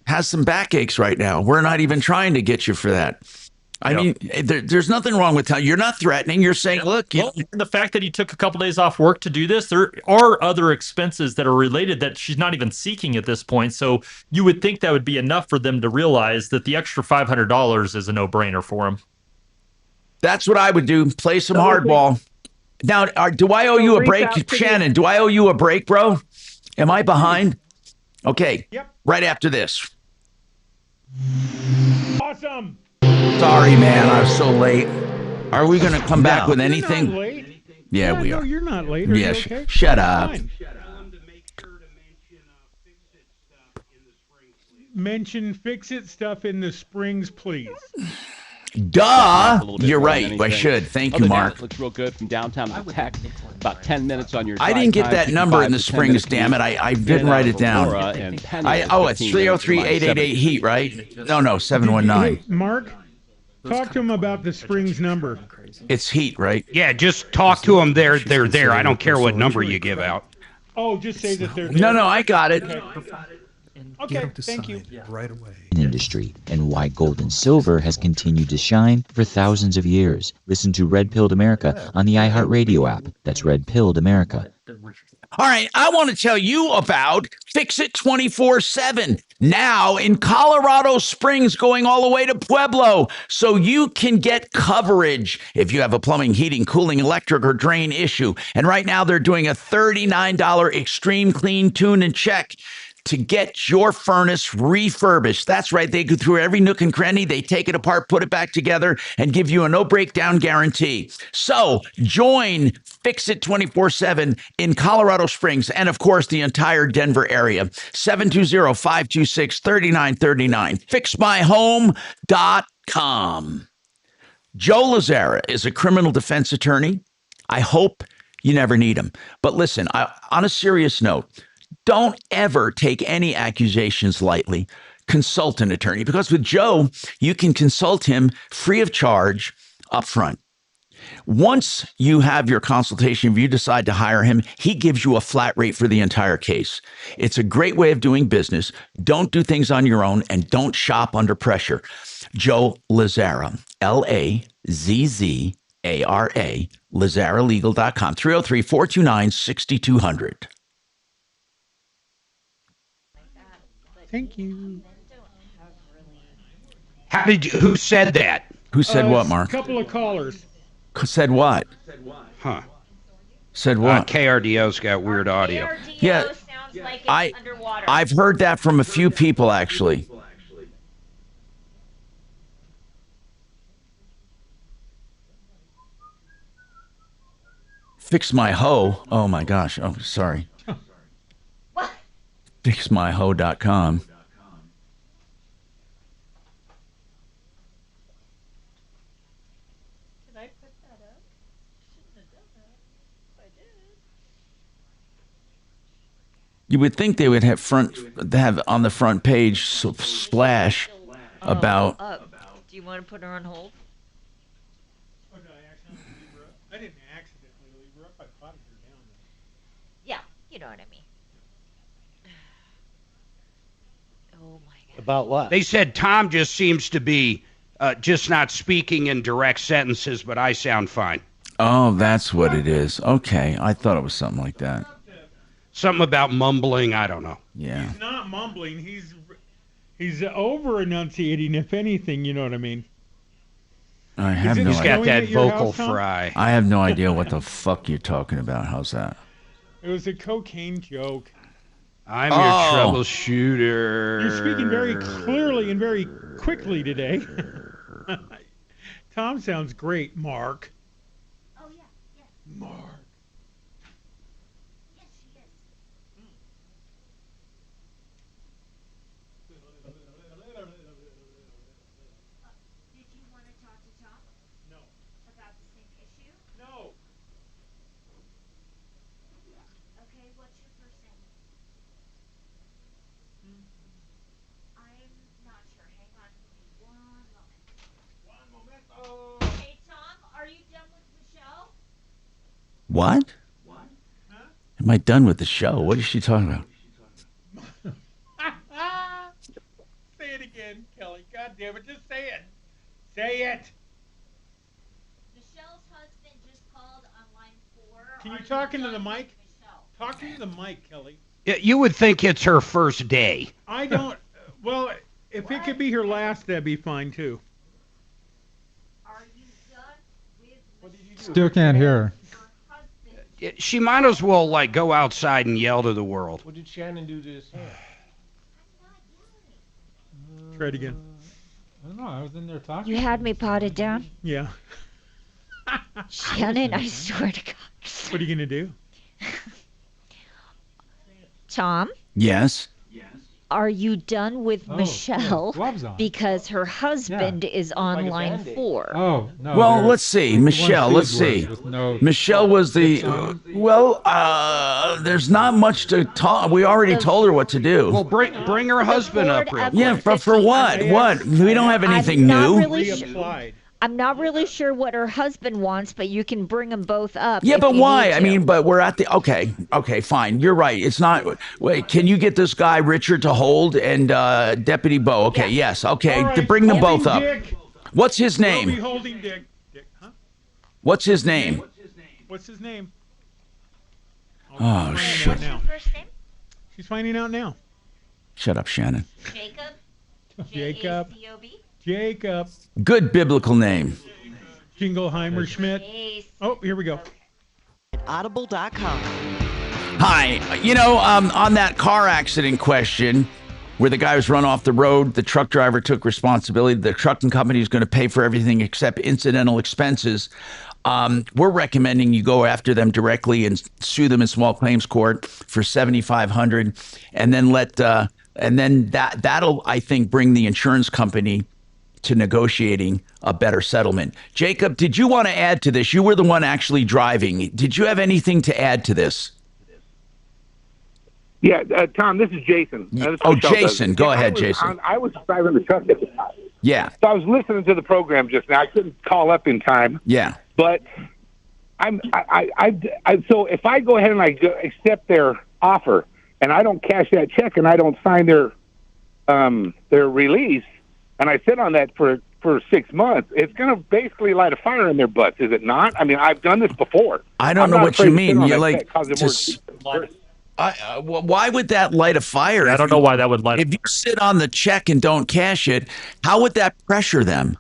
has some backaches right now. We're not even trying to get you for that. I mean, there's nothing wrong with you're not threatening. You're saying, look, the fact that he took a couple days off work to do this, there are other expenses that are related that she's not even seeking at this point. So you would think that would be enough for them to realize that the extra $500 is a no-brainer for him. That's what I would do. Play some hardball. Now, do I owe you a break, Shannon? Do I owe you a break, bro? Am I behind? Okay. Yep. Right after this. Awesome. Sorry, man. I was so late. Are we going to come back with anything? You're not late. Yeah, we no, are. You're not late. Are you okay? Shut up. Mention fix-it stuff in the springs, please. Duh! You're right. I should. Thank you, Mark. Looks real good from downtown to Tech. About 10 minutes on your drive. I didn't get that number in the springs, damn it. I didn't write it down. It's 303-888-HEAT, right? No, 719. Hey, Mark, talk to him about the springs number. It's HEAT, right? Yeah, just talk to them. They're there. I don't care what number you give out. Oh, just say that they're there. No, I got it. Okay, thank you. Right away. Industry and why gold and silver has continued to shine for thousands of years. Listen to Red Pilled America on the iHeartRadio app. That's Red Pilled America. All right, I want to tell you about Fix It 24/7. Now in Colorado Springs, going all the way to Pueblo, so you can get coverage if you have a plumbing, heating, cooling, electric, or drain issue. And right now they're doing a $39 extreme clean, tune, and check to get your furnace refurbished. That's right. They go through every nook and cranny. They take it apart, put it back together, and give you a no breakdown guarantee. So join Fix It 24/7 in Colorado Springs and, of course, the entire Denver area. 720-526-3939. FixMyHome.com. Joe Lazzara is a criminal defense attorney. I hope you never need him. But listen, on a serious note, don't ever take any accusations lightly. Consult an attorney, because with Joe, you can consult him free of charge up front. Once you have your consultation, if you decide to hire him, he gives you a flat rate for the entire case. It's a great way of doing business. Don't do things on your own, and don't shop under pressure. Joe Lazzara, Lazzara, LazzaraLegal.com, 303-429-6200. Thank you. Who said that? Who said what, Mark? A couple of callers. Said what? Huh. Said what? KRDO's got weird audio. Yeah. Sounds like it's I underwater. I've heard that from a few people actually. Fix my hoe. Oh my gosh. Oh, sorry. What? Fixmyhoe.com. Did I put that up? Shouldn't have done that. I did. You would think they would have on the front page splash about. Do you want to put her on hold? Oh, did I accidentally leave her up? I didn't accidentally leave her up. I potted her down. Yeah, you know what I mean. Oh my God. About what? They said Tom just seems to be just not speaking in direct sentences, but I sound fine. Oh, that's what it is. Okay, I thought it was something like that. Something about mumbling. I don't know. Yeah. He's not mumbling. He's over enunciating, if anything. You know what I mean? I have no He's idea. got that vocal house, Tom? fry. I have no idea what the fuck you're talking about. How's that? It was a cocaine joke. I'm your troubleshooter. You're speaking very clearly and very quickly today. Tom sounds great, Mark. Oh yeah, yes. Mark. Yes, she is. Did you want to talk to Tom? No. About the same issue? No. Okay, what's your first name? I'm not sure. Hang on for me one moment. One momento. Hey, Tom, are you done with Michelle? What? Am I done with the show? What is she talking about? Say it again, Kelly. God damn it, just say it. Say it. Michelle's husband just called on line 4. Can you Are talk into the done with mic? Michelle? Talk into the mic, Kelly. You would think it's her first day. I don't. Well, if it could be her last, that'd be fine too. Are you done with Michelle? Still can't hear her. She might as well like go outside and yell to the world. What did Shannon do to his hand? Try it again. I don't know. I was in there talking. You had me potted down? Yeah. Shannon, I swear to God. What are you going to do? Tom, Yes. are you done with Oh, Michelle? yeah, gloves on. Because her husband is on Like a line Band-Aid. 4. Oh, no. Well, they're- let's see. one Michelle, let's seed see. word with no- Michelle was the. There's not much to talk. We already told her what to do. Well, bring her husband up real quick. Yeah, but for what? What? We don't have anything not new. really sure. Reapplied. I'm not really sure what her husband wants, but you can bring them both up. Yeah, if but you why? need I to. mean, but we're at the okay, fine. You're right. It's not. Wait, can you get this guy Richard to hold and Deputy Bo? Okay, yes, okay. All right, To bring them holding both up. Dick. What's his We'll be name? holding Dick. Dick, huh? What's his name? What's his name? Oh She's shit! finding out now. First name? She's finding out now. Shut up, Shannon. Jacob? Jacob. J-A-C-O-B? Jacob. Good biblical name. Jingleheimer Schmidt. Oh, here we go. Audible.com. Hi. You know, on that car accident question where the guy was run off the road, the truck driver took responsibility. The trucking company is going to pay for everything except incidental expenses. We're recommending you go after them directly and sue them in small claims court for $7,500, and then that'll, I think, bring the insurance company to negotiating a better settlement. Jacob, did you want to add to this? You were the one actually driving. Did you have anything to add to this? Yeah, Tom, this is Jason. Jason. Go ahead, Jason. I was driving the truck at the time. Yeah. So I was listening to the program just now. I couldn't call up in time. Yeah. But so if I go ahead and accept their offer and I don't cash that check and I don't sign their release and I sit on that for 6 months, it's going to basically light a fire in their butts, is it not? I mean, I've done this before. I don't know what you mean. You're like, why would that light a fire? I don't know why that would light. If you sit on the check and don't cash it, how would that pressure them?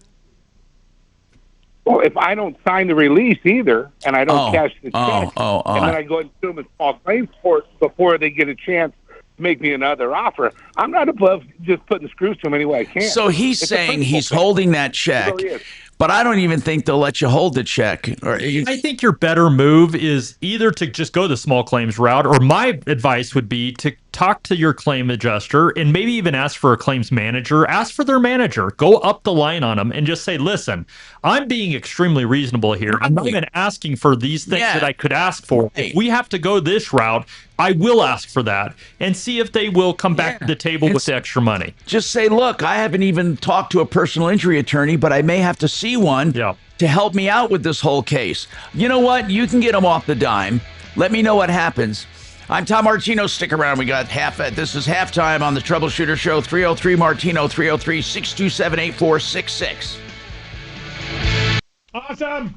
Well, if I don't sign the release either, and I don't cash the check, and then I go and sue them in small claims court before they get a chance make me another offer. I'm not above just putting screws to him any way I can. So he's It's a saying principle he's thing. holding that check, It really is. but I don't even think they'll let you hold the check. I think your better move is either to just go the small claims route, or my advice would be to talk to your claim adjuster and maybe even ask for a claims manager. Ask for their manager. Go up the line on them and just say, listen, I'm being extremely reasonable here. I'm not even asking for these things that I could ask for. If we have to go this route, I will ask for that and see if they will come back to the table with the extra money. Just say, look, I haven't even talked to a personal injury attorney, but I may have to see one to help me out with this whole case. You know what? You can get them off the dime. Let me know what happens. I'm Tom Martino. Stick around. We got this is halftime on the Troubleshooter Show. 303 Martino, 303-627-8466. Awesome.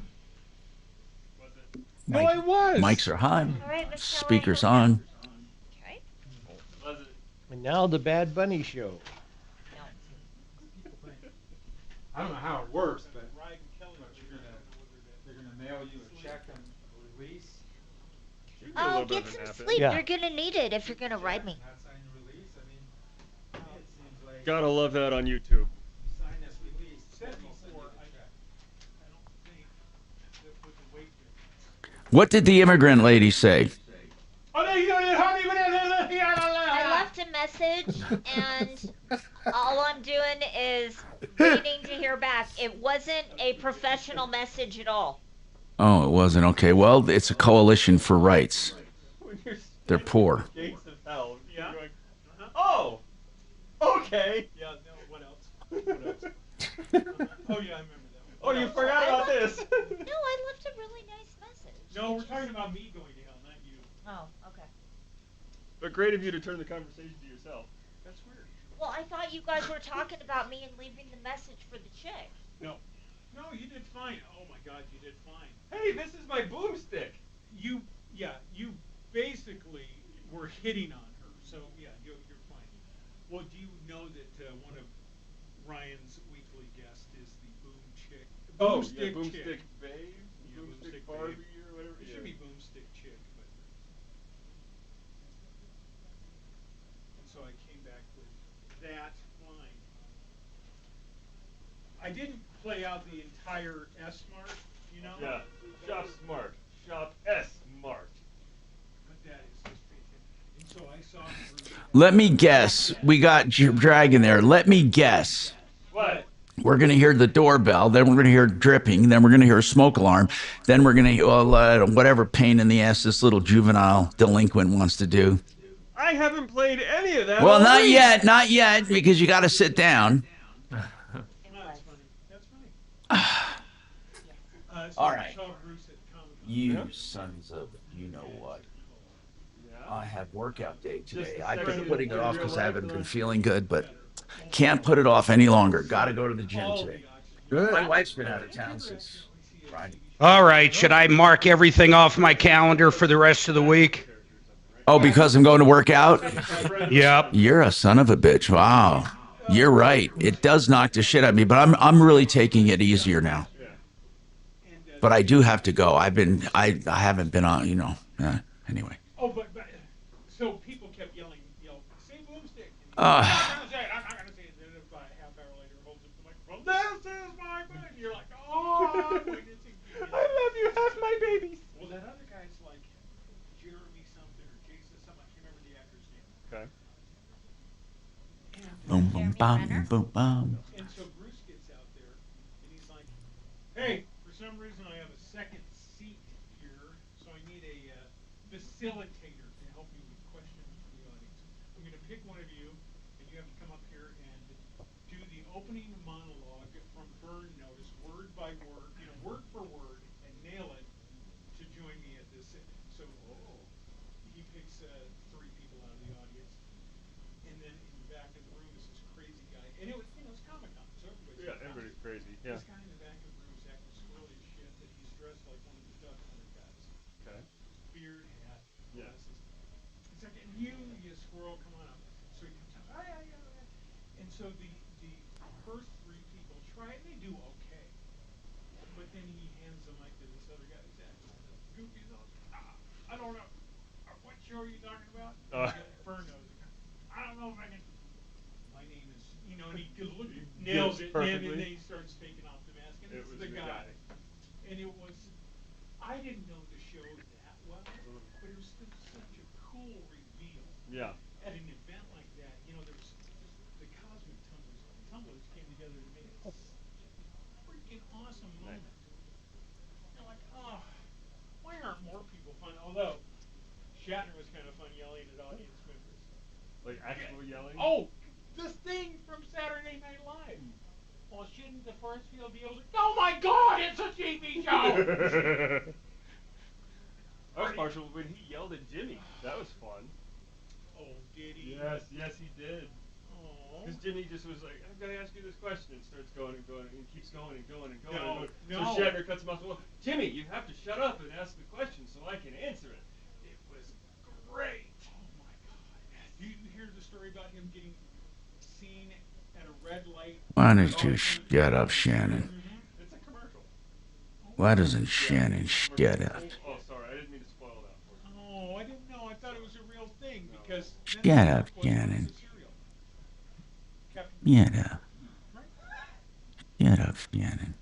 No, I was. Mics are on. Speakers on. And now the Bad Bunny Show. I don't know how it works, but they're gonna mail you a check on release. Oh, get some sleep. Yeah. You're gonna need it if you're gonna ride me. Gotta love that on YouTube. What did the immigrant lady say? I left a message, and all I'm doing is waiting to hear back. It wasn't a professional message at all. Oh, it wasn't. Okay. Well, it's a coalition for rights. They're poor. Gates of hell. Yeah. Going, oh, okay. Yeah. No. What else? What else? Oh yeah, I remember that. Oh, you forgot about this. No, I left a really nice message. No, we're talking about me going to hell, not you. Oh, okay. But great of you to turn the conversation to yourself. That's weird. Well, I thought you guys were talking about me and leaving the message for the chick. No, you did fine. Oh my God, you did fine. Hey, this is my boomstick. You basically were hitting on her, so yeah, you're fine. Well, do you know that one of Ryan's weekly guests is the boom chick? Boomstick boomstick chick. babe, Yeah, boomstick boomstick Barbie babe. or whatever. It should be boomstick chick, but. And so I came back with that line. I didn't play out the entire S mark, you know. Yeah. Shop smart. Shop S-Mart. But that is just fantastic. And so I saw. Let me guess. We got Dragon there. Let me guess. What? We're going to hear the doorbell. Then we're going to hear dripping. Then we're going to hear a smoke alarm. Then we're going to whatever pain in the ass this little juvenile delinquent wants to do. I haven't played any of that. Well, all not week. yet, because you got to sit down. All right. You sons of you know what. I have workout day today. I've been putting it off because I haven't been feeling good, but can't put it off any longer. Got to go to the gym today. Good. My wife's been out of town since Friday. All right, should I mark everything off my calendar for the rest of the week? Oh, because I'm going to work out? Yep. You're a son of a bitch. Wow. You're right. It does knock the shit out of me, but I'm really taking it easier now. But I do have to go. I haven't been on, anyway. Oh, but so people kept yelling, say boomstick. Uh, I'm not gonna say it. Then about a half hour later, holds up the microphone. This is my baby. And you're like, oh, I'm witnessing. I love you, half my babies. Well, that other guy's like Jeremy something or Jason something. I can't remember the actor's name. Okay. boom, boom, bam, boom, bam. And so Bruce gets out there, and he's like, hey, for some reason I have a second seat here, so I need a facilitator to help me with questions from the audience. I'm going to pick one of you, and you have to come up here and do the opening monologue from Burn Notice, word by word, word for word, and nail it to join me at this. So he picks 3 people out of the audience, and then in the back of the room is this crazy guy, and it was, it's Comic-Con, so everybody's crazy. Yeah. This guy in the back of the room is acting squirrely as shit, that he's dressed like one of the Duck Hunter guys. Okay. Beard, hat, Yeah. glasses. It's like, and you squirrel, come on up. So he comes out, and so the first 3 people try, and they do okay. But then he hands the mic to this other guy who's acting goofy as all. I don't know. What show are you talking about? Burn Notice. know if I can. My name is, and he nails it, and then he starts taking off the mask, and it's the guy. And it was, I didn't know the show that well, but it was still such a cool reveal. Yeah. At an event like that, there was the Cosmic Tumblers came together to make it such a freaking awesome moment. You're like, oh, why aren't more people fun? Although Shatner was kind of fun yelling at audience members. Like actual yelling? Oh, the thing from Saturday Night Live. Well, shouldn't the force field be able to? Oh my God, it's a TV show! I was partial when he yelled at Jimmy. That was fun. Oh, did he? Yes, he did. Because Jimmy just was like, I'm going to ask you this question, and starts going and going, and keeps going and going and going. No. So Shatner cuts him off. Well, Jimmy, you have to shut up and ask the question so I can answer it. It was great. Oh my God! Do you hear the story about him getting seen at a red light? Why don't you shut up, Shannon? It's a commercial. Why doesn't Shannon shut up? Oh, sorry, I didn't mean to spoil that for you. Oh, I didn't know. I thought it was a real thing because. Shut up, Shannon. Shut up. Shut up, Shannon.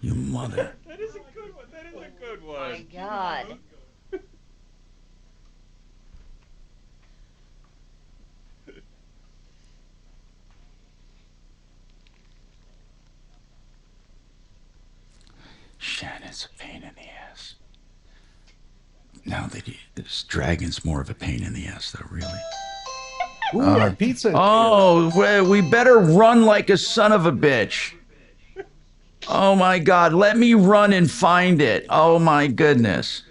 You mother. That is a good one. That is a good one. My God. Shannon's a pain in the ass. Now that this dragon's more of a pain in the ass, though, really. Ooh, our pizza. Oh, we better run like a son of a bitch. Oh my God, let me run and find it. Oh my goodness.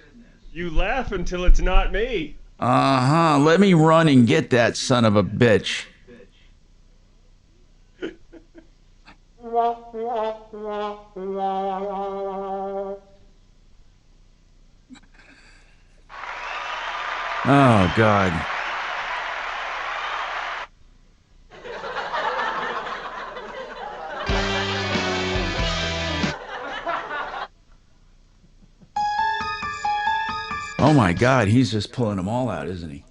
You laugh until it's not me. Uh-huh, let me run and get that son of a bitch. Oh, God. Oh, my God. He's just pulling them all out, isn't he?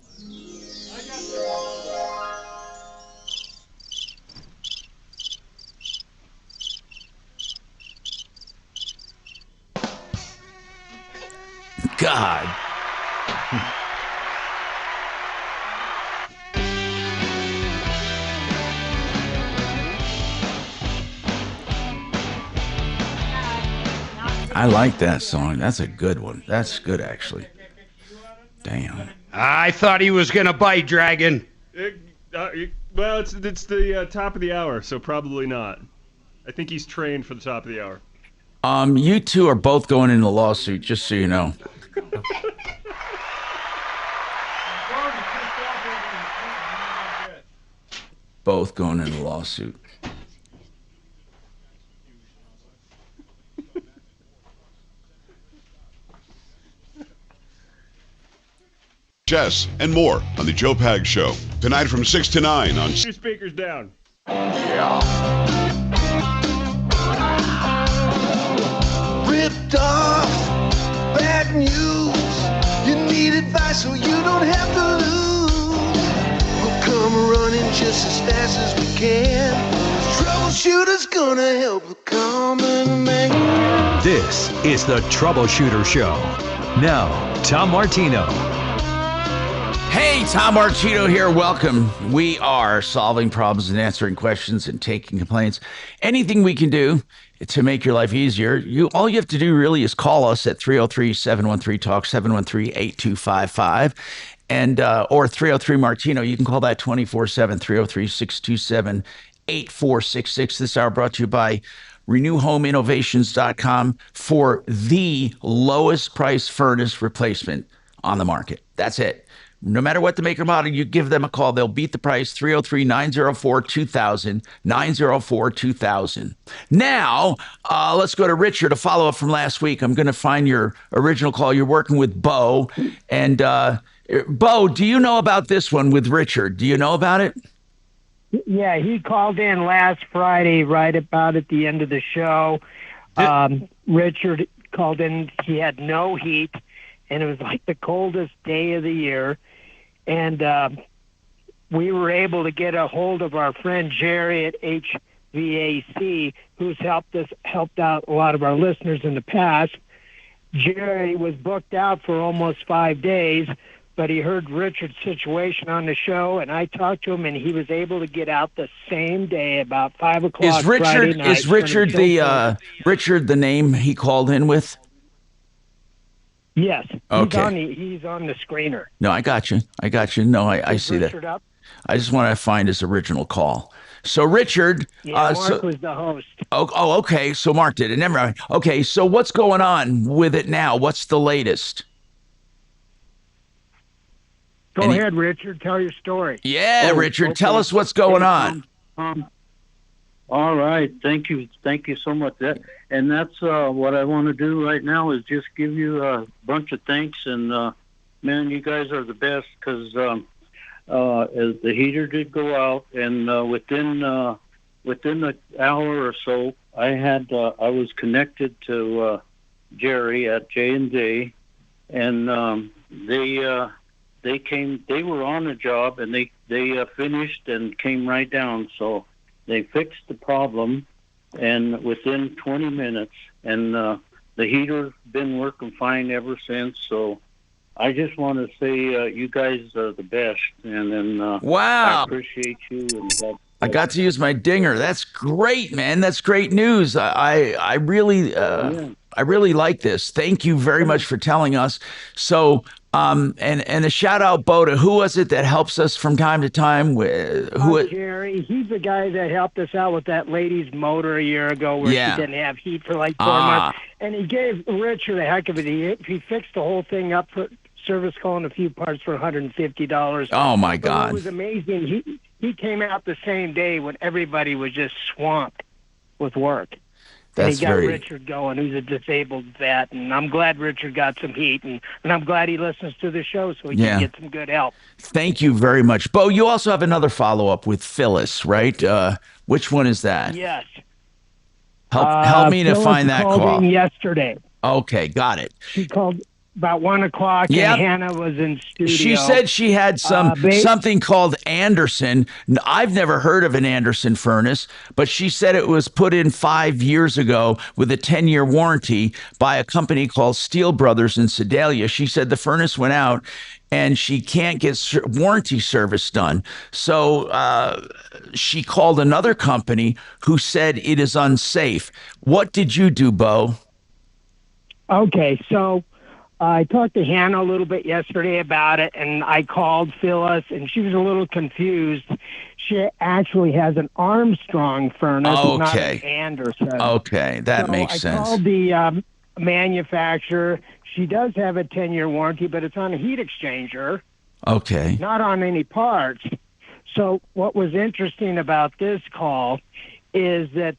God. I like that song. That's a good one. That's good, actually. Damn. I thought he was going to bite, Dragon. Well, it's the top of the hour, so probably not. I think he's trained for the top of the hour. You two are both going in the lawsuit, just so you know. Both going in the lawsuit. Chess and more on the Joe Pag Show. Tonight from 6 to 9 on... Two speakers down. Yeah. Ripped off, bad news. You need advice so you don't have to lose. We'll come running just as fast as we can. Troubleshooter's gonna help the common man. This is the Troubleshooter Show. Now, Tom Martino. Hey, Tom Martino here. Welcome. We are solving problems and answering questions and taking complaints. Anything we can do to make your life easier. All you have to do really is call us at 303-713-TALK, 713-8255, and or 303-MARTINO. You can call that 24/7, 303-627-8466. This hour brought to you by RenewHomeInnovations.com for the lowest price furnace replacement on the market. That's it. No matter what the maker model, you give them a call. They'll beat the price, 303-904-2000, 904-2000. Now, let's go to Richard, a follow-up from last week. I'm going to find your original call. You're working with Bo. And Bo, do you know about this one with Richard? Do you know about it? Yeah, he called in last Friday right about at the end of the show. Richard called in. He had no heat, and it was like the coldest day of the year. and we were able to get a hold of our friend Jerry at HVAC, who's helped out a lot of our listeners in the past. Jerry was booked out for almost 5 days, but he heard Richard's situation on the show, and I talked to him, and he was able to get out the same day, about 5 o'clock Friday night. Is Richard the name he called in with? Yes. Okay. He's on the screener. No, I got you. No, I see Richard that. Up? I just want to find his original call. So Richard, Yeah, Mark was the host. Oh, okay. So Mark did it. Never mind. Okay, so what's going on with it now? What's the latest? Go ahead, Richard. Tell your story. Yeah, Richard, tell us what's going on. All right. Thank you so much. That's what I want to do right now is just give you a bunch of thanks. And, man, you guys are the best because as the heater did go out, and within the hour or so, I was connected to Jerry at J&J, and they were on the job, and they finished and came right down. So they fixed the problem, and within 20 minutes, and the heater's been working fine ever since. So I just want to say you guys are the best, and then wow, I appreciate you. And I got to use my dinger. That's great, man. That's great news. I really like this. Thank you very much for telling us. So and a shout out, Bo, to who was it that helps us from time to time? Jerry. He's the guy that helped us out with that lady's motor a year ago where she didn't have heat for like 4 months. And he gave Richard a heck of it. He fixed the whole thing up for service call and a few parts for $150. Oh, my God. It was amazing. He came out the same day when everybody was just swamped with work. And he got Richard going, who's a disabled vet, and I'm glad Richard got some heat, and I'm glad he listens to the show so he can get some good help. Thank you very much. Bo, you also have another follow-up with Phyllis, right? Which one is that? Yes. Help me to Phyllis find that called call. in yesterday. Okay, got it. She called about 1 o'clock, and Hannah was in studio. She said she had something called Anderson. I've never heard of an Anderson furnace, but she said it was put in 5 years ago with a 10-year warranty by a company called Steel Brothers in Sedalia. She said the furnace went out and she can't get warranty service done. So she called another company who said it is unsafe. What did you do, Bo? Okay, so I talked to Hannah a little bit yesterday about it, and I called Phyllis, and she was a little confused. She actually has an Armstrong furnace, not an Anderson. Okay, that makes sense. I called the manufacturer. She does have a 10-year warranty, but it's on a heat exchanger. Okay. Not on any parts. So what was interesting about this call is that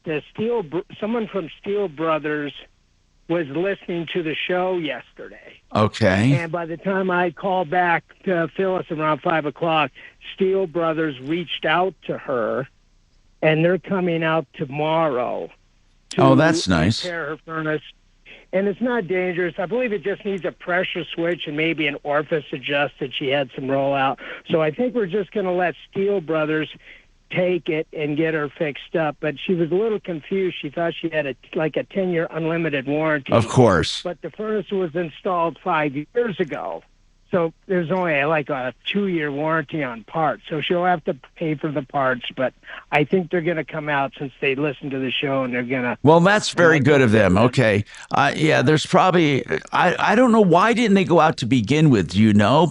someone from Steel Brothers was listening to the show yesterday. Okay. And by the time I called back to Phyllis around 5 o'clock, Steel Brothers reached out to her, and they're coming out tomorrow to that's nice. repair her furnace. And it's not dangerous. I believe it just needs a pressure switch and maybe an orifice adjusted. She had some rollout. So I think we're just going to let Steel Brothers take it and get her fixed up. But she was a little confused. She thought she had a 10-year unlimited warranty. Of course. But the furnace was installed 5 years ago. So there's only like a 2-year warranty on parts. So she'll have to pay for the parts. But I think they're going to come out since they listen to the show, and they're going to... Well, that's very good of them. Okay. There's probably... I don't know. Why didn't they go out to begin with? Do you know?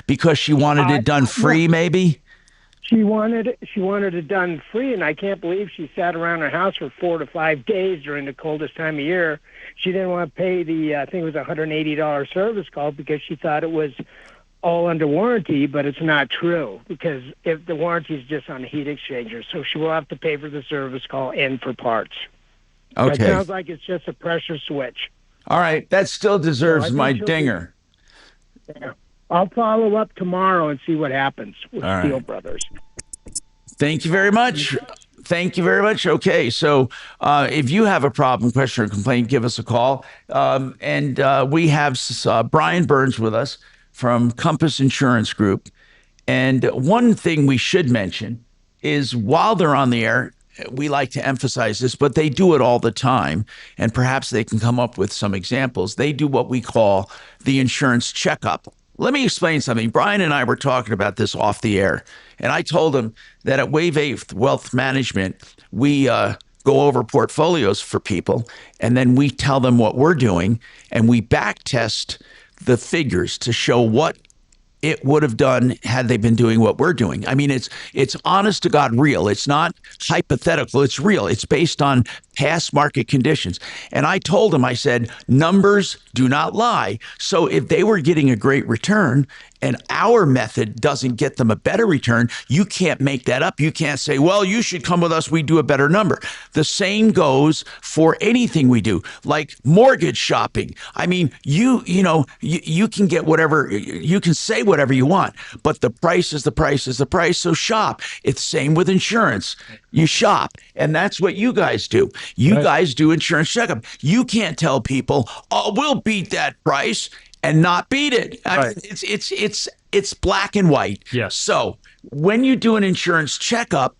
Because she wanted it done free, maybe? She wanted it done free, and I can't believe she sat around her house for 4 to 5 days during the coldest time of year. She didn't want to pay the, I think it was $180 service call because she thought it was all under warranty, but it's not true because if the warranty is just on the heat exchanger, so she will have to pay for the service call and for parts. Okay. It sounds like it's just a pressure switch. All right, that still deserves my dinger. Yeah. I'll follow up tomorrow and see what happens with Steel Brothers. Thank you very much. Thank you very much. Okay, so if you have a problem, question, or complaint, give us a call. And we have Brian Burns with us, from Compass Insurance Group. And one thing we should mention is while they're on the air, we like to emphasize this, but they do it all the time. And perhaps they can come up with some examples. They do what we call the insurance checkup. Let me explain something. Brian and I were talking about this off the air. And I told him that at Wave 8 Wealth Management, we go over portfolios for people. And then we tell them what we're doing. And we back test the figures to show what it would have done had they been doing what we're doing. I mean, it's honest to God real. It's not hypothetical. It's real. It's based on past market conditions. And I told him, I said, numbers do not lie. So if they were getting a great return and our method doesn't get them a better return, you can't make that up. You can't say, well, you should come with us. We do a better number. The same goes for anything we do, like mortgage shopping. I mean, you can get whatever, you can say whatever you want, but the price is the price is the price. So shop. It's the same with insurance. You shop. And that's what you guys do. You guys do insurance checkup. You can't tell people, oh, we'll beat that price and not beat it. I mean, it's black and white. Yes. So when you do an insurance checkup,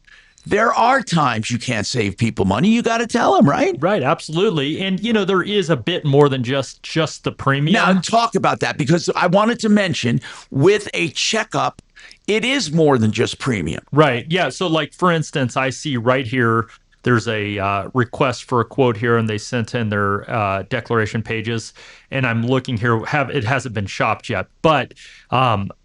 there are times you can't save people money. You got to tell them, right? Right, absolutely. And, there is a bit more than just the premium. Now, talk about that, because I wanted to mention with a checkup, it is more than just premium. Right. Yeah. So, like, for instance, I see right here, there's a request for a quote here, and they sent in their declaration pages. And I'm looking here, it hasn't been shopped yet. But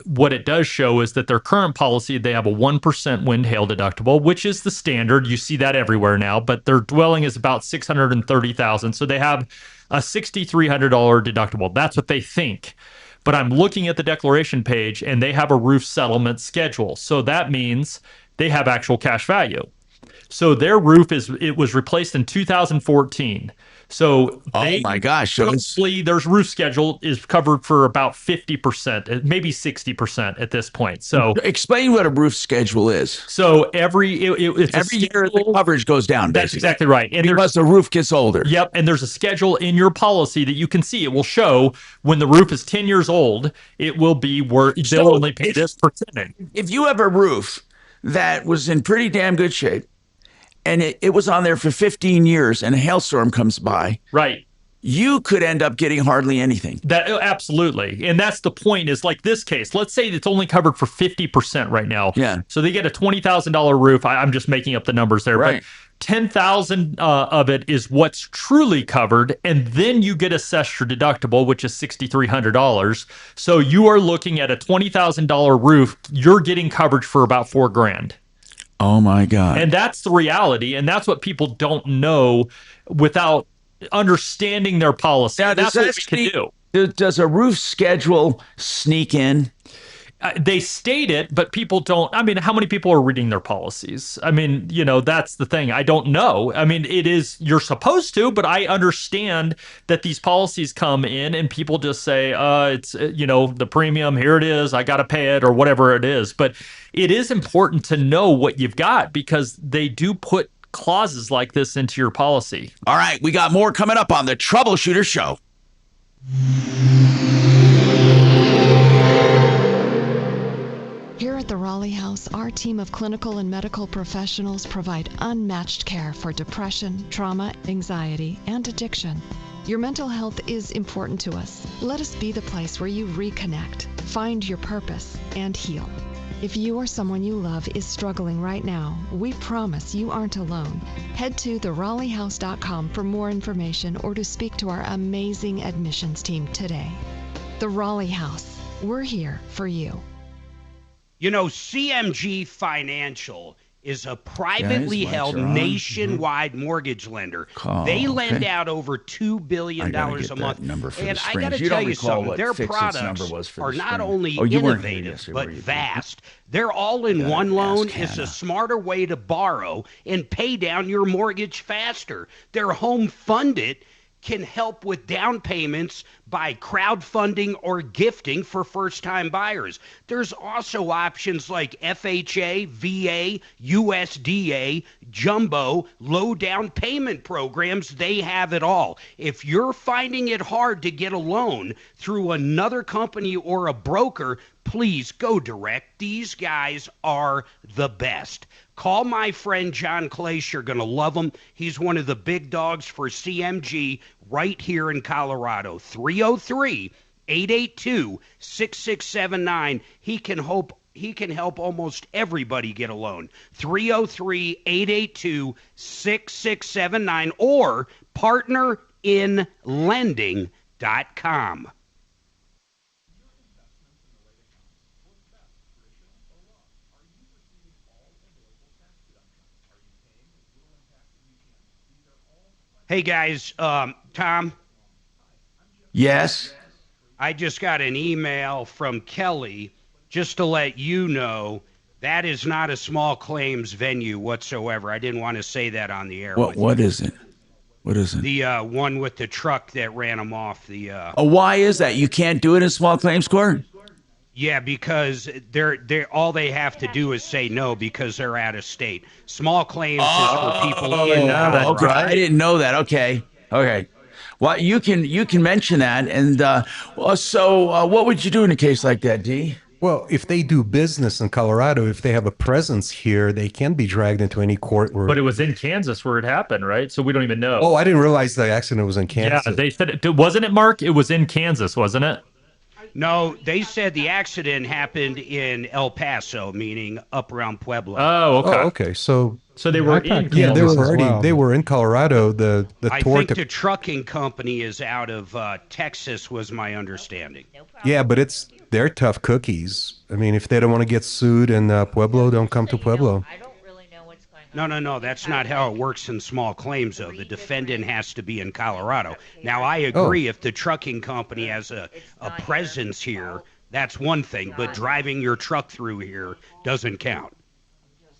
what it does show is that their current policy, they have a 1% wind hail deductible, which is the standard. You see that everywhere now. But their dwelling is about $630,000. So they have a $6,300 deductible. That's what they think. But I'm looking at the declaration page, and they have a roof settlement schedule. So that means they have actual cash value. So their roof was replaced in 2014. So my gosh, probably their roof schedule is covered for about 50%, maybe 60% at this point. So explain what a roof schedule is. So every year the coverage goes down. That's exactly right. And because the roof gets older. Yep. And there's a schedule in your policy that you can see. It will show when the roof is 10 years old, it will be where they'll only pay this percentage. If you have a roof that was in pretty damn good shape, and it was on there for 15 years, and a hailstorm comes by. Right. You could end up getting hardly anything. Absolutely. And that's the point, is like this case. Let's say it's only covered for 50% right now. Yeah. So they get a $20,000 roof. I'm just making up the numbers there. Right. But $10,000 of it is what's truly covered. And then you get assessed your deductible, which is $6,300. So you are looking at a $20,000 roof. You're getting coverage for about $4,000. Oh my God. And that's the reality. And that's what people don't know without understanding their policy. Now, that's what we can do. Does a roof schedule sneak in? They state it, but people don't. I mean, how many people are reading their policies? I mean, that's the thing. I don't know. I mean, you're supposed to, but I understand that these policies come in and people just say, it's, the premium, here it is, I got to pay it, or whatever it is. But it is important to know what you've got, because they do put clauses like this into your policy. All right, we got more coming up on the Troubleshooter Show. Here at the Raleigh House, our team of clinical and medical professionals provide unmatched care for depression, trauma, anxiety, and addiction. Your mental health is important to us. Let us be the place where you reconnect, find your purpose, and heal. If you or someone you love is struggling right now, we promise you aren't alone. Head to theRaleighHouse.com for more information or to speak to our amazing admissions team today. The Raleigh House. We're here for you. CMG Financial is a privately held nationwide mortgage lender. They lend out over $2 billion a month. And I got to tell you something, their products are not only innovative, but vast. Their all-in-one loan is a smarter way to borrow and pay down your mortgage faster. Their home funded can help with down payments by crowdfunding or gifting for first-time buyers. There's also options like FHA, VA, USDA, jumbo, low down payment programs. They have it all. If you're finding it hard to get a loan through another company or a broker, please go direct. These guys are the best. Call my friend John Clace. You're going to love him. He's one of the big dogs for CMG right here in Colorado. 303-882-6679. He can help almost everybody get a loan. 303-882-6679 or partnerinlending.com. Hey guys, Tom? Yes? I just got an email from Kelly just to let you know that is not a small claims venue whatsoever. I didn't want to say that on the air. What is it? What is it? The one with the truck that ran him off. Why is that? You can't do it in small claims court? Yeah, because they're all they have to do is say no because they're out of state. Small claims is for people in. Okay, I didn't know that. Okay. Well, you can mention that, and so what would you do in a case like that, D? Well, if they do business in Colorado, if they have a presence here, they can be dragged into any court. But it was in Kansas where it happened, right? So we don't even know. Oh, I didn't realize the accident was in Kansas. Yeah, they said it wasn't it, Mark? It was in Kansas, wasn't it? No, they said the accident happened in El Paso, meaning up around Pueblo. Oh, okay. Okay. So they were in yeah, they Kansas were as already well. they were in Colorado. I think the trucking company is out of Texas, was my understanding. Yeah, but they're tough cookies. I mean, if they don't want to get sued in Pueblo, don't come to Pueblo. No, that's not how it works in small claims, though. The defendant has to be in Colorado. Now, I agree if the trucking company has a presence here, that's one thing, but driving your truck through here doesn't count.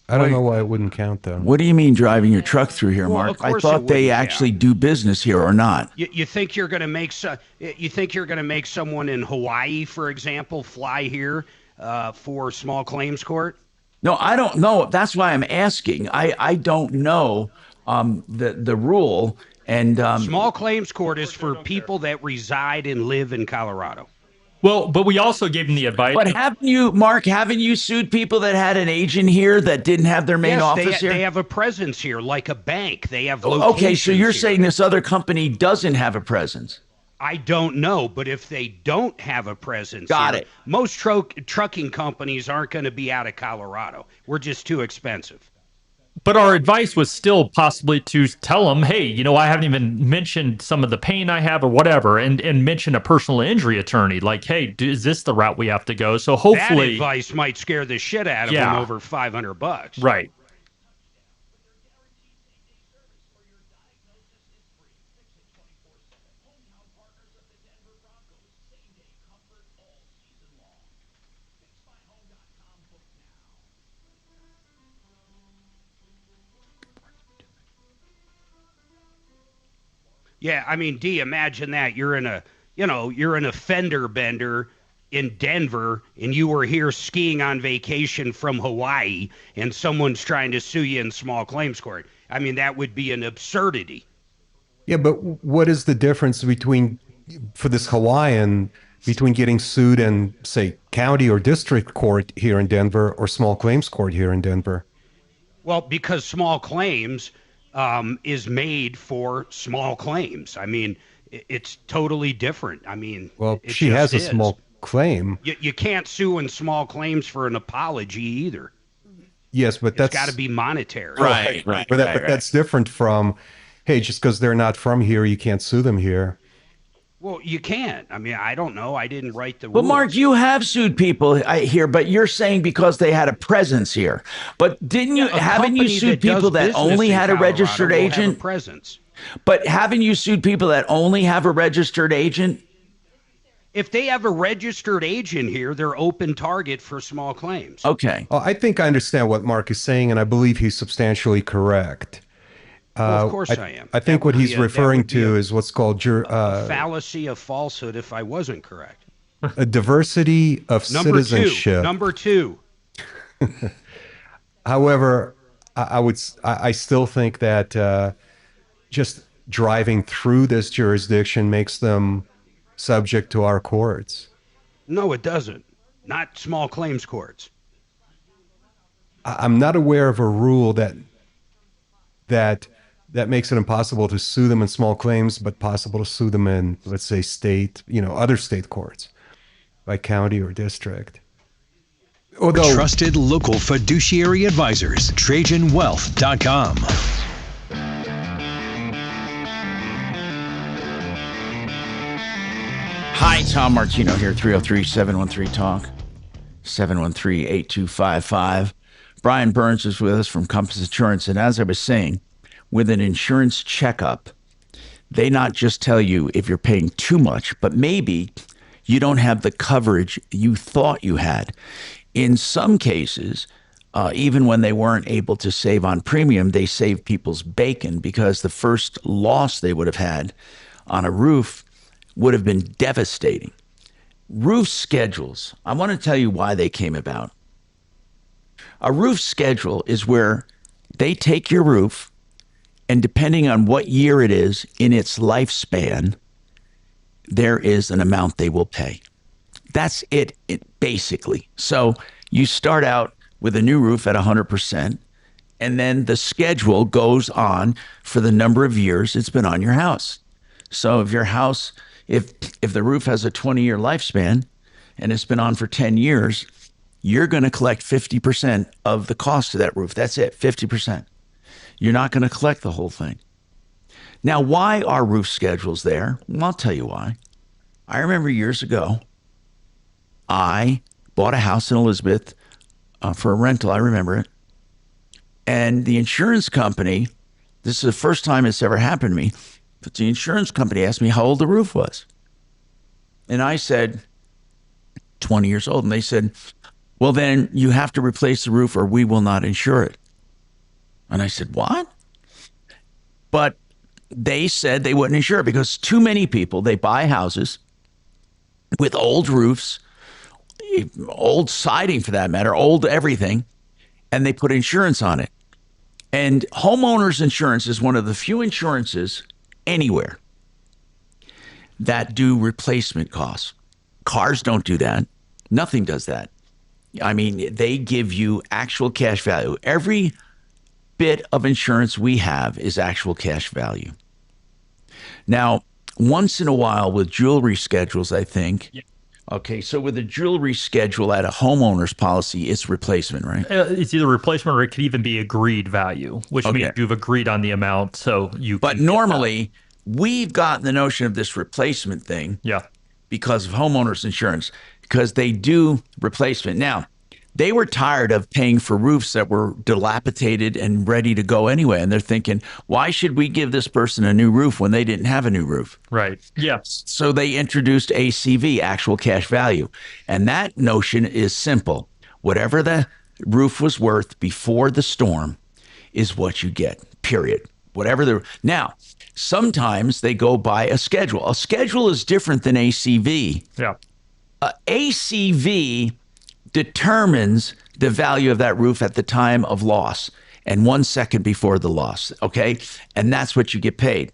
I don't know why it wouldn't count, though. What do you mean driving your truck through here, Well, Mark? of I course thought it they wouldn't actually do business here or not. You think you're going to make someone in Hawaii, for example, fly here for small claims court? No, I don't know. That's why I'm asking. I don't know the rule. And small claims court is for people that reside and live in Colorado. Well, but we also gave them the advice. But haven't you sued people that had an agent here that didn't have their main office here? They have a presence here, like a bank. They have locations. Okay, so you're here. saying this other company doesn't have a presence? I don't know, but if they don't have a presence, Got here, it. Most trucking companies aren't going to be out of Colorado. We're just too expensive. But our advice was still possibly to tell them, hey, I haven't even mentioned some of the pain I have or whatever, and mention a personal injury attorney. Like, hey, is this the route we have to go? So hopefully, that advice might scare the shit out of them over $500. Right. Yeah, I mean, D, imagine that you're in a fender bender in Denver, and you were here skiing on vacation from Hawaii, and someone's trying to sue you in small claims court. I mean, that would be an absurdity. Yeah, but what is the difference for this Hawaiian between getting sued in, say, county or district court here in Denver or small claims court here in Denver? Well, because small claims is made for small claims. I mean, it's totally different. I mean, well, she has a small claim. You can't sue in small claims for an apology either. Yes, but that's got to be monetary. Right. But that's different from, hey, just because they're not from here, you can't sue them here. Well, you can't. I mean, I don't know. I didn't write the rules. Well, Mark, you have sued people here, but you're saying because they had a presence here. But haven't you sued people that only had a registered agent? Presence. But haven't you sued people that only have a registered agent? If they have a registered agent here, they're open target for small claims. Okay. I think I understand what Mark is saying, and I believe he's substantially correct. Well, of course I am. I think That what would he's be a- that referring would be to a- is what's called fallacy of falsehood if I wasn't correct. a diversity of Number citizenship. Number two. However, I still think that just driving through this jurisdiction makes them subject to our courts. No, it doesn't. Not small claims courts. I'm not aware of a rule that makes it impossible to sue them in small claims, but possible to sue them in, let's say, other state courts, by county or district. Although, Trusted local fiduciary advisors. TrajanWealth.com. Hi, Tom Martino here, 303-713-TALK, 713-8255. Brian Burns is with us from Compass Insurance, and as I was saying, with an insurance checkup, they not just tell you if you're paying too much, but maybe you don't have the coverage you thought you had. In some cases, even when they weren't able to save on premium, they saved people's bacon because the first loss they would have had on a roof would have been devastating. Roof schedules, I want to tell you why they came about. A roof schedule is where they take your roof, and depending on what year it is in its lifespan, there is an amount they will pay. That's it basically. So you start out with a new roof at 100%, and then the schedule goes on for the number of years it's been on your house. So if your house, if the roof has a 20-year lifespan and it's been on for 10 years, you're going to collect 50% of the cost of that roof. That's it, 50%. You're not going to collect the whole thing. Now, why are roof schedules there? Well, I'll tell you why. I remember years ago, I bought a house in Elizabeth for a rental. I remember it. And the insurance company, this is the first time it's ever happened to me, but the insurance company asked me how old the roof was. And I said, 20 years old. And they said, well, then you have to replace the roof or we will not insure it. And I said, what? But they said they wouldn't insure it because too many people, they buy houses with old roofs, old siding for that matter, old everything, and they put insurance on it. And homeowners insurance is one of the few insurances anywhere that do replacement costs. Cars don't do that. Nothing does that. I mean, they give you actual cash value. Every bit of insurance we have is actual cash value. Now, once in a while with jewelry schedules, I think. Yeah. Okay, so with a jewelry schedule at a homeowner's policy, it's replacement, right? It's either replacement or it could even be agreed value, which means you've agreed on the amount, so you. But normally, we've gotten the notion of this replacement thing. Yeah. Because of homeowners insurance, because they do replacement. Now, they were tired of paying for roofs that were dilapidated and ready to go anyway. And they're thinking, why should we give this person a new roof when they didn't have a new roof? Right. Yes. So they introduced ACV, actual cash value. And that notion is simple. Whatever the roof was worth before the storm is what you get, period. Now, sometimes they go by a schedule. A schedule is different than ACV. Yeah. ACV determines the value of that roof at the time of loss and 1 second before the loss, okay? And that's what you get paid.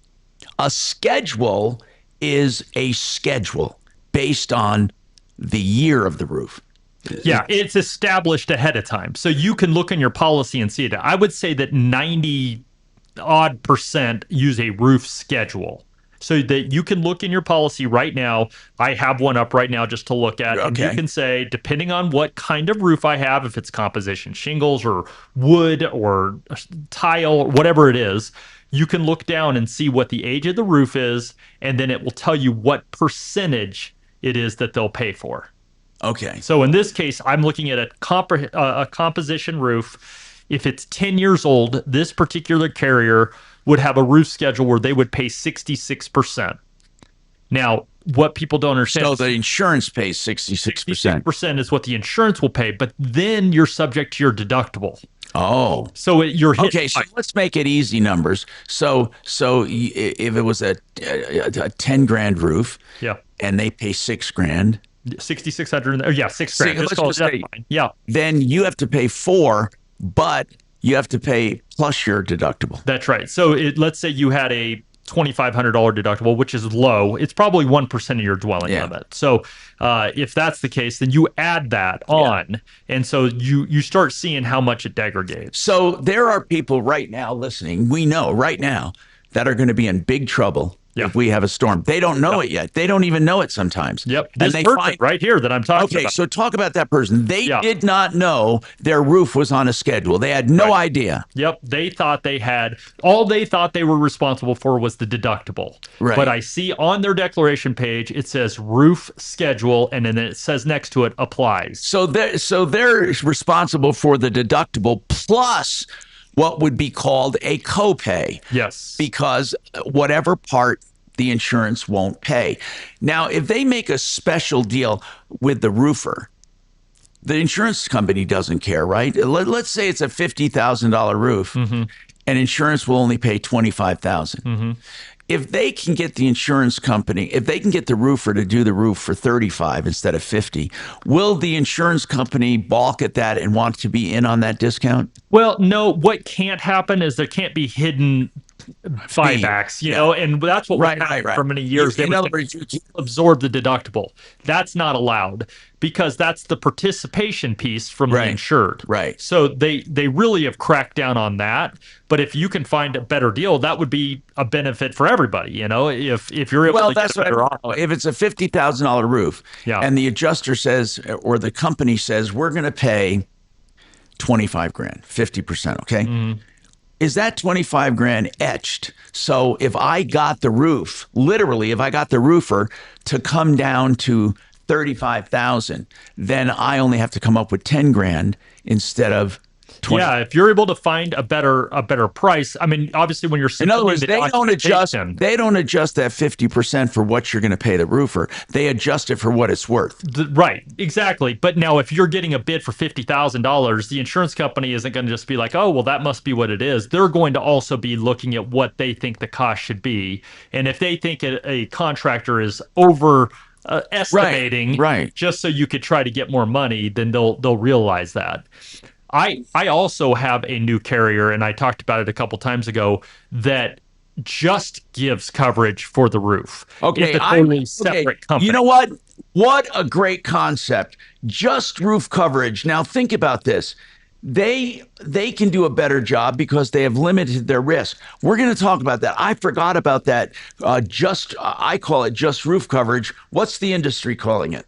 A schedule is a schedule based on the year of the roof. Yeah, it's established ahead of time. So you can look in your policy and see it. I would say that 90% use a roof schedule. So that you can look in your policy right now. I have one up right now just to look at. Okay. And you can say, depending on what kind of roof I have, if it's composition shingles or wood or tile or whatever it is, you can look down and see what the age of the roof is, and then it will tell you what percentage it is that they'll pay for. Okay. So in this case, I'm looking at a composition roof. If it's 10 years old, this particular carrier would have a roof schedule where they would pay 66%. Now, what people don't understand. So the insurance pays 66%. 66% is what the insurance will pay, but then you're subject to your deductible. Oh, so you're hit okay. So let's make it easy numbers. So if it was a 10 grand roof, yeah, and they pay $6,000, 6,600. Yeah, $6,000. Let's just say, yeah. Then you have to pay $4,000, but you have to pay plus your deductible. That's right. So let's say you had a $2,500 deductible, which is low. It's probably 1% of your dwelling limit. So if that's the case, then you add that on, and so you start seeing how much it degrades. So there are people right now listening, we know right now, that are going to be in big trouble if we have a storm. They don't know it yet. They don't even know it sometimes. Yep. And This person right here that I'm talking about. Okay, so talk about that person. They did not know their roof was on a schedule. They had no idea. Yep. They thought all they thought they were responsible for was the deductible. Right. But I see on their declaration page, it says roof schedule, and then it says next to it applies. So they're responsible for the deductible plus what would be called a copay. Yes. Because whatever part the insurance won't pay. Now, if they make a special deal with the roofer, the insurance company doesn't care, right? Let's say it's a $50,000 roof, and insurance will only pay $25,000. If they can get the insurance company, if they can get the roofer to do the roof for $35,000 instead of $50,000, will the insurance company balk at that and want to be in on that discount? Well, no. What can't happen is there can't be hidden buybacks, you know, and that's what we've had for many years. In other words, you absorb the deductible. That's not allowed because that's the participation piece from the insured. Right. So they really have cracked down on that. But if you can find a better deal, that would be a benefit for everybody. You know, if you're able to that's get a better offer. If it's a $50,000 roof, and the adjuster says, or the company says, we're going to pay $25,000, 50%. Okay. Is that $25,000 etched? So if I got the roof, literally, if I got the roofer to come down to $35,000, then I only have to come up with $10,000 instead of $20,000. Yeah, if you're able to find a better price. I mean, obviously, when you're in other words, they don't adjust that 50% for what you're going to pay the roofer. They adjust it for what it's worth. Right, exactly. But now, if you're getting a bid for $50,000, the insurance company isn't going to just be like, "Oh, well, that must be what it is." They're going to also be looking at what they think the cost should be, and if they think a contractor is over estimating, just so you could try to get more money, then they'll realize that. I also have a new carrier, and I talked about it a couple times ago, that just gives coverage for the roof. Okay, it's a totally separate company. You know what? What a great concept. Just roof coverage. Now think about this. They can do a better job because they have limited their risk. We're going to talk about that. I forgot about that. I call it just roof coverage. What's the industry calling it?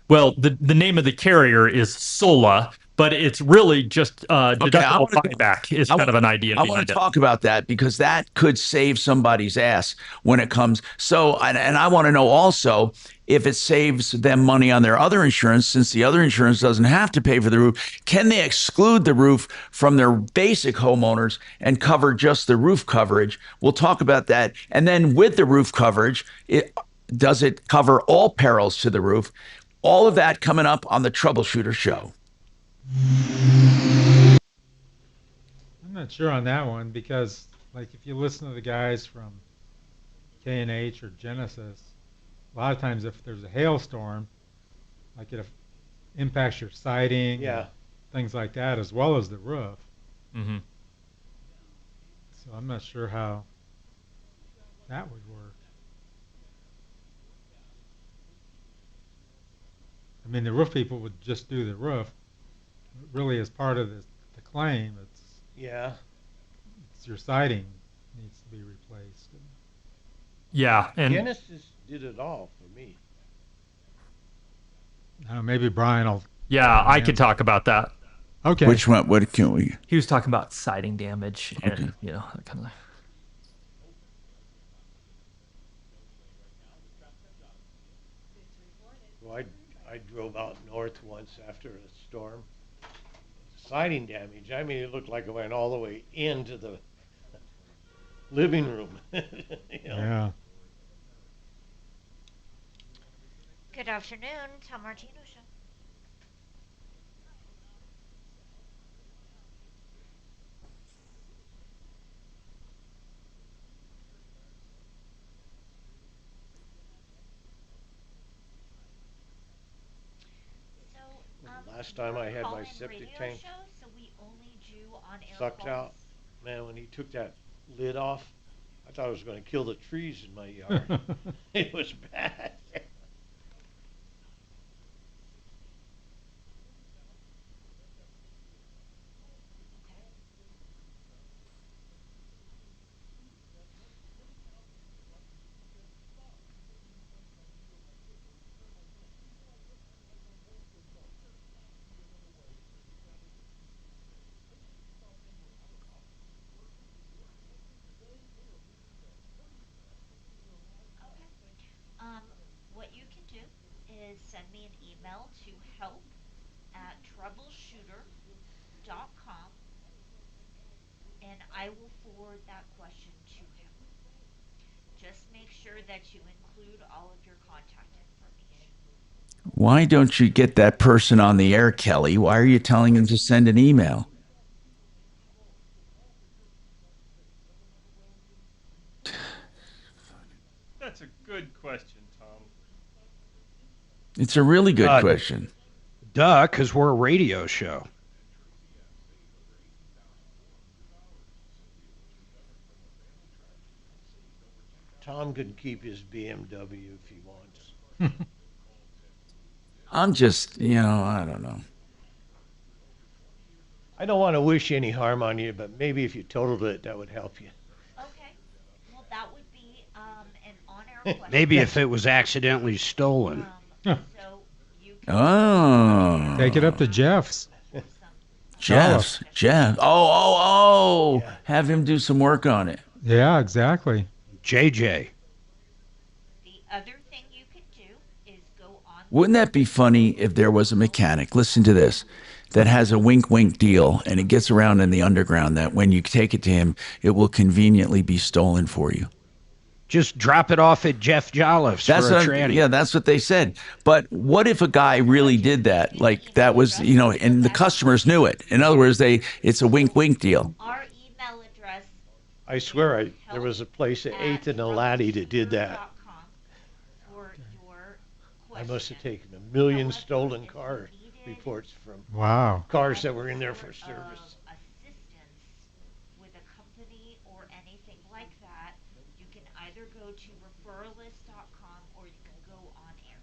Well, the name of the carrier is Sola, but it's really just deductible buyback is kind of an idea. I want to talk about that because that could save somebody's ass when it comes. So, and I want to know also if it saves them money on their other insurance, since the other insurance doesn't have to pay for the roof. Can they exclude the roof from their basic homeowners and cover just the roof coverage? We'll talk about that. And then with the roof coverage, does it cover all perils to the roof? All of that coming up on the Troubleshooter Show. I'm not sure on that one because, like, if you listen to the guys from K&H or Genesis, a lot of times if there's a hailstorm, like it impacts your siding, things like that, as well as the roof. Mm-hmm. So I'm not sure how that would work. I mean, the roof people would just do the roof. Really, as part of the claim, it's your siding needs to be replaced. Yeah, and Genesis did it all for me. Maybe Brian will. Yeah, I could talk about that. Okay. Which one? What can we? He was talking about siding damage and that kind of. Well, I drove out north once after a storm. Siding damage. I mean, it looked like it went all the way into the living room. Yeah. Good afternoon, Tom Martino Show. Last time I had my Call-in septic radio tank show, so we only do on-air sucked calls. out, man, when he took that lid off, I thought it was going to kill the trees in my yard. It was bad. What you can do is send me an email to help@troubleshooter.com, and I will forward that question to him. Just make sure that you include all of your contact information. Why don't you get that person on the air, Kelly? Why are you telling him to send an email? That's a good question, Tom. It's a really good question. Duh, because we're a radio show. Tom can keep his BMW if he wants. I'm just, I don't know. I don't want to wish any harm on you, but maybe if you totaled it, that would help you. Okay. Well, that would be an on-air question. Maybe if it was accidentally stolen. So you can Oh. Take it up to Jeff's. Jeff. Oh. Yeah. Have him do some work on it. Yeah, exactly. JJ. The other thing you could do is go on. Wouldn't that be funny if there was a mechanic, listen to this, that has a wink deal and it gets around in the underground that when you take it to him, it will conveniently be stolen for you? Just drop it off at Jeff Jolliffe's for a tranny. Yeah, that's what they said. But what if a guy really did that? Like that was, and the customers knew it. In other words, it's a wink deal. Our email address I swear, there was a place at 8th and Laddie that did that. for your I must have taken a million stolen car reports from Wow. cars that were in there for service. assistance with a company or anything like that, you can either go to referralist.com or you can go on air.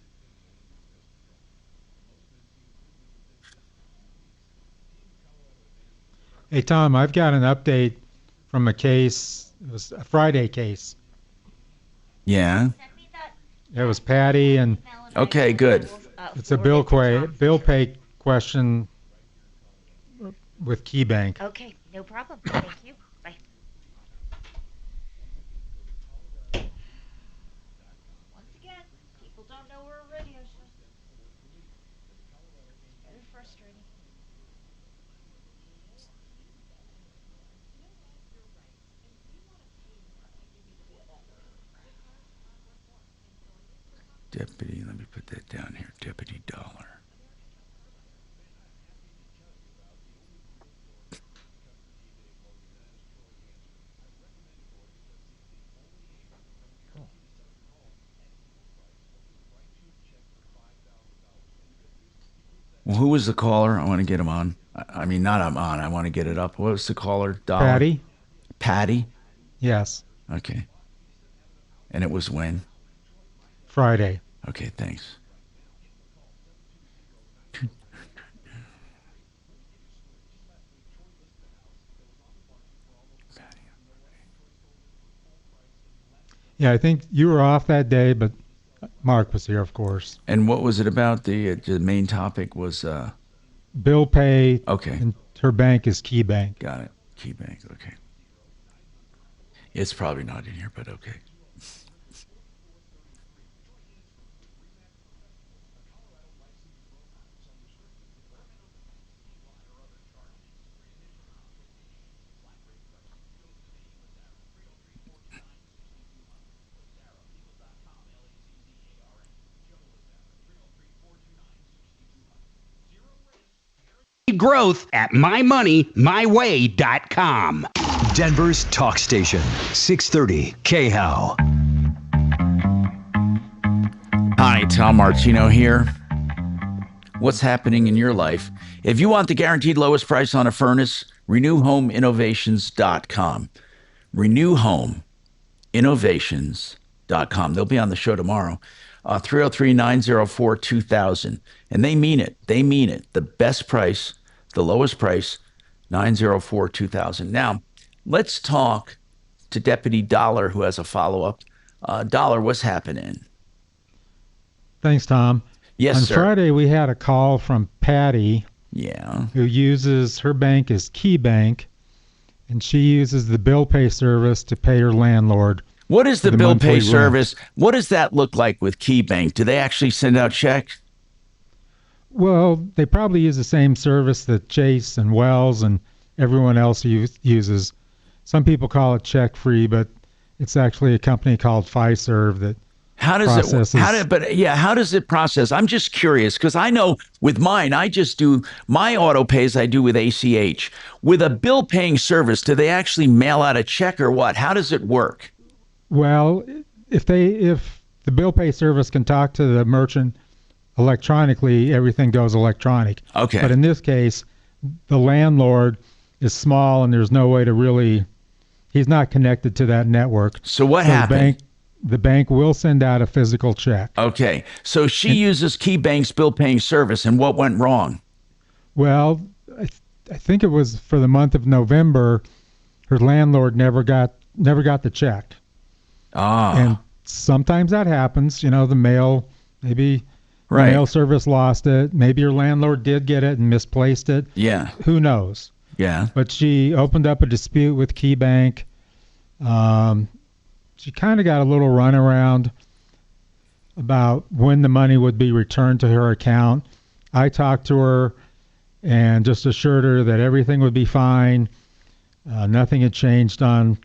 Hey, Tom, I've got an update from a case. It was a Friday case. Yeah. It was Patty, and Okay, good. it's a bill pay question with KeyBank. Okay, no problem. Thank you. Bye. Once again, people don't know we're a radio show. Very frustrating. Deputy, let me put that down here. Deputy Dollar. Well, who was the caller? I want to get him on. I mean, not I'm on. I want to get it up. What was the caller? Dollar? Patty? Patty? Yes. Okay. And it was when? Friday. Okay, thanks. Yeah, I think you were off that day, but Mark was here, of course. And what was it about? The main topic was Bill pay. Okay. And her bank is KeyBank. Got it. KeyBank. Okay. It's probably not in here, but okay. Growth at mymoneymyway.com. Denver's talk station, 630 KHOW. Hi, Tom Martino here. What's happening in your life? If you want the guaranteed lowest price on a furnace, renewhomeinnovations.com. Renewhomeinnovations.com. They'll be on the show tomorrow. 303-904-2000. And they mean it. They mean it. The best price, the lowest price, 904-2000. Now, let's talk to Deputy Dollar, who has a follow-up. Dollar, what's happening? Thanks, Tom. Yes, On sir. Friday, we had a call from Patty. Yeah. Who uses, her bank is Key Bank, and she uses the bill pay service to pay her landlord. What is the for bill monthly pay rent. service? What does that look like with Key Bank? Do they actually send out checks? Well, they probably use the same service that Chase and Wells and everyone else uses. Some people call it check free, but it's actually a company called Fiserv that How does processes. how does it process? I'm just curious because I know with mine, I just do my auto pays I do with ACH. With a bill paying service, do they actually mail out a check or what? How does it work? Well, if the bill pay service can talk to the merchant electronically, everything goes electronic. Okay. But in this case, the landlord is small and there's no way to really, he's not connected to that network. So what happened? The bank will send out a physical check. Okay. So she uses Key Bank's bill paying service, and what went wrong? Well, I think it was for the month of November, her landlord never got the check. And sometimes that happens. You know, the mail, maybe the mail service lost it. Maybe your landlord did get it and misplaced it. Yeah. Who knows? Yeah. But she opened up a dispute with Key Bank. She kind of got a little runaround about when the money would be returned to her account. I talked to her and just assured her that everything would be fine. Nothing had changed on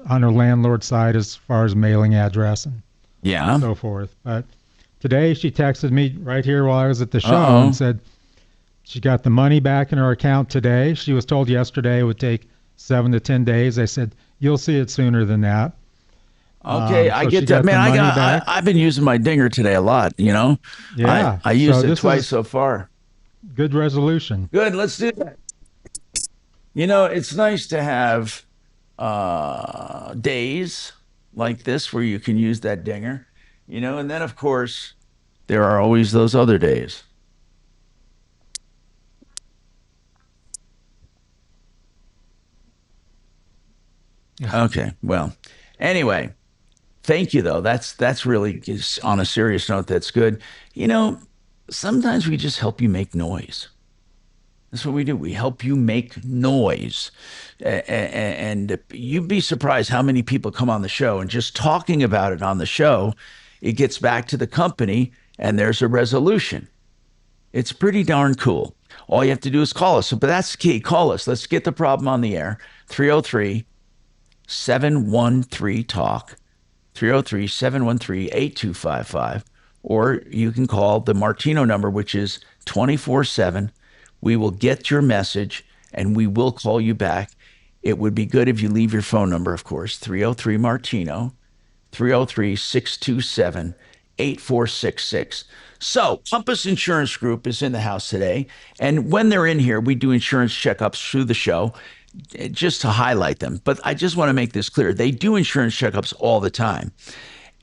her landlord's side as far as mailing address and so forth. But today she texted me right here while I was at the show and said she got the money back in her account today. She was told yesterday it would take 7 to 10 days. I said, you'll see it sooner than that. Okay, I get that. Man, I've been using my dinger today a lot, you know? Yeah. I used it twice so far. Good resolution. Good, let's do that. You know, it's nice to have days like this where you can use that dinger, you know, and then of course there are always those other days. Okay, well, anyway, thank you though. That's really, on a serious note, that's good. You know, sometimes we just help you make noise. That's what we do. We help you make noise. And you'd be surprised how many people come on the show and just talking about it on the show, it gets back to the company and there's a resolution. It's pretty darn cool. All you have to do is call us. But that's the key. Call us. Let's get the problem on the air. 303-713-TALK. 303-713-8255. Or you can call the Martino number, which is 24/7. We will get your message and we will call you back. It would be good if you leave your phone number, of course, 303-MARTINO, 303-627-8466. So Compass Insurance Group is in the house today. And when they're in here, we do insurance checkups through the show just to highlight them. But I just want to make this clear. They do insurance checkups all the time.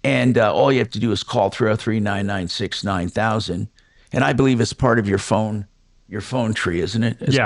And all you have to do is call 303-996-9000. And I believe it's part of your phone tree, isn't it? It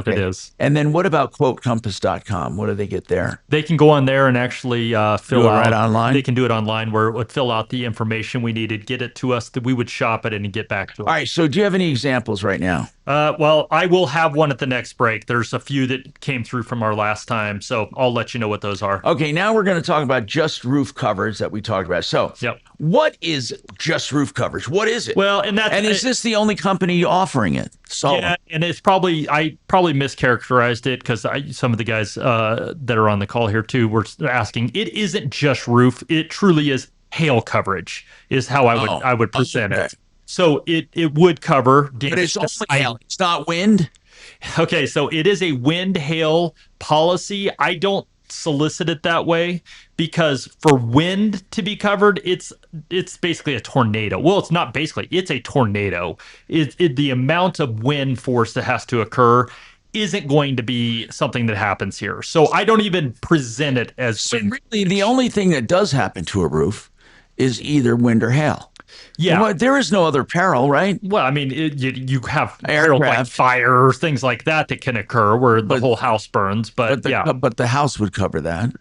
is. And then what about quotecompass.com? What do they get there? They can go on there and actually fill out. Right online? They can do it online where it would fill out the information we needed, get it to us, that we would shop it and get back to it. All right. So do you have any examples right now? Well, I will have one at the next break. There's a few that came through from our last time, so I'll let you know what those are. Okay. Now we're going to talk about just roof coverage that we talked about. So what is just roof coverage? What is it? Well, and is this the only company offering it? So yeah, and it's I probably mischaracterized it because some of the guys that are on the call here too were asking. It isn't just roof; it truly is hail coverage. Is how I would present it. So it would cover damage. But it's only hail. It's not wind. Okay, so it is a wind hail policy. I don't solicit it that way because for wind to be covered, it's basically a tornado. Well, it's not basically, it's a tornado. The amount of wind force that has to occur isn't going to be something that happens here. So I don't even present it as So really, the only thing that does happen to a roof is either wind or hail. Yeah. Well, there is no other peril, right? Well, I mean, you have perils like fire, things like that can occur where the whole house burns. But the house would cover that.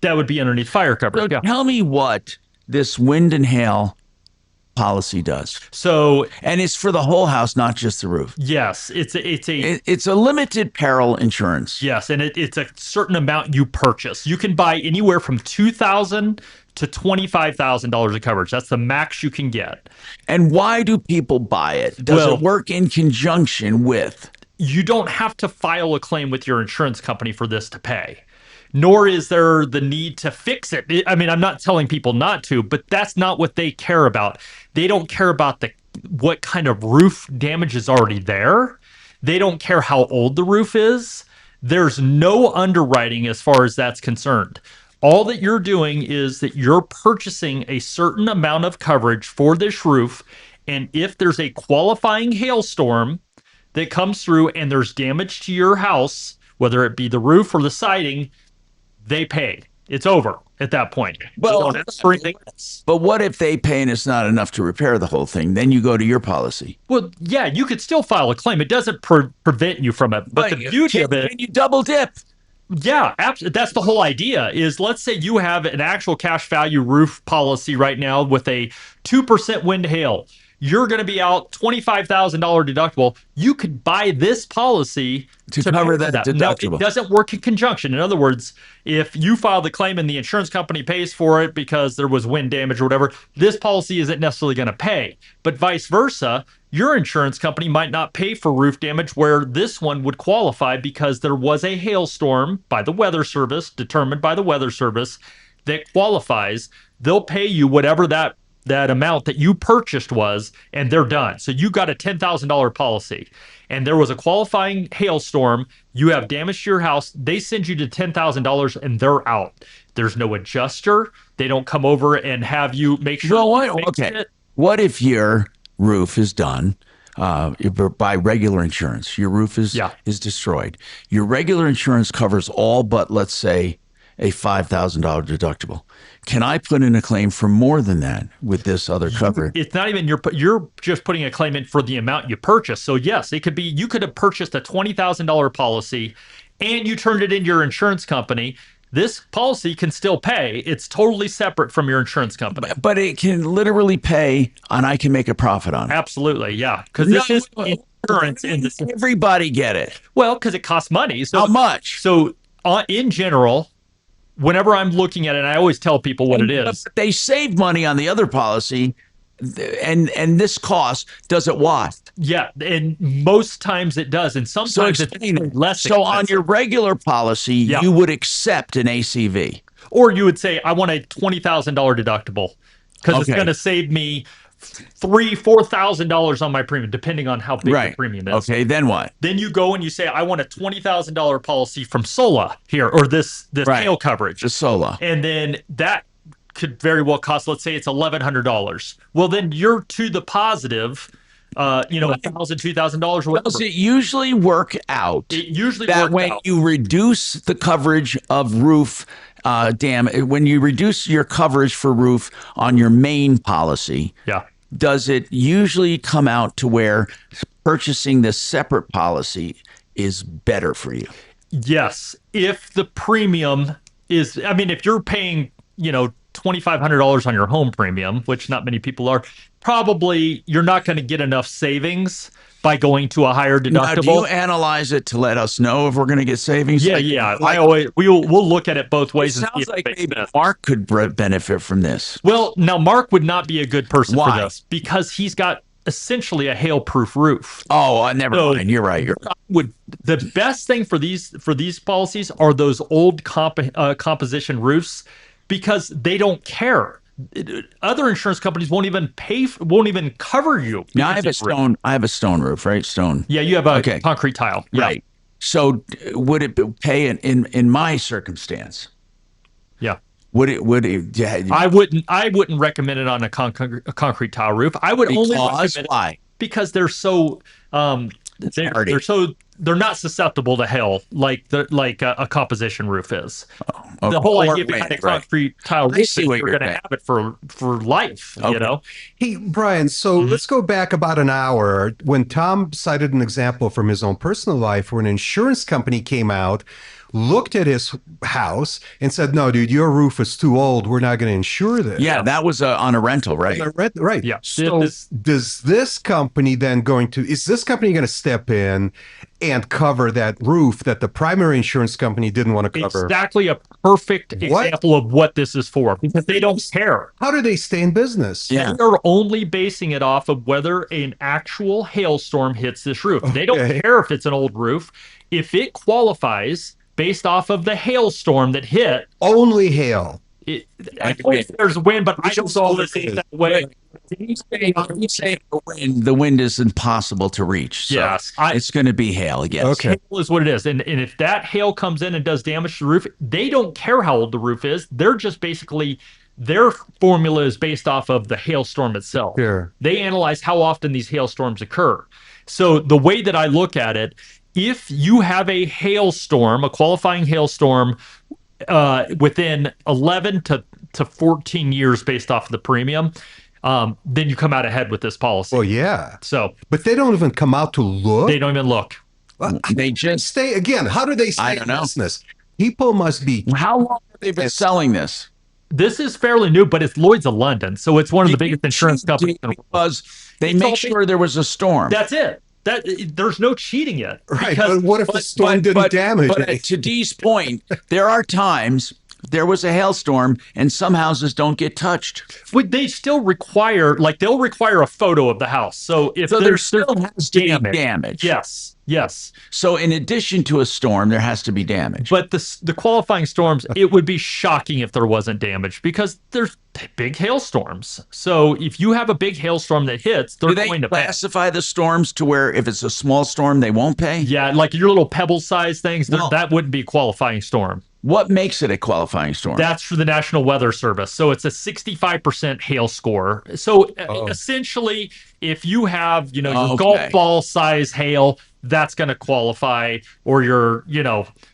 That would be underneath fire cover. So tell me what this wind and hail policy does. And it's for the whole house, not just the roof. Yes, it's a limited peril insurance. Yes, and it's a certain amount you purchase. You can buy anywhere from $2,000 to $25,000 of coverage. That's the max you can get. And why do people buy it? Does it work in conjunction with? You don't have to file a claim with your insurance company for this to pay. Nor is there the need to fix it. I mean, I'm not telling people not to, but that's not what they care about. They don't care about what kind of roof damage is already there. They don't care how old the roof is. There's no underwriting as far as that's concerned. All that you're doing is that you're purchasing a certain amount of coverage for this roof, and if there's a qualifying hailstorm that comes through and there's damage to your house, whether it be the roof or the siding, they pay. It's over at that point. But what if they pay and it's not enough to repair the whole thing? Then you go to your policy. Well, yeah, you could still file a claim. It doesn't prevent you from it. But the beauty of it... Can you double dip? Yeah, absolutely. That's the whole idea is, let's say you have an actual cash value roof policy right now with a 2% wind hail. You're going to be out $25,000 deductible. You could buy this policy to cover that deductible. No, it doesn't work in conjunction. In other words, if you file the claim and the insurance company pays for it because there was wind damage or whatever, this policy isn't necessarily going to pay. But vice versa, your insurance company might not pay for roof damage where this one would qualify because there was a hailstorm by the Weather Service, determined by the Weather Service, that qualifies. They'll pay you whatever that amount that you purchased was, and they're done. So you got a $10,000 policy, and there was a qualifying hailstorm. You have damage to your house. They send you to $10,000, and they're out. There's no adjuster. They don't come over and have you make sure. What if your roof is done by regular insurance? Your roof is destroyed. Your regular insurance covers all but, let's say, a $5,000 deductible. Can I put in a claim for more than that with this other coverage? It's not even you're just putting a claim in for the amount you purchased. So yes, it could be you could have purchased a $20,000 policy and you turned it into your insurance company. This policy can still pay. It's totally separate from your insurance company. But it can literally pay and I can make a profit on it. Absolutely, yeah. Because this is insurance in this. Everybody get it. Well, because it costs money. So how much? So in general, whenever I'm looking at it, I always tell people what it is. But they save money on the other policy, and this cost does it what? Yeah, and most times it does, and sometimes it's less expensive. So on your regular policy, you would accept an ACV. Or you would say, I want a $20,000 deductible because it's going to save me $4,000 on my premium, depending on how big the premium is. Okay, then what? Then you go and you say, I want a $20,000 policy from SOLA here, or this hail coverage. The SOLA. And then that could very well cost, let's say it's $1,100. Well, then you're to the positive, $1,000, $2,000 or whatever. Does it usually work out? It usually that works when out. you reduce the coverage of roof when you reduce your coverage for roof on your main policy, does it usually come out to where purchasing this separate policy is better for you? Yes, if the premium is, I mean, if you're paying, $2,500 on your home premium, which not many people are, probably you're not going to get enough savings by going to a higher deductible. Now, do you analyze it to let us know if we're going to get savings? Yeah. We'll look at it both ways. It sounds like maybe Mark could benefit from this. Well, now Mark would not be a good person Why? for this because he's got essentially a hail-proof roof. Oh, never mind. You're right. The best thing for these policies are those old composition roofs because they don't care. other insurance companies won't even won't even cover you. Now I have a stone roof, right? Stone. Yeah, you have a concrete tile. Yeah. Right. So would it pay in my circumstance? Yeah. Would it? Yeah. I wouldn't recommend it on a concrete tile roof. I would only recommend why? Because they're so they're not susceptible to hail like a composition roof is. The whole idea behind a concrete tile roof is you're going to have it for life. You know. Hey, Brian. So let's go back about an hour when Tom cited an example from his own personal life where an insurance company came out, looked at his house and said, "No, dude, your roof is too old. We're not going to insure this." Yeah, that was on a rental, right? Right. Yeah. So is this company going to step in and cover that roof that the primary insurance company didn't want to cover? Exactly a perfect example of what this is for, because they don't care. How do they stay in business? Yeah. They're only basing it off of whether an actual hailstorm hits this roof. They don't care if it's an old roof. If it qualifies based off of the hailstorm that hit. Only hail. There's wind, but I don't know that way. He's saying the wind is impossible to reach. So yes. It's going to be hail. Yes. Okay. Hail is what it is. And if that hail comes in and does damage to the roof, they don't care how old the roof is. They're just basically, their formula is based off of the hailstorm itself. Sure. They analyze how often these hailstorms occur. So the way that I look at it, if you have a hailstorm, a qualifying hailstorm, within 11 to 14 years based off of the premium, then you come out ahead with this policy. Well, yeah. So, but they don't even come out to look. They don't even look. Well, they just stay again. How do they stay in business? People must be. How long have they been selling this? This is fairly new, but it's Lloyd's of London, so it's one of the biggest insurance companies in the world. Because they make sure there was a storm. That's it. There's no cheating yet. Right. But what if the storm didn't damage it? But to Dee's point, there are times there was a hailstorm and some houses don't get touched. Would they still require, they'll require a photo of the house. So if there still has to be damage. Yes. Yes. So in addition to a storm, there has to be damage. But the qualifying storms, it would be shocking if there wasn't damage because there's big hailstorms. So if you have a big hailstorm that hits, they're going to classify the storms to where if it's a small storm, they won't pay? Yeah, like your little pebble size things, that wouldn't be a qualifying storm. What makes it a qualifying storm? That's for the National Weather Service. So it's a 65% hail score. So essentially, if you have, your golf ball size hail, that's going to qualify, or your,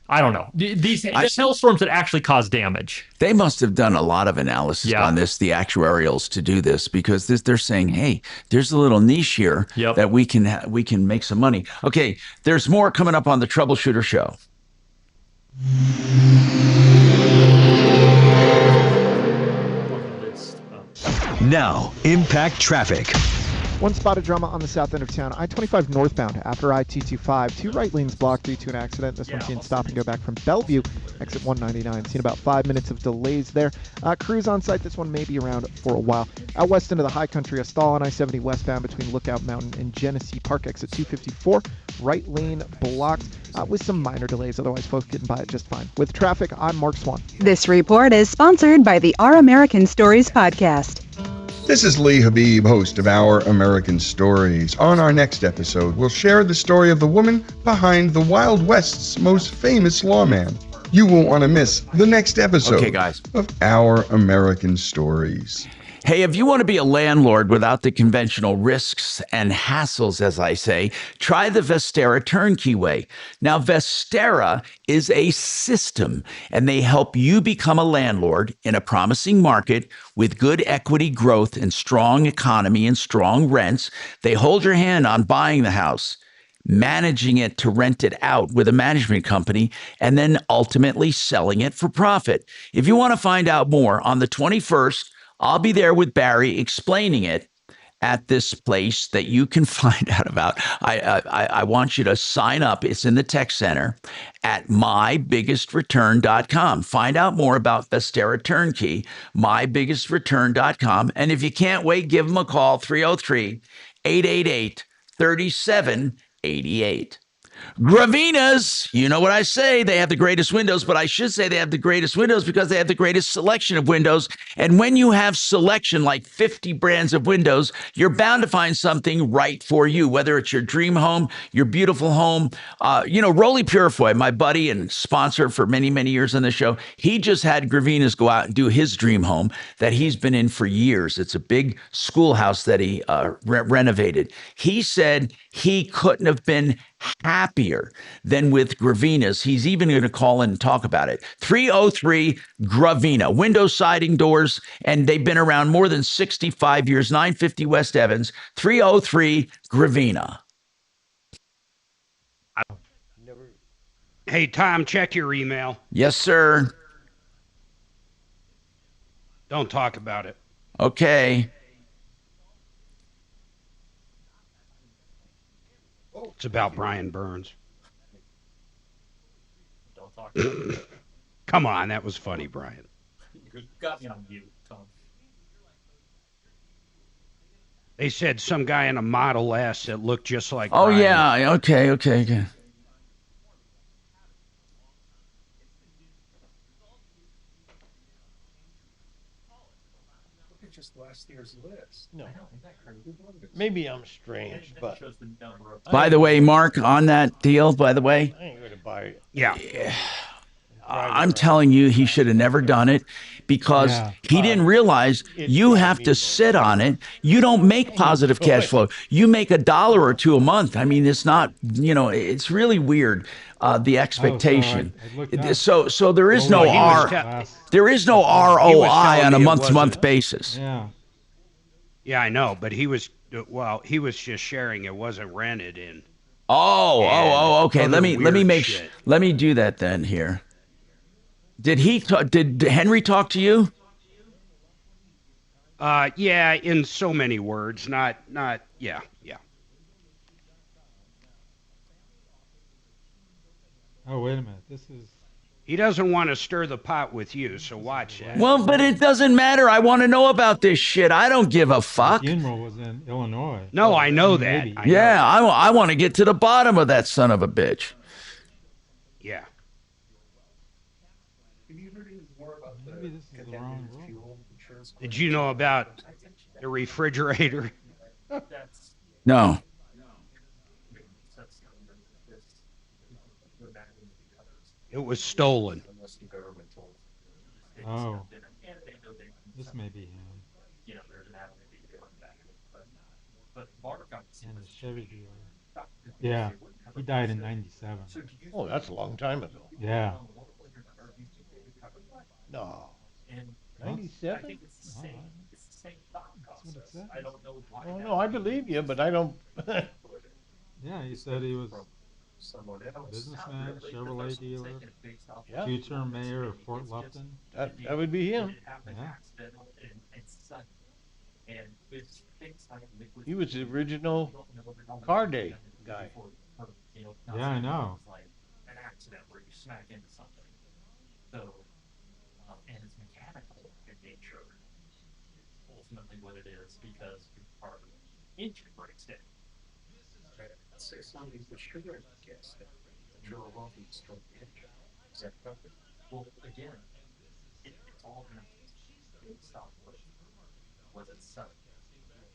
I don't know. These hailstorms that actually cause damage. They must have done a lot of analysis on this, the actuarials, to do this, because they're saying, hey, there's a little niche here that we can make some money. Okay, there's more coming up on the Troubleshooter Show. Now, impact traffic. One spot of drama on the south end of town, I-25 northbound after I-225. Two right lanes blocked due to an accident. This one's seen stop and go back from Bellevue, exit 199. Seen about 5 minutes of delays there. Crews on site. This one may be around for a while. Out west into the high country, a stall on I-70 westbound between Lookout Mountain and Genesee Park, exit 254. Right lane blocked with some minor delays. Otherwise, folks getting by it just fine. With traffic, I'm Mark Swan. This report is sponsored by the Our American Stories podcast. This is Lee Habib, host of Our American Stories. On our next episode, we'll share the story of the woman behind the Wild West's most famous lawman. You won't want to miss the next episode of Our American Stories. Hey, if you want to be a landlord without the conventional risks and hassles, as I say, try the Vestera Turnkey Way. Now, Vestera is a system, and they help you become a landlord in a promising market with good equity growth and strong economy and strong rents. They hold your hand on buying the house, managing it to rent it out with a management company, and then ultimately selling it for profit. If you want to find out more, on the 21st, I'll be there with Barry explaining it at this place that you can find out about. I want you to sign up. It's in the tech center at mybiggestreturn.com. Find out more about Vestera Turnkey, mybiggestreturn.com. And if you can't wait, give them a call, 303-888-3788. Gravina's, you know what I say, they have the greatest windows, but I should say they have the greatest windows because they have the greatest selection of windows. And when you have selection like 50 brands of windows, you're bound to find something right for you, whether it's your dream home, your beautiful home. Rolly Purifoy, my buddy and sponsor for many, many years on the show, he just had Gravina's go out and do his dream home that he's been in for years. It's a big schoolhouse that he renovated. He said he couldn't have been happier than with Gravina's. He's even going to call in and talk about it. 303 Gravina, window siding doors, and they've been around more than 65 years. 950 West Evans, 303 Gravina. Hey, Tom, check your email. Yes, sir. Don't talk about it. Okay. It's about Brian Burns. Don't talk. Come on, that was funny, Brian. You got me on mute, Tom. They said some guy in a Model S that looked just like Oh, Brian. yeah. Okay. Just last year's list. No. Maybe I'm strange, but By the way, Mark, on that deal, by the way, I ain't going to buy it. Yeah. I'm telling you, he should have never done it because he didn't realize you have to sit on it. You don't make positive cash flow. You make $1 or $2 a month. I mean, it's not, it's really weird, the expectation. So there is no there is no ROI on a month-to-month basis. Yeah. Yeah, I know, but he was just sharing it wasn't rented in. Okay. Let me do that then here. Did Henry talk to you? Yeah, in so many words, not yeah. Oh, wait a minute. This is. He doesn't want to stir the pot with you, so watch that. Well, but it doesn't matter. I want to know about this shit. I don't give a fuck. The funeral was in Illinois. No, I know that. I want to get to the bottom of that son of a bitch. Yeah. Maybe this is the wrong rule. Did you know about the refrigerator? No. It was stolen. Oh. This may be him. And the Chevy dealer. Yeah. He died in 97. Oh, that's a long time ago. Yeah. No. 97? Oh, no, I believe you, but I don't. Yeah, he said he was businessman, Chevrolet dealer, future mayor of Fort Lupton. That would be him. Yeah. He was the original car day guy. Yeah, I know. An accident where you smack into something. So, and it's mechanical in nature. Ultimately, what it is, because our engine breaks down. Say something for sure, I guess. Drill a and stroke the engine. Is that covered? Well, again, it's all going to stop with itself.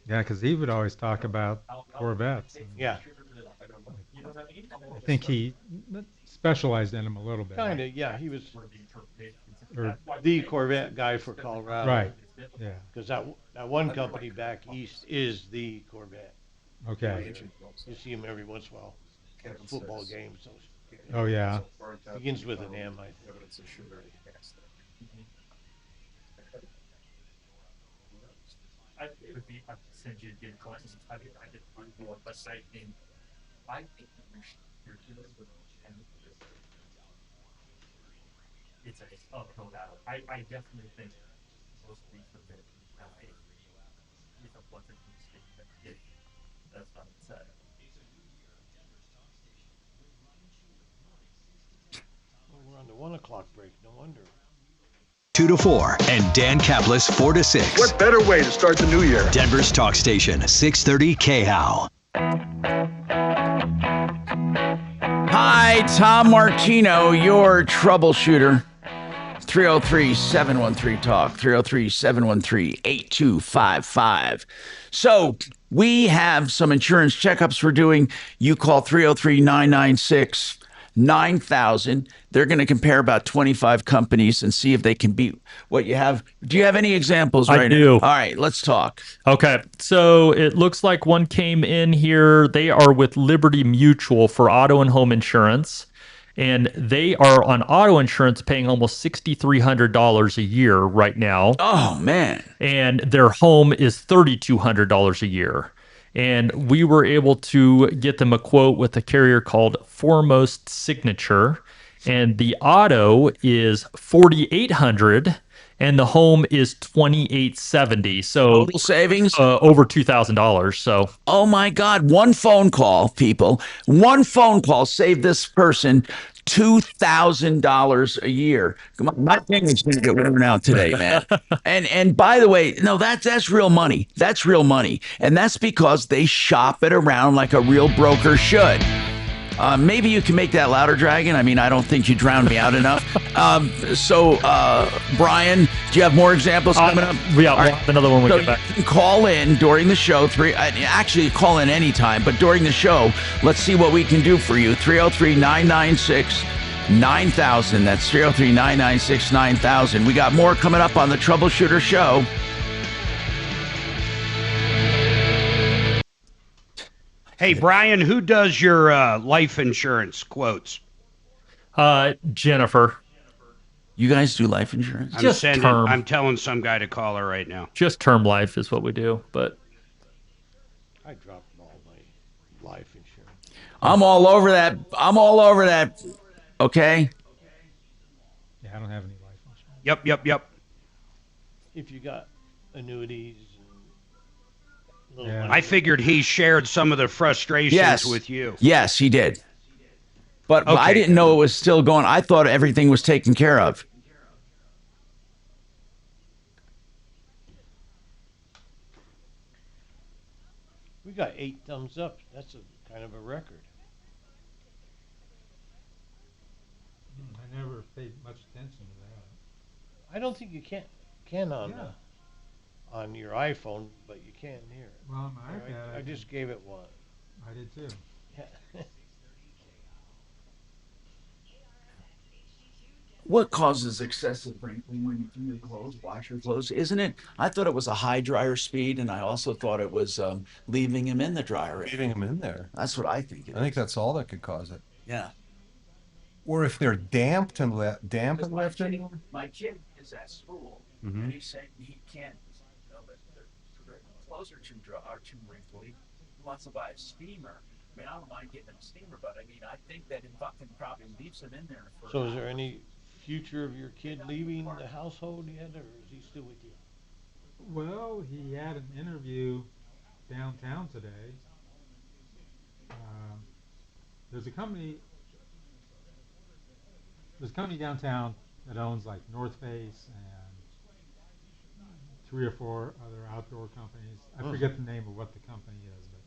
Yeah, because he would always talk about Corvettes. Yeah. I think he specialized in them a little bit. Kind of, yeah. He was the Corvette guy for Colorado. Right. Yeah. Because that one company back east is the Corvette. Okay. You see him every once in a while at football games. Oh, yeah. Begins with an M, I think. It would be, I send you a good questions. I did find one website named I think it's a uphill battle. I definitely think most of these have been if it wasn't a mistake, that's what it said. Well, we're on the 1 o'clock break, no wonder. 2 to 4, and Dan Kaplis 4 to 6. What better way to start the new year? Denver's talk station, 630 KHOW. Hi, Tom Martino, your troubleshooter. 303-713-TALK, 303-713-8255. So we have some insurance checkups we're doing. You call 303-996-9000. They're going to compare about 25 companies and see if they can beat what you have. Do you have any examples right I do. now? All right, let's talk. Okay, so it looks like one came in here. They are with Liberty Mutual for auto and home insurance. And they are on auto insurance paying almost $6,300 a year right now. Oh, man. And their home is $3,200 a year. And we were able to get them a quote with a carrier called Foremost Signature. And the auto is $4,800 and the home is $2,870. So total savings over $2,000. So oh my God, one phone call, people, one phone call saved this person $2,000 a year. Come on, my fingers gonna get worn out today, man. and by the way, no, that's real money. That's real money, and that's because they shop it around like a real broker should. Maybe you can make that louder, Dragon. I mean, I don't think you drowned me out enough. Brian, do you have more examples coming up? Yeah, we'll have another one when we get back. You can call in during the show. Actually, call in anytime, but during the show, let's see what we can do for you. 303-996-9000. That's 303-996-9000. We got more coming up on the Troubleshooter Show. Hey, Brian, who does your life insurance quotes? Jennifer. You guys do life insurance? I'm telling some guy to call her right now. Just term life is what we do, but I dropped all my life insurance. I'm all over that. Okay. Yeah, I don't have any life insurance. Yep. If you got annuities and Yeah. I figured he shared some of the frustrations with you. Yes, he did. But Okay. I didn't know it was still going. I thought everything was taken care of. we got 8 thumbs up. That's a kind of a record. I never paid much attention to that. I don't think you can on your iPhone, but you can here. Well, on my Here, iPad, I just gave it one. I did too. Yeah. What causes excessive wrinkling when you do your clothes, wash your clothes? Isn't it? I thought it was a high dryer speed, and I also thought it was leaving him in the dryer. Leaving them in there. That's what I think. I think that's all that could cause it. Yeah. Or if they're damp and left in. My kid is at school, Mhm. and he's saying he can't. You know, the clothes are too wrinkly. He wants to buy a steamer. I mean, I don't mind getting a steamer, but I mean, I think that it fucking probably leaves him in there for. So is there any future of your kid leaving the household yet, or is he still with you? Well, he had an interview downtown today. There's a company downtown that owns like North Face and 3 or 4 other outdoor companies. I forget the name of what the company is, but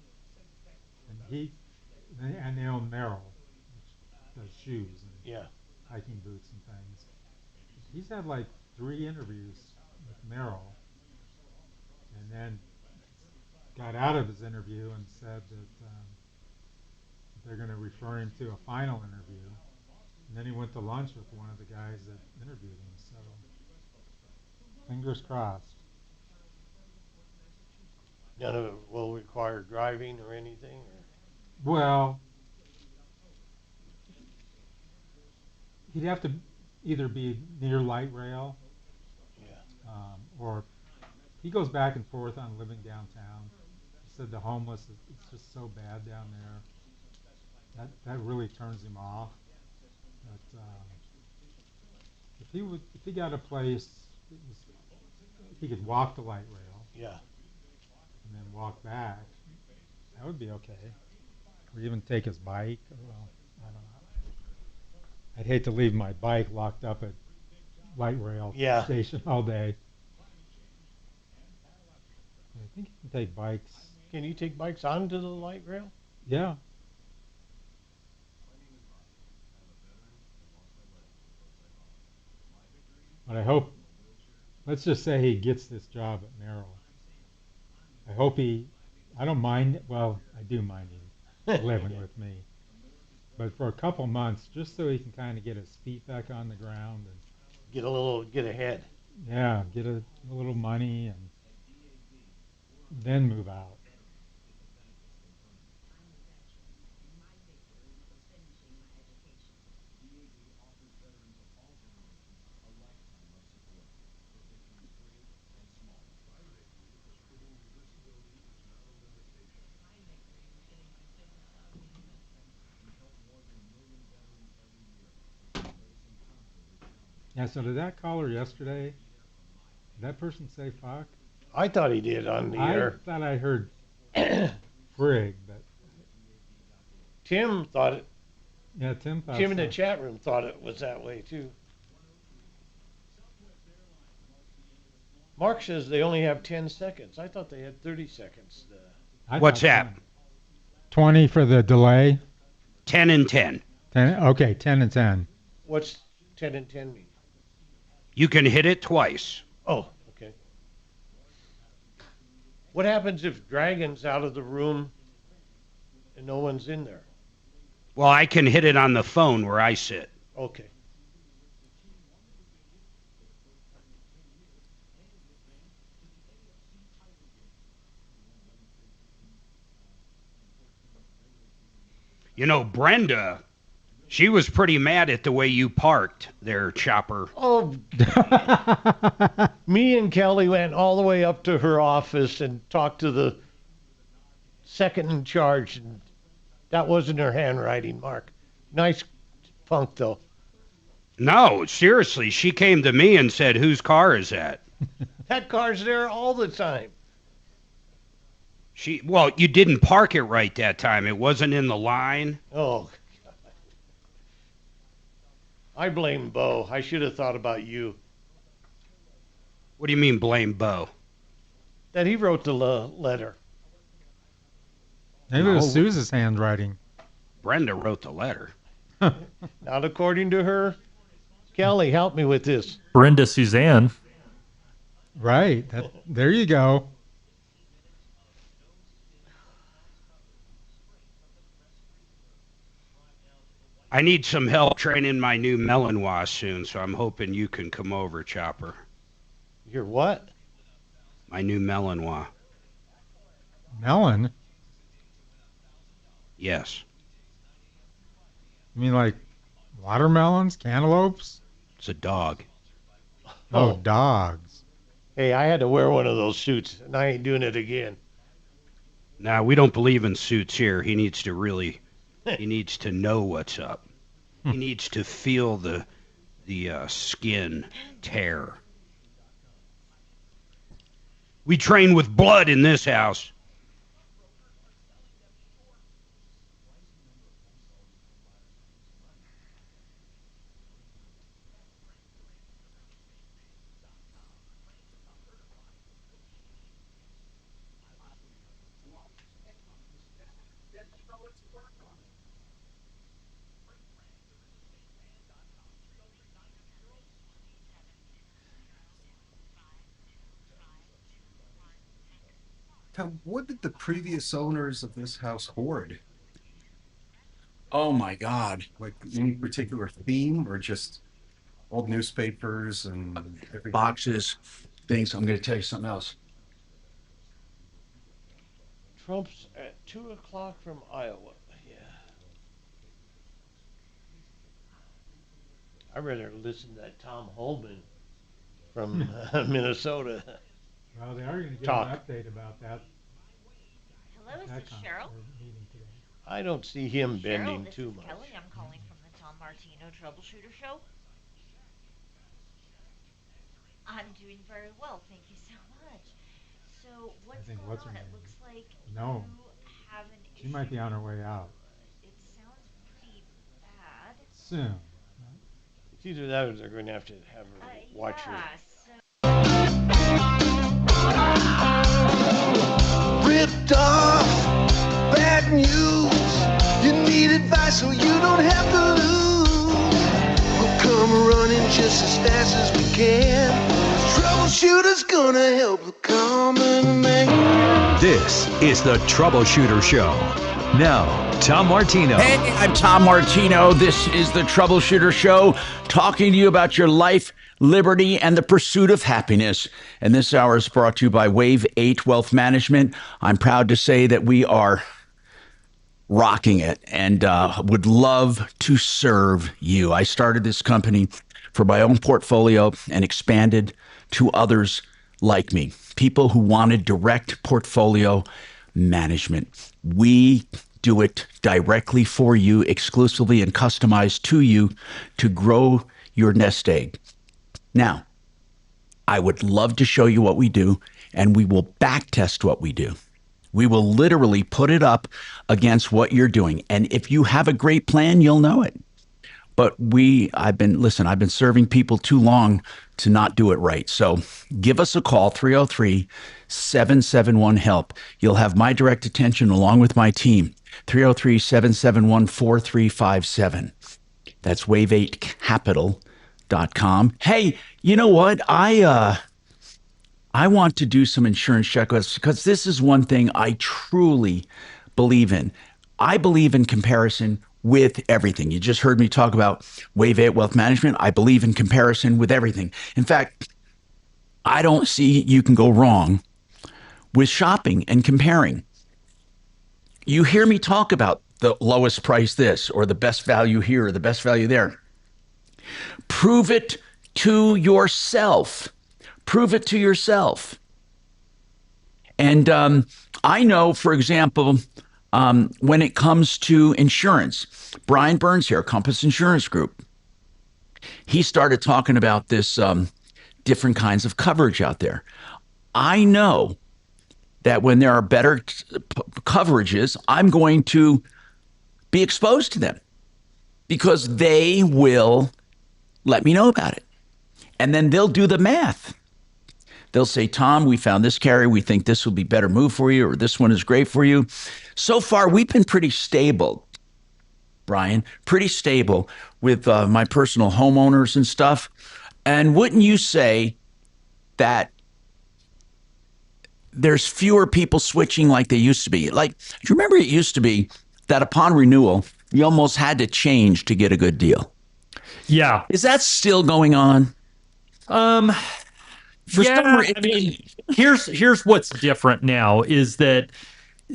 and they own Merrill, which does shoes and hiking boots and things. He's had like 3 interviews with Merrill, and then got out of his interview and said that they're going to refer him to a final interview. And then he went to lunch with one of the guys that interviewed him. So fingers crossed. None of it will require driving or anything? Or? Well, he'd have to either be near light rail, or he goes back and forth on living downtown. He said the homeless, it's just so bad down there. That really turns him off. But if he got a place, he could walk the light rail. Yeah. And then walk back. That would be okay. Or even take his bike. Well, I don't know. I'd hate to leave my bike locked up at light rail station all day. I think you can take bikes. Can you take bikes onto the light rail? Yeah. But I hope, let's just say he gets this job at Merrill. I hope I don't mind, well, I do mind him living with me. But for a couple months, just so he can kind of get his feet back on the ground and Get ahead. yeah, get a little money and then move out. Yeah, so did that caller yesterday, did that person say fuck? I thought he did on the air. I thought I heard frig, but Tim thought it. yeah, Tim thought Tim in so. the chat room thought it was that way too. Mark says they only have 10 seconds. I thought they had 30 seconds. What's that? 20 for the delay. 10 and 10. 10, okay, 10 and 10. What's 10 and 10 mean? You can hit it twice. Oh, okay. What happens if Dragon's out of the room and no one's in there? Well, I can hit it on the phone where I sit. Okay. You know, Brenda, she was pretty mad at the way you parked there, Chopper. Oh, me and Kelly went all the way up to her office and talked to the second in charge. And that wasn't her handwriting, Mark. Nice funk, though. No, seriously, she came to me and said, whose car is that? That car's there all the time. Well, you didn't park it right that time. It wasn't in the line. Oh, God. I blame Bo. I should have thought about you. What do you mean blame Bo? That he wrote the letter. Maybe it was Suze's handwriting. Brenda wrote the letter. Not according to her. Kelly, help me with this. Brenda Suzanne. Right. There you go. I need some help training my new Malinois soon, so I'm hoping you can come over, Chopper. Your what? My new Malinois. Melon? Yes. You mean like watermelons, cantaloupes? It's a dog. Oh, dogs. Hey, I had to wear one of those suits, and I ain't doing it again. Nah, we don't believe in suits here. He needs to know what's up. He needs to feel the skin tear. We train with blood in this house. Tom, what did the previous owners of this house hoard? Oh my God. Like any particular theme or just old newspapers and everything? Boxes, things. I'm going to tell you something else. Trump's at 2 o'clock from Iowa. Yeah. I'd rather listen to that Tom Holman from Minnesota. Well, they are going to get Talk. an update about that. Hello, is this Cheryl? I don't see him bending Cheryl, this too is much. Kelly. I'm calling from the Tom Martino Troubleshooter Show. I'm doing very well, thank you so much. So what's going what's her on? It name? looks like No. you have an She might be on her way out. It sounds pretty bad. Soon. It's either that or they're going to have her watch her. Ripped off, bad news. You need advice so you don't have to lose. Well, come running. just as fast as we can. Troubleshooter's gonna help the common man. This is the Troubleshooter Show. Now, Tom Martino. Hey, I'm Tom Martino. This is the Troubleshooter Show, talking to you about your life, liberty, and the pursuit of happiness. And this hour is brought to you by Wave 8 Wealth Management. I'm proud to say that we are rocking it and would love to serve you. I started this company for my own portfolio and expanded to others like me, people who wanted direct portfolio management. We do it directly for you, exclusively and customized to you to grow your nest egg. Now, I would love to show you what we do, and we will back test what we do. We will literally put it up against what you're doing. And if you have a great plan, you'll know it. But I've been serving people too long to not do it right. So give us a call, 303-771-HELP. You'll have my direct attention along with my team, 303-771-4357. That's wave8capital.com. Hey, you know what? I want to do some insurance checklists because this is one thing I truly believe in. I believe in comparison with everything. You just heard me talk about Wave 8 Wealth Management. I believe in comparison with everything. In fact, I don't see you can go wrong with shopping and comparing. You hear me talk about the lowest price this or the best value here or the best value there. Prove it to yourself. Prove it to yourself. And I know, for example, when it comes to insurance, Brian Burns here, Compass Insurance Group, he started talking about this different kinds of coverage out there. I know that when there are better coverages, I'm going to be exposed to them because they will let me know about it. And then they'll do the math. They'll say, Tom, we found this carrier. We think this will be better move for you, or this one is great for you. So far, we've been pretty stable, Brian, pretty stable with my personal homeowners and stuff. And wouldn't you say that there's fewer people switching like they used to be? Like, do you remember it used to be that upon renewal, you almost had to change to get a good deal? Yeah. Is that still going on? Here's what's different now is that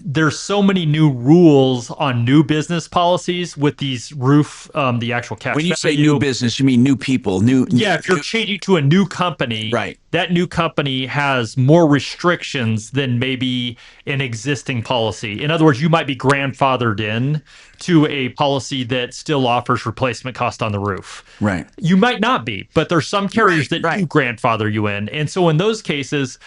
there's so many new rules on new business policies with these roof, the actual cash. When you say new business, you mean new people, if you're changing to a new company, right? That new company has more restrictions than maybe an existing policy. In other words, you might be grandfathered in to a policy that still offers replacement cost on the roof. Right. You might not be, but there's some carriers that do grandfather you in. And so in those cases,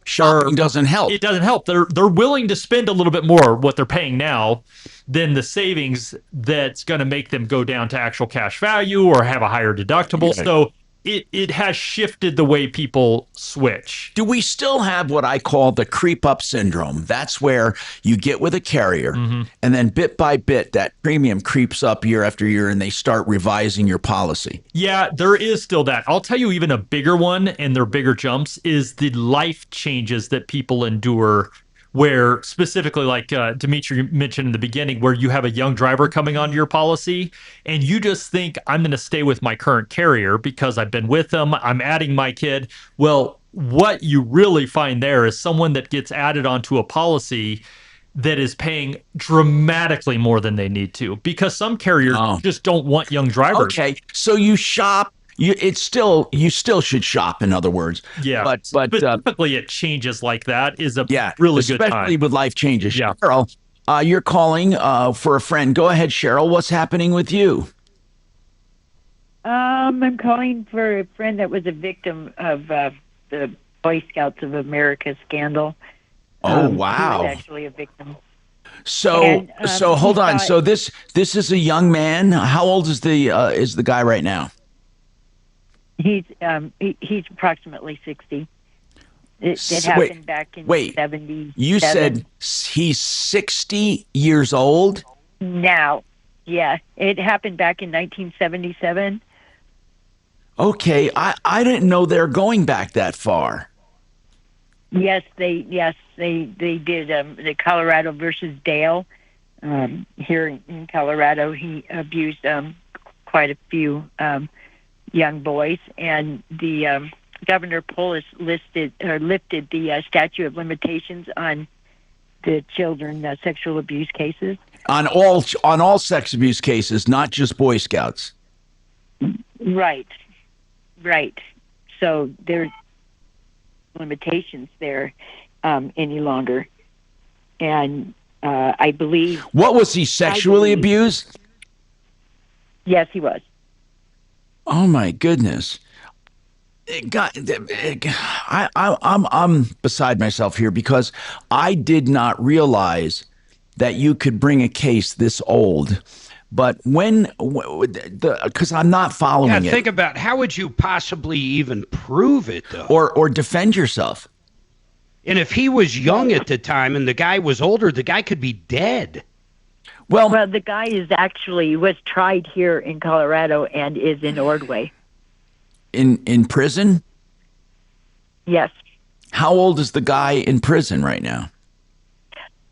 shopping doesn't help. It doesn't help. They're willing to spend a little bit more what they're paying now than the savings that's going to make them go down to actual cash value or have a higher deductible. Okay. So it has shifted the way people switch. Do we still have what I call the creep up syndrome? That's where you get with a carrier and then bit by bit that premium creeps up year after year and they start revising your policy. Yeah, there is still that. I'll tell you even a bigger one, and their bigger jumps, is the life changes that people endure, where specifically like Dimitri mentioned in the beginning, where you have a young driver coming onto your policy and you just think, I'm going to stay with my current carrier because I've been with them, I'm adding my kid. Well, what you really find there is someone that gets added onto a policy that is paying dramatically more than they need to because some carriers just don't want young drivers. Okay, so you shop. You still should shop, in other words. Yeah, but specifically it changes like that is a really good time. Especially with life changes. Yeah. Cheryl, you're calling for a friend. Go ahead, Cheryl. What's happening with you? I'm calling for a friend that was a victim of the Boy Scouts of America scandal. Oh, wow. He was actually a victim. So hold on. So this is a young man. How old is the guy right now? He's approximately 60. It happened back in 1977. You said he's 60 years old? Now, yeah. It happened back in 1977. Okay, I didn't know they're going back that far. Yes, they did. The Colorado versus Dale. Here in Colorado, he abused quite a few young boys, and the Governor Polis lifted the statute of limitations on the children sexual abuse cases. On all sex abuse cases, not just Boy Scouts. Right. So there's limitations there any longer, and I believe. What was he sexually abused? Yes, he was. Oh my goodness. God, I'm beside myself here because I did not realize that you could bring a case this old. But because I'm not following it. Think about how would you possibly even prove it, though? Or defend yourself. And if he was young at the time and the guy was older, the guy could be dead. Well, the guy was tried here in Colorado and is in Ordway. In prison? Yes. How old is the guy in prison right now?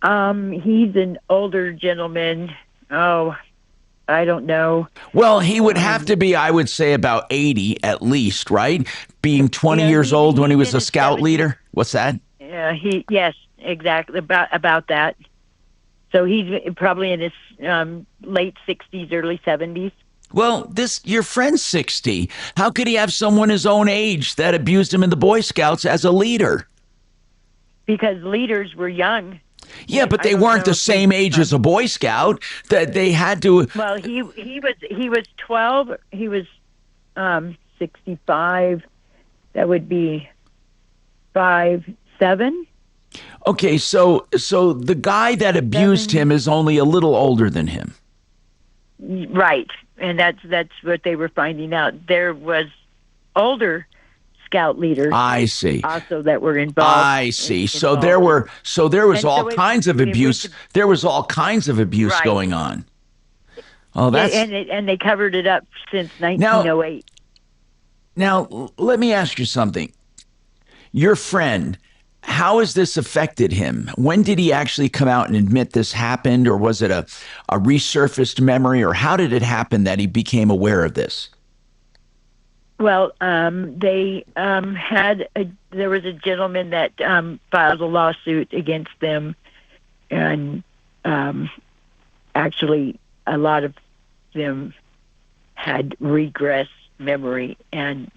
He's an older gentleman. Oh, I don't know. Well, he would have to be, I would say, about 80 at least, right? Being 20 years old when he was a scout leader. What's that? Yes, exactly about that. So he's probably in his late 60s, early 70s. Well, your friend's 60. How could he have someone his own age that abused him in the Boy Scouts as a leader? Because leaders were young. Yeah, but they weren't the same age as a Boy Scout. That they had to. Well, he was 12. He was 65. That would be 5'7". Okay, so the guy that abused him is only a little older than him. Right, and that's what they were finding out. There was older scout leaders. I see. Also, that were involved. I see. So there was all kinds of abuse. There was all kinds of abuse going on. Oh, that's and they covered it up since 1908. Now, let me ask you something. Your friend, how has this affected him? When did he actually come out and admit this happened, or was it a resurfaced memory, or how did it happen that he became aware of this? Well, there was a gentleman that filed a lawsuit against them, and actually a lot of them had regressed memory, and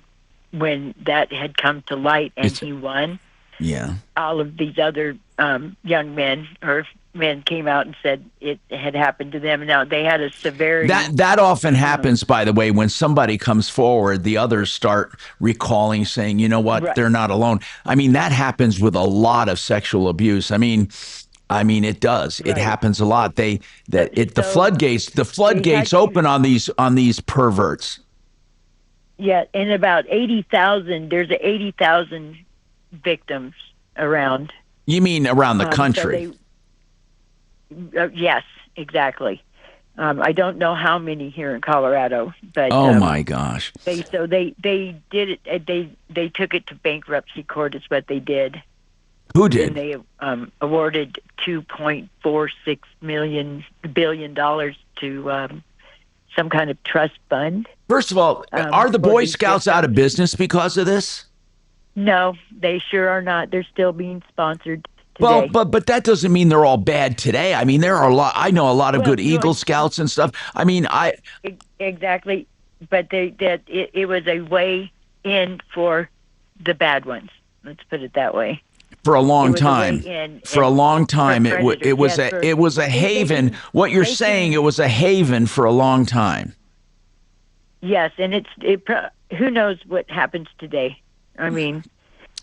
when that had come to light and he won, all of these other young men or men came out and said it had happened to them. Now they had a severity. That often happens, by the way, when somebody comes forward, the others start recalling, saying, you know what, they're not alone. I mean, that happens with a lot of sexual abuse. I mean, it does. It happens a lot. The floodgates open on these perverts. Yeah, and about 80,000. There's 80,000 victims around. You mean around the country? Yes, exactly. I don't know how many here in Colorado, but oh my gosh! They did it. They took it to bankruptcy court. Is what they did. Who did? And they awarded $2.46 billion to some kind of trust fund. First of all, are the Boy Scouts out of business because of this? No, they sure are not. They're still being sponsored today. Well, but that doesn't mean they're all bad today. I mean, there are a lot. I know a lot of good Eagle Scouts and stuff. I mean, exactly. But it was a way in for the bad ones. Let's put it that way. For a long time. For a long time, it was a haven. What you're saying, it was a haven for a long time. Yes, and who knows what happens today? I mean.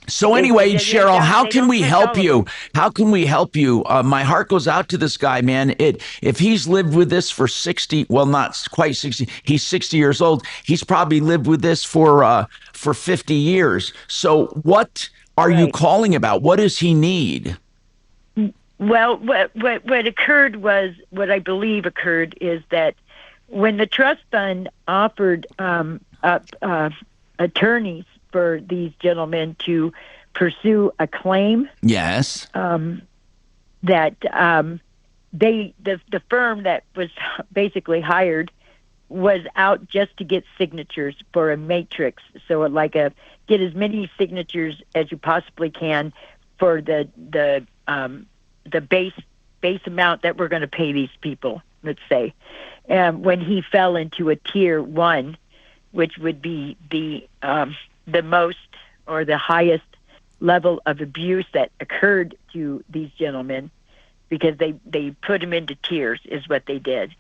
So anyway, Cheryl, how can we help you? How can we help you? My heart goes out to this guy, man. If he's lived with this for 60, well, not quite 60, he's 60 years old. He's probably lived with this for 50 years. So what are you calling about? What does he need? Well, what occurred was, what I believe occurred is that when the trust fund offered up attorneys for these gentlemen to pursue a claim. Yes. That the firm that was basically hired was out just to get signatures for a matrix. So get as many signatures as you possibly can for the base amount that we're going to pay these people, let's say. When he fell into a tier 1, which would be the most or the highest level of abuse that occurred to these gentlemen, because they put him into tiers, is what they did.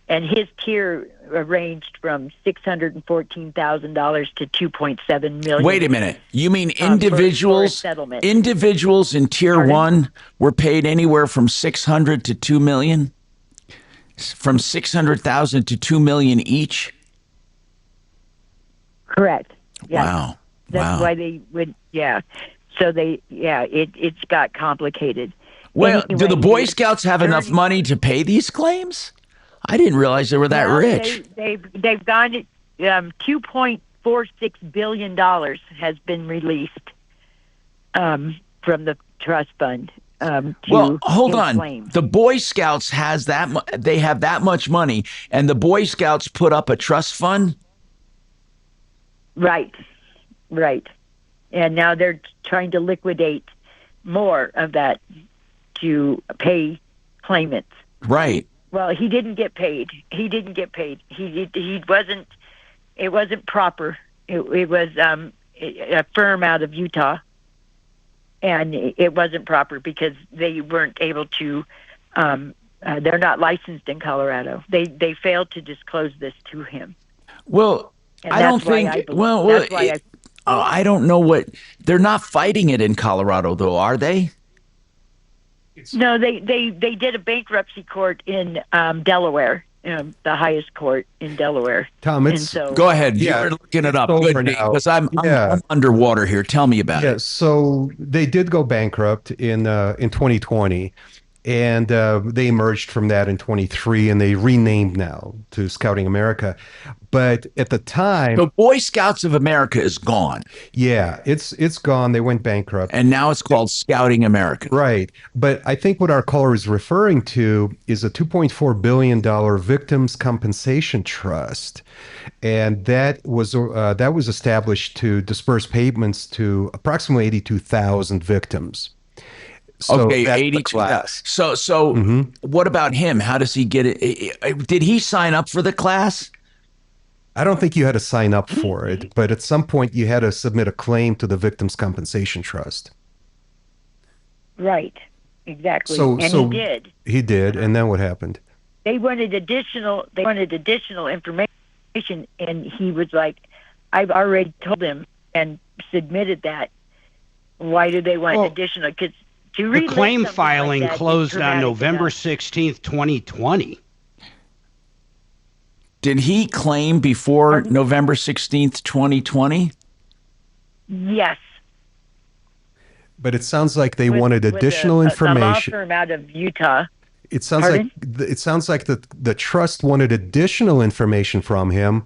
And his tier ranged from $614,000 to $2.7 million. Wait a minute. You mean individuals? Settlement. Individuals in tier Pardon? 1 were paid anywhere from $600,000 to $2 million, from $600,000 to $2 million each. Correct. Yes. Wow. That's why they would. Yeah. So it's got complicated. Well, Anyway, do the Boy Scouts have enough money to pay these claims? I didn't realize they were that rich. They've gone. $2.46 billion has been released from the trust fund. Well, hold on. claims. The Boy Scouts has that. They have that much money, and the Boy Scouts put up a trust fund. Right. And now they're trying to liquidate more of that to pay claimants. Right. Well, he didn't get paid. He wasn't. It wasn't proper. It was a firm out of Utah, and it wasn't proper because they weren't able to. They're not licensed in Colorado. They failed to disclose this to him. Well, And I don't that's why think. that's why I don't know what they're not fighting it in Colorado, though, are they? No, they did a bankruptcy court in Delaware, the highest court in Delaware. Tom, Go ahead. You're looking it up. Good, because I'm underwater here. Tell me about it. So they did go bankrupt in 2020, and they emerged from that in 23, and they renamed now to Scouting America. But at the time, the Boy Scouts of America is gone. Yeah, it's gone. They went bankrupt. And now it's called Scouting America. Right. But I think what our caller is referring to is a $2.4 billion victims compensation trust. And that was established to disperse payments to approximately 82,000 victims. So okay, that's 82,000. So what about him? How does he get it? Did he sign up for the class? I don't think you had to sign up for it, but at some point you had to submit a claim to the Victims Compensation Trust. Right, exactly. And he did. He did, and then what happened? They wanted additional information, and he was like, "I've already told them and submitted that. Why do they want additional?" Because the claim filing closed on November 16th, 2020. Did he claim before November 16th, 2020? Yes. But it sounds like they wanted additional information. The law firm out of Utah. It sounds like the trust wanted additional information from him,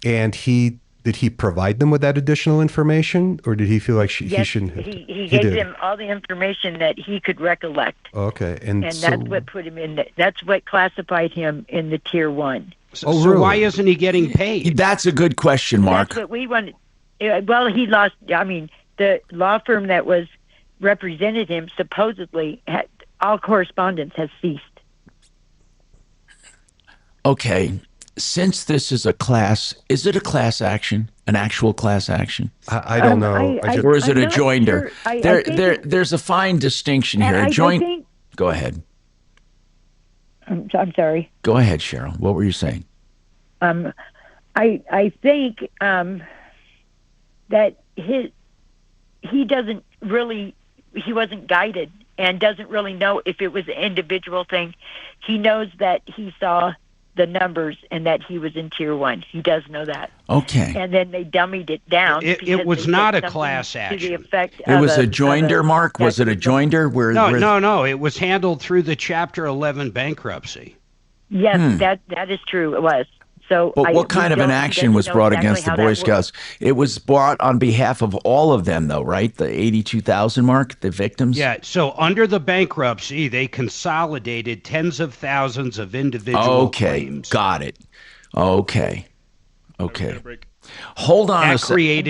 and did he provide them with that additional information, or did he feel like he shouldn't have? He gave them all the information that he could recollect. Okay, and that's what put him in. That's what classified him in the tier 1. So why isn't he getting paid? That's a good question, Mark. That's what we wanted. Well, he lost. I mean, the law firm that was represented him supposedly all correspondence has ceased. Okay, since this is a class, is it a class action? An actual class action? I don't know. Or is it a joinder? Sure. There's a fine distinction here. Go ahead. I'm sorry. Go ahead, Cheryl. What were you saying? I think that he doesn't really, he wasn't guided and doesn't really know if it was an individual thing. He knows that he saw the numbers and that he was in tier 1. He does know that. Okay. And then they dummied it down. It was not a class action. It was a joinder, Mark? Was it a joinder? No. It was handled through the Chapter 11 bankruptcy. Yes, that is true. It was. So, But what kind of an action was brought against the Boy Scouts? It was brought on behalf of all of them, though, right? The 82,000 mark, the victims? Yeah, so under the bankruptcy, they consolidated tens of thousands of individual claims. Got it. Okay. Hold on a second.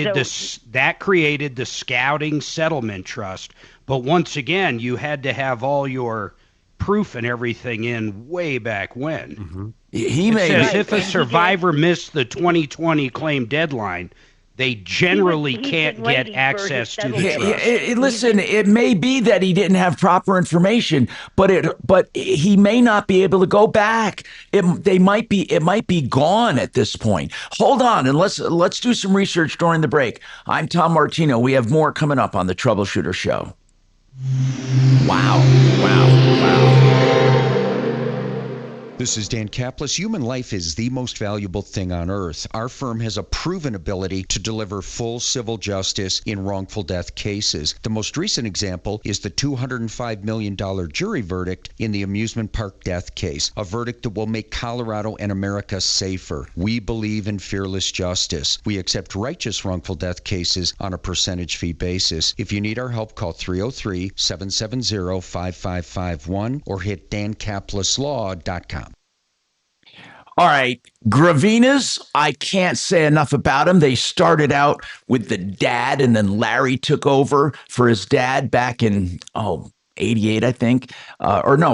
That created the Scouting Settlement Trust. But once again, you had to have all your proof and everything in way back when. Mm-hmm. If a survivor missed the 2020 claim deadline, they generally can't get access to the trust. Listen, it may be that he didn't have proper information, but he may not be able to go back. It might be gone at this point. Hold on, and let's do some research during the break. I'm Tom Martino. We have more coming up on the Troubleshooter Show. Wow. This is Dan Kaplis. Human life is the most valuable thing on earth. Our firm has a proven ability to deliver full civil justice in wrongful death cases. The most recent example is the $205 million jury verdict in the amusement park death case, a verdict that will make Colorado and America safer. We believe in fearless justice. We accept righteous wrongful death cases on a percentage fee basis. If you need our help, call 303-770-5551 or hit dankapleslaw.com. All right, Gravinas, I can't say enough about them. They started out with the dad, and then Larry took over for his dad back in, 88, I think.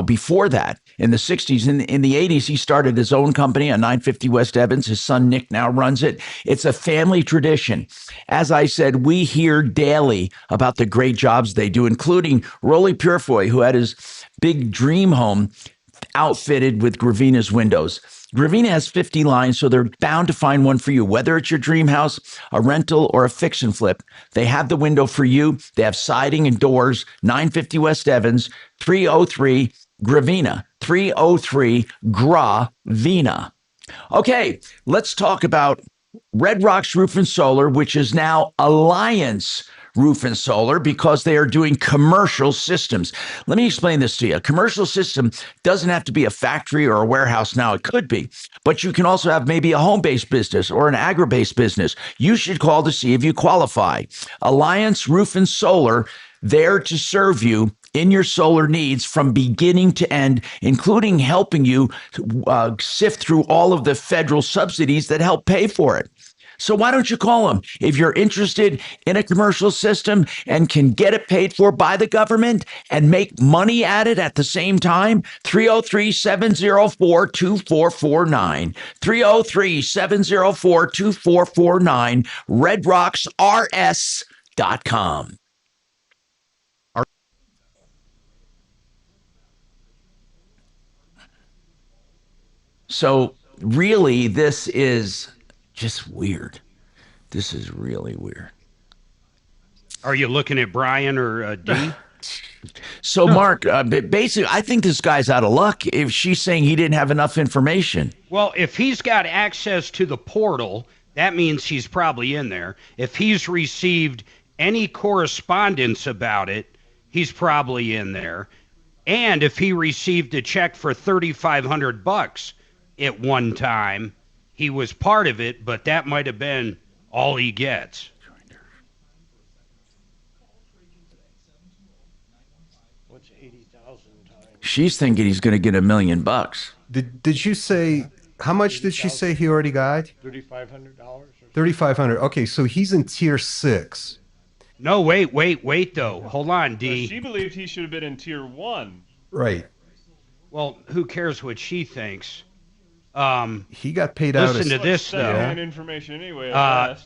Before that, in the 60s. In the 80s, he started his own company on 950 West Evans. His son, Nick, now runs it. It's a family tradition. As I said, we hear daily about the great jobs they do, including Rolly Purefoy, who had his big dream home outfitted with Gravina's windows. Gravina has 50 lines, so they're bound to find one for you. Whether it's your dream house, a rental, or a fix and flip, they have the window for you. They have siding and doors. 950 West Evans, 303 Gravina, 303 Gravina. Okay, let's talk about Red Rocks Roof and Solar, which is now Alliance Roof and Solar, because they are doing commercial systems. Let me explain this to you. A commercial system doesn't have to be a factory or a warehouse. Now, it could be, but you can also have maybe a home-based business or an agri-based business. You should call to see if you qualify. Alliance Roof and Solar, there to serve you in your solar needs from beginning to end, including helping you sift through all of the federal subsidies that help pay for it. So why don't you call them? If you're interested in a commercial system and can get it paid for by the government and make money at it at the same time, 303-704-2449, 303-704-2449, redrocksrs.com. So really, this is just weird. This is really weird. Are you looking at Brian or Dee? So, Mark, basically, I think this guy's out of luck if she's saying he didn't have enough information. Well, if he's got access to the portal, that means he's probably in there. If he's received any correspondence about it, he's probably in there. And if he received a check for $3,500 at one time, he was part of it, but that might have been all he gets. What's 80,000 times? She's thinking he's going to get $1 million. Did you say, how much did she say he already got? $3,500. $3,500. Okay, so he's in tier 6. No, wait, though. Hold on, D. She believed he should have been in tier 1. Right. Well, who cares what she thinks? He got paid out. Listen to this, though. Information anyway.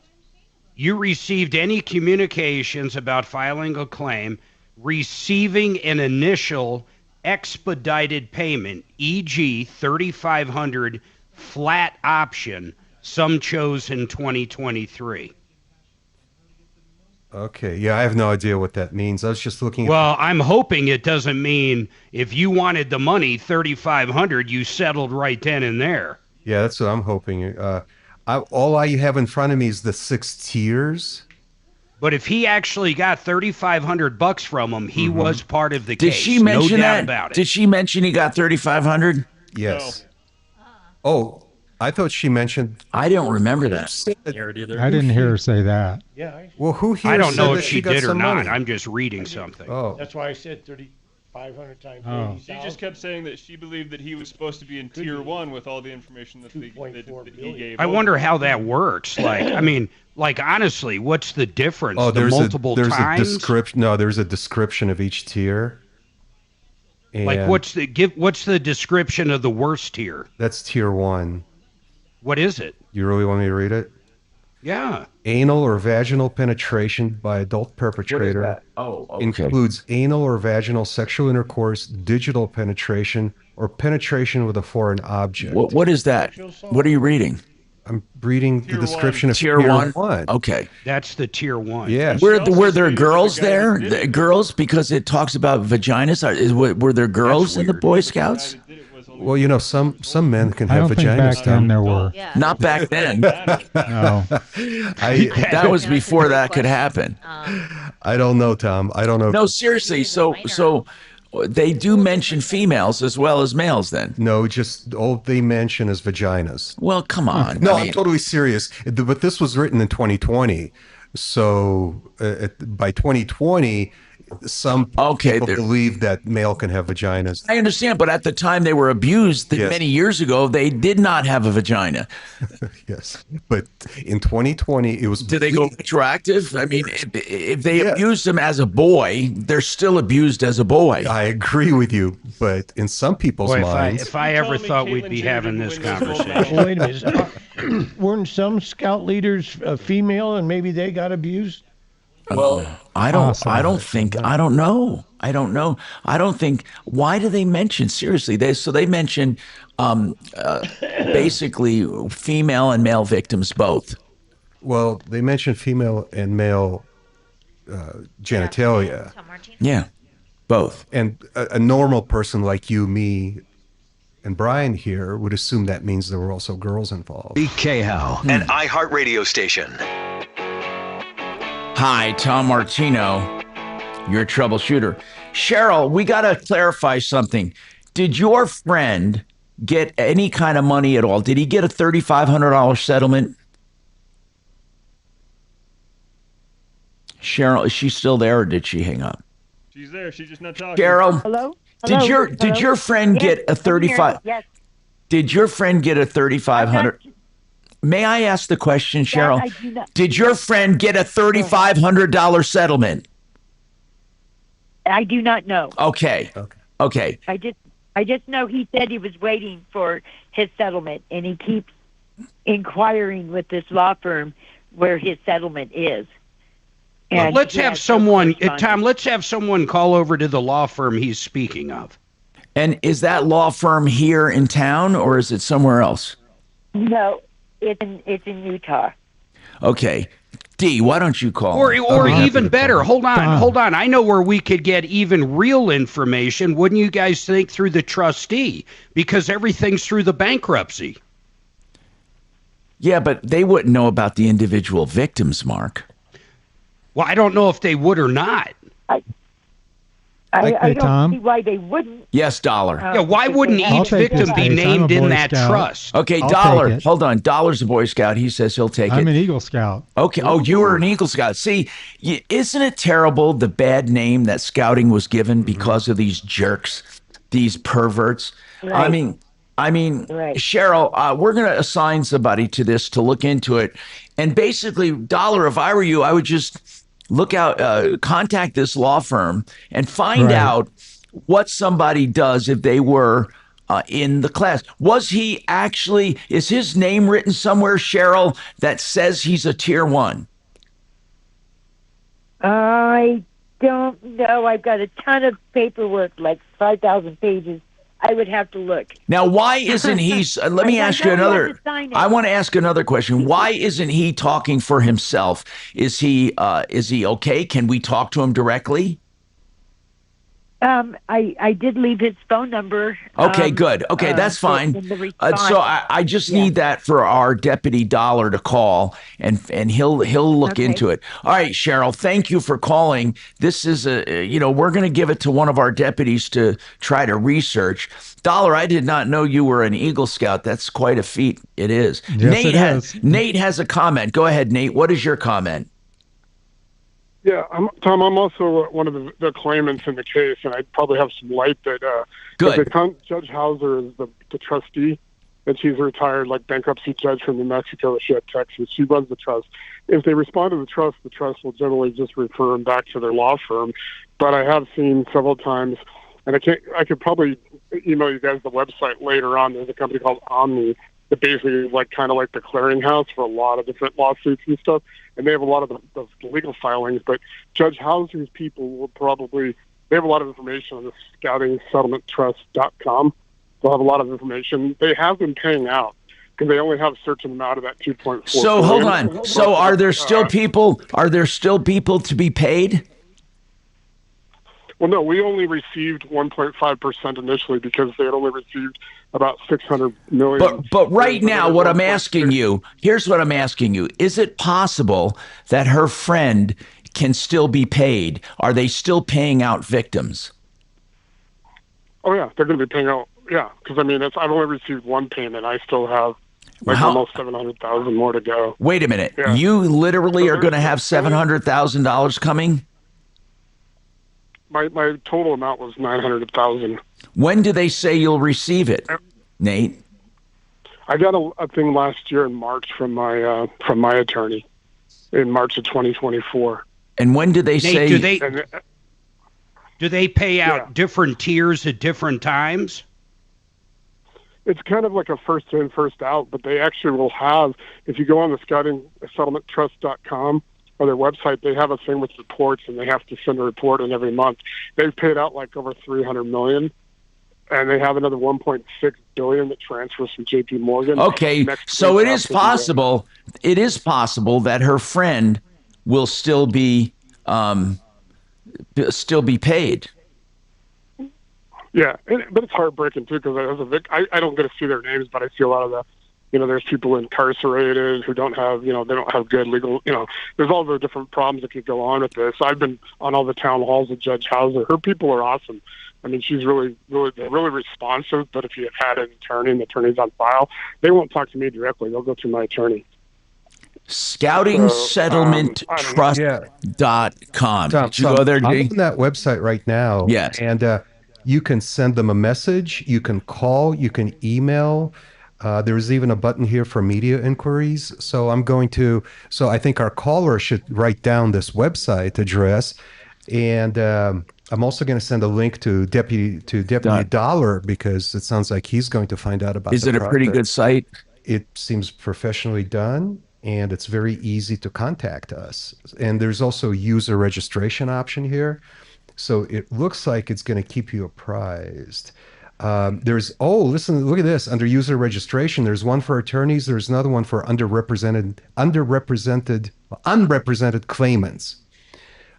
You received any communications about filing a claim, receiving an initial expedited payment, e.g., $3,500 flat option, some chose in 2023. Okay, yeah, I have no idea what that means. I was just looking at... Well, I'm hoping it doesn't mean if you wanted the money, $3,500, you settled right then and there. Yeah, that's what I'm hoping. All I have in front of me is the 6 tiers. But if he actually got $3,500 from him, he was part of the case. Did she mention no doubt that? about it. Did she mention he got $3,500? Yes. Oh, I thought she mentioned. I don't remember that. I didn't hear her say that. Yeah. Well, who here I don't said know that if she got did or some not. money? I'm just reading something. Oh. That's why I said 3,500 times Oh. 80,000. She just kept saying that she believed that he was supposed to be in tier 1 with all the information that, that he gave. I wonder how that works. Like, I mean, like honestly, what's the difference? Oh, the multiple there's times. a description. No, there's a description of each tier. Like, And what's the description of the worst tier? That's tier 1. What is it? You really want me to read it? Yeah. Anal or vaginal penetration by adult perpetrator. that? Oh, okay. Includes anal or vaginal sexual intercourse, digital penetration, or penetration with a foreign object. What is that? What are you reading? I'm reading the description of tier one. Okay. That's the tier 1. Yes. Were there girls there? Girls, because it talks about vaginas. Were there girls in the Boy Scouts? Well, you know, some men can I have don't think vaginas. back then there were. Not back then. No. That was before that could happen. I don't know, Tom. I don't know. No, seriously. So they do mention females as well as males then? No, just all they mention is vaginas. Well, come on. No, I'm totally serious. But this was written in 2020. So by 2020, some people believe that male can have vaginas. I understand, but at the time they were abused many years ago, they did not have a vagina. Yes, but in 2020, it was. Did they go retroactive? I mean, if they abused him as a boy, they're still abused as a boy. I agree with you, but in some people's Boy, minds. if I ever thought we'd be having this conversation. Wait a minute. Weren't some scout leaders female and maybe they got abused? Well, I don't think. Why do they mention, seriously? They mention basically female and male victims both. Well, they mention female and male genitalia. Yeah, both. And a normal person like you, me, and Brian here would assume that means there were also girls involved. BKHOW, an iHeart radio station. Hi, Tom Martino, your troubleshooter. Cheryl, we got to clarify something. Did your friend get any kind of money at all? Did he get a $3,500 settlement? Cheryl, is she still there or did she hang up? She's there. She's just not talking. Cheryl, Hello? did your friend Yes, get a I'm here. 35? Yes. Did your friend get a 3,500? May I ask the question, Cheryl? I do not. Did your friend get a $3,500 settlement? I do not know. Okay. I just know he said he was waiting for his settlement, and he keeps inquiring with this law firm where his settlement is. And Let's he have has no someone, correspondence. Tom. Let's have someone call over to the law firm he's speaking of. And is that law firm here in town or is it somewhere else? No, it's in Utah. Okay. D, why don't you call? Or him? even better, hold on. I know where we could get even real information. Wouldn't you guys think through the trustee? Because everything's through the bankruptcy. Yeah, but they wouldn't know about the individual victims, Mark. Well, I don't know if they would or not. I don't Tom? see why they wouldn't. Yes, Dollar. Yeah, why wouldn't I'll each take victim this be case. I'm a named in Boy that Scout. trust? Okay, I'll Dollar. take it. Hold on. Dollar's a Boy Scout. He says he'll take I'm it. an Eagle Scout. Okay. Oh, you were an Eagle Scout. See, isn't it terrible the bad name that scouting was given because of these jerks, these perverts? Right. I mean, Right. Cheryl, we're going to assign somebody to this to look into it. And basically, Dollar, if I were you, I would just look out, contact this law firm and find out what somebody does if they were in the class. Was he actually, is his name written somewhere, Cheryl, that says he's a tier 1? I don't know. I've got a ton of paperwork, like 5,000 pages. I would have to look. Now, why isn't he, let me ask you another, I want to ask another question. Why isn't he talking for himself? Is he okay? Can we talk to him directly? I did leave his phone number. Okay, good. Okay, that's fine. In the response. So I just need that for our Deputy Dollar to call, and he'll look Okay. into it. All right, Cheryl, thank you for calling. This is we're going to give it to one of our deputies to try to research. Dollar, I did not know you were an Eagle Scout. That's quite a feat. It is. Yes, Nate has a comment. Go ahead, Nate. What is your comment? Yeah, Tom, I'm also one of the claimants in the case, and I probably have some light that Good. Judge Hauser is the trustee, and she's a retired bankruptcy judge from New Mexico. She had Texas. She runs the trust. If they respond to the trust will generally just refer them back to their law firm. But I have seen several times, and I could probably email you guys the website later on. There's a company called Omni that basically is kind of like the clearinghouse for a lot of different lawsuits and stuff. And they have a lot of the legal filings, but Judge Hauser's people will they have a lot of information on the scoutingsettlementtrust.com. They'll have a lot of information. They have been paying out because they only have a certain amount of that 2.4. So hold on. So are there still people? Are there still people to be paid? Well, no, we only received 1.5% initially because they had only received about 600 million. But right now, what I'm asking you, here's what I'm asking you. Is it possible that her friend can still be paid? Are they still paying out victims? Oh, yeah, they're going to be paying out. Yeah, because I've only received one payment. I still have almost 700,000 more to go. Wait a minute. Yeah. You literally are going to have $700,000 coming? My total amount was 900,000. When do they say you'll receive it, Nate? I got a thing last year in March from my attorney in March of 2024. And when do they Nate, say? Do they pay out different tiers at different times? It's kind of like a first in, first out, but they actually will have, if you go on the scoutingsettlementtrust.com or their website, they have a thing with reports, and they have to send a report in every month. They've paid out over 300 million, and they have another 1.6 billion that transfers from JP Morgan. Okay, so it is possible. It is possible that her friend will still be paid. Yeah, but it's heartbreaking too because as a I don't get to see their names, but I see a lot of there's people incarcerated who don't have, they don't have good legal, there's all the different problems that could go on with this. I've been on all the town halls with Judge Hauser. Her people are awesome. She's really responsive, but if you had an attorney and the attorney's on file, they won't talk to me directly. They'll go through my attorney. ScoutingSettlementTrust.com. Did you go there, I'm Jake? on that website right now. Yes. And you can send them a message. You can call. You can email. There's even a button here for media inquiries. So I think our caller should write down this website address. And I'm also going to send a link to Deputy Dollar because it sounds like he's going to find out about. Is it a pretty good site? It seems professionally done, and it's very easy to contact us. And there's also a user registration option here. So it looks like it's going to keep you apprised. Listen, look at this. Under user registration, there's one for attorneys. There's another one for unrepresented claimants.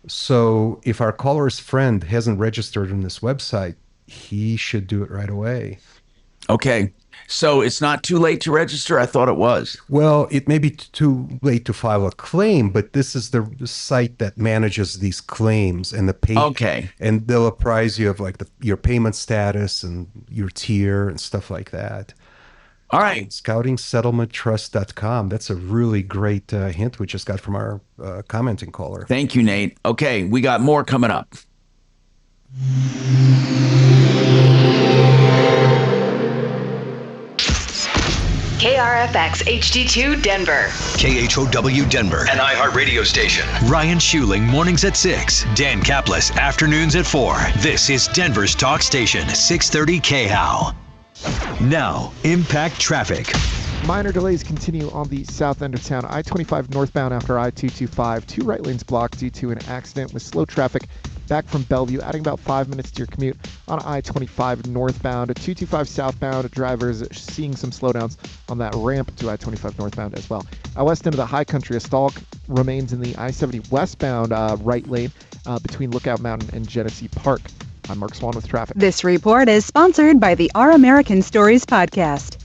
So if our caller's friend hasn't registered on this website, he should do it right away. Okay. So it's not too late to register? I thought it was. Well, it may be too late to file a claim, but this is the site that manages these claims and the pay. Okay. And they'll apprise you of your payment status and your tier and stuff like that. All right. ScoutingSettlementTrust.com. That's a really great hint we just got from our commenting caller. Thank you, Nate. Okay, we got more coming up. KRFX HD2 Denver. KHOW Denver, an iHeart radio station. Ryan Schuling, mornings at 6. Dan Kaplis, afternoons at 4. This is Denver's talk station, 630 KHOW. Now, impact traffic. Minor delays continue on the south end of town. I-25 northbound after I-225. 2 right lanes blocked due to an accident with slow traffic back from Bellevue, adding about 5 minutes to your commute on I-25 northbound. 225 southbound, drivers seeing some slowdowns on that ramp to I-25 northbound as well. West end of the high country, a stall remains in the I-70 westbound right lane between Lookout Mountain and Genesee Park. I'm Mark Swan with traffic. This report is sponsored by the Our American Stories podcast.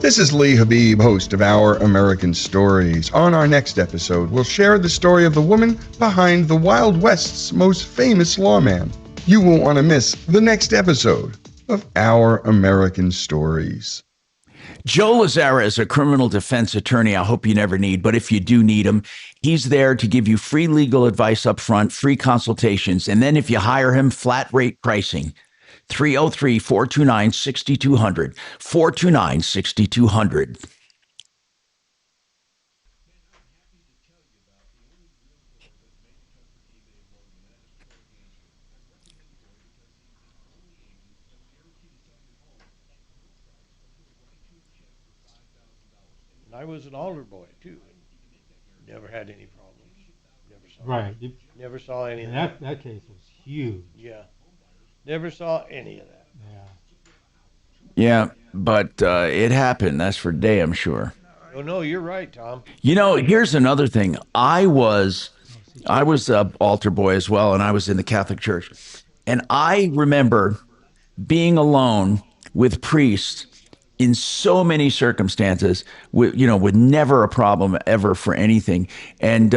This is Lee Habib, host of Our American Stories. On our next episode, we'll share the story of the woman behind the Wild West's most famous lawman. You won't want to miss the next episode of Our American Stories. Joe Lazara is a criminal defense attorney I hope you never need, but if you do need him, he's there to give you free legal advice up front, free consultations, and then if you hire him, flat rate pricing. 303-429-6200, 429-6200. And I was an altar boy too, and never had any problems. Never saw. Right. Never saw any of And that. that case was huge. Yeah. Never saw any of that. Yeah, but it happened. That's for damn sure. Oh no, you're right, Tom. You know, here's another thing. I was an altar boy as well, and I was in the Catholic Church. And I remember being alone with priests in so many circumstances, with never a problem ever for anything. And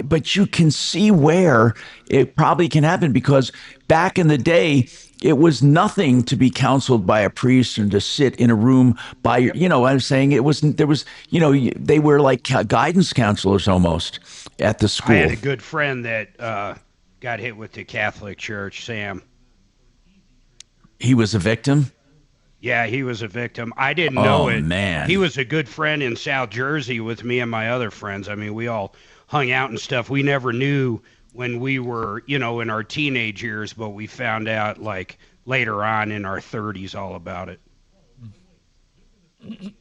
but you can see where it probably can happen, because back in the day, it was nothing to be counseled by a priest and to sit in a room by I'm saying they were like guidance counselors almost at the school. I had a good friend that got hit with the Catholic Church, Sam. He was a victim? Yeah, he was a victim. I didn't know it. Oh, man. He was a good friend in South Jersey with me and my other friends. I mean, we all hung out and stuff. We never knew when we were, in our teenage years, but we found out like later on in our 30s all about it. I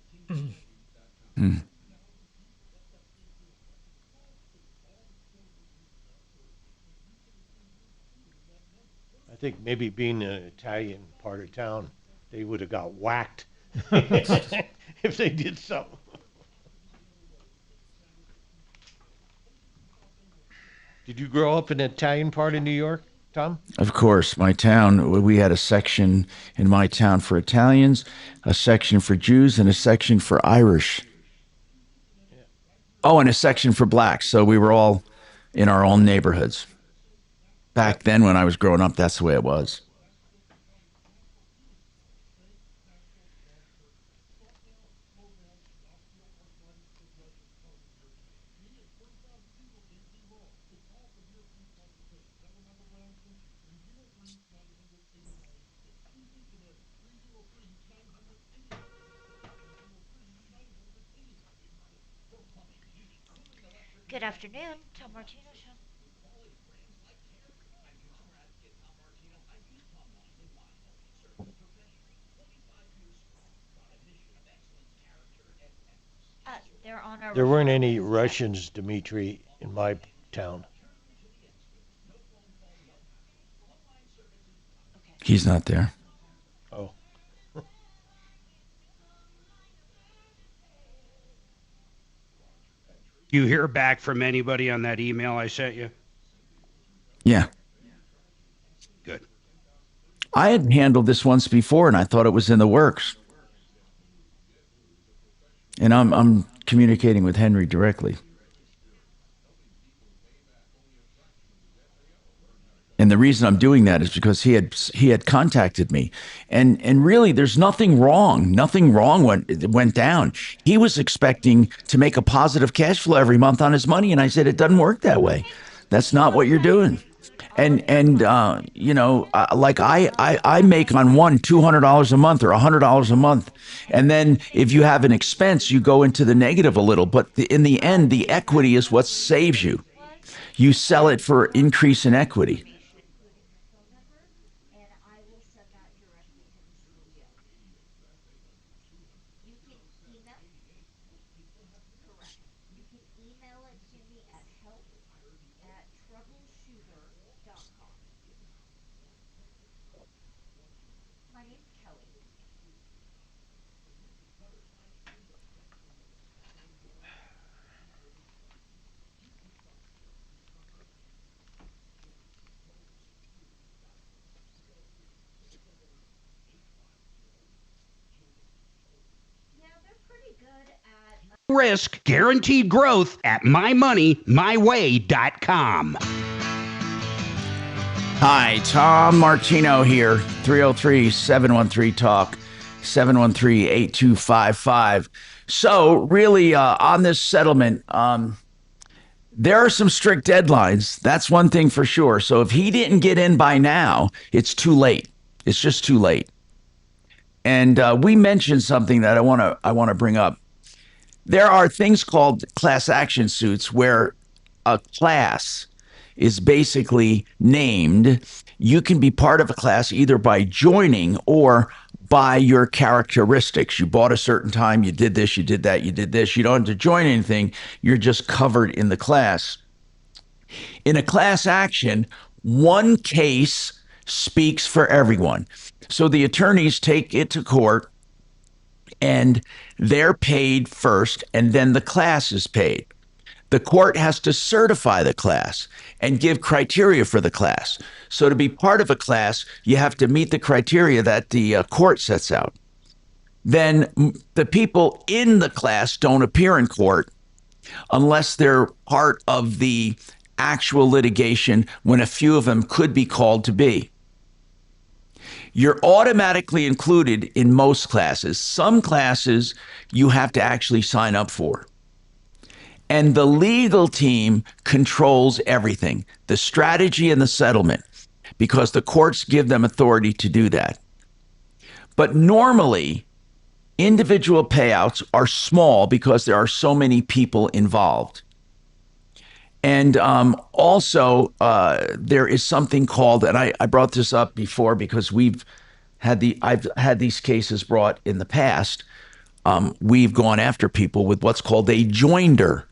think maybe being an Italian part of town, they would have got whacked if they did something. Did you grow up in an Italian part of New York, Tom? Of course, my town, we had a section in my town for Italians, a section for Jews, and a section for Irish. Oh, and a section for blacks. So we were all in our own neighborhoods. Back then, when I was growing up, that's the way it was. Good afternoon, Tom Martino Show. They're on our. There weren't any Russians, Dimitri, in my town. He's not there. Oh. You hear back from anybody on that email I sent you? Yeah. Good. I had handled this once before, and I thought it was in the works. And I'm communicating with Henry directly. And the reason I'm doing that is because he had contacted me, and really there's nothing wrong. Nothing wrong went down. He was expecting to make a positive cash flow every month on his money, and I said it doesn't work that way. That's not what you're doing. And like I make on one $200 a month or $100 a month, and then if you have an expense, you go into the negative a little. But in the end, the equity is what saves you. You sell it for increase in equity. risk, guaranteed growth at mymoneymyway.com. Hi, Tom Martino here, 303-713-TALK, 713-8255. So really, on this settlement, there are some strict deadlines. That's one thing for sure. So if he didn't get in by now, it's too late. It's just too late. And we mentioned something that I want to bring up. There are things called class action suits where a class is basically named. You can be part of a class either by joining or by your characteristics. You bought a certain time, you did this, you did that, you did this. You don't have to join anything. You're just covered in the class. In a class action, one case speaks for everyone. So the attorneys take it to court and they're paid first, and then the class is paid. The court has to certify the class and give criteria for the class. So to be part of a class, you have to meet the criteria that the court sets out. Then the people in the class don't appear in court unless they're part of the actual litigation, when a few of them could be called to be. You're automatically included in most classes. Some classes you have to actually sign up for. And the legal team controls everything, the strategy and the settlement, because the courts give them authority to do that. But normally, individual payouts are small because there are so many people involved. And also, there is something called, and I brought this up before because I've had these cases brought in the past. We've gone after people with what's called a joinder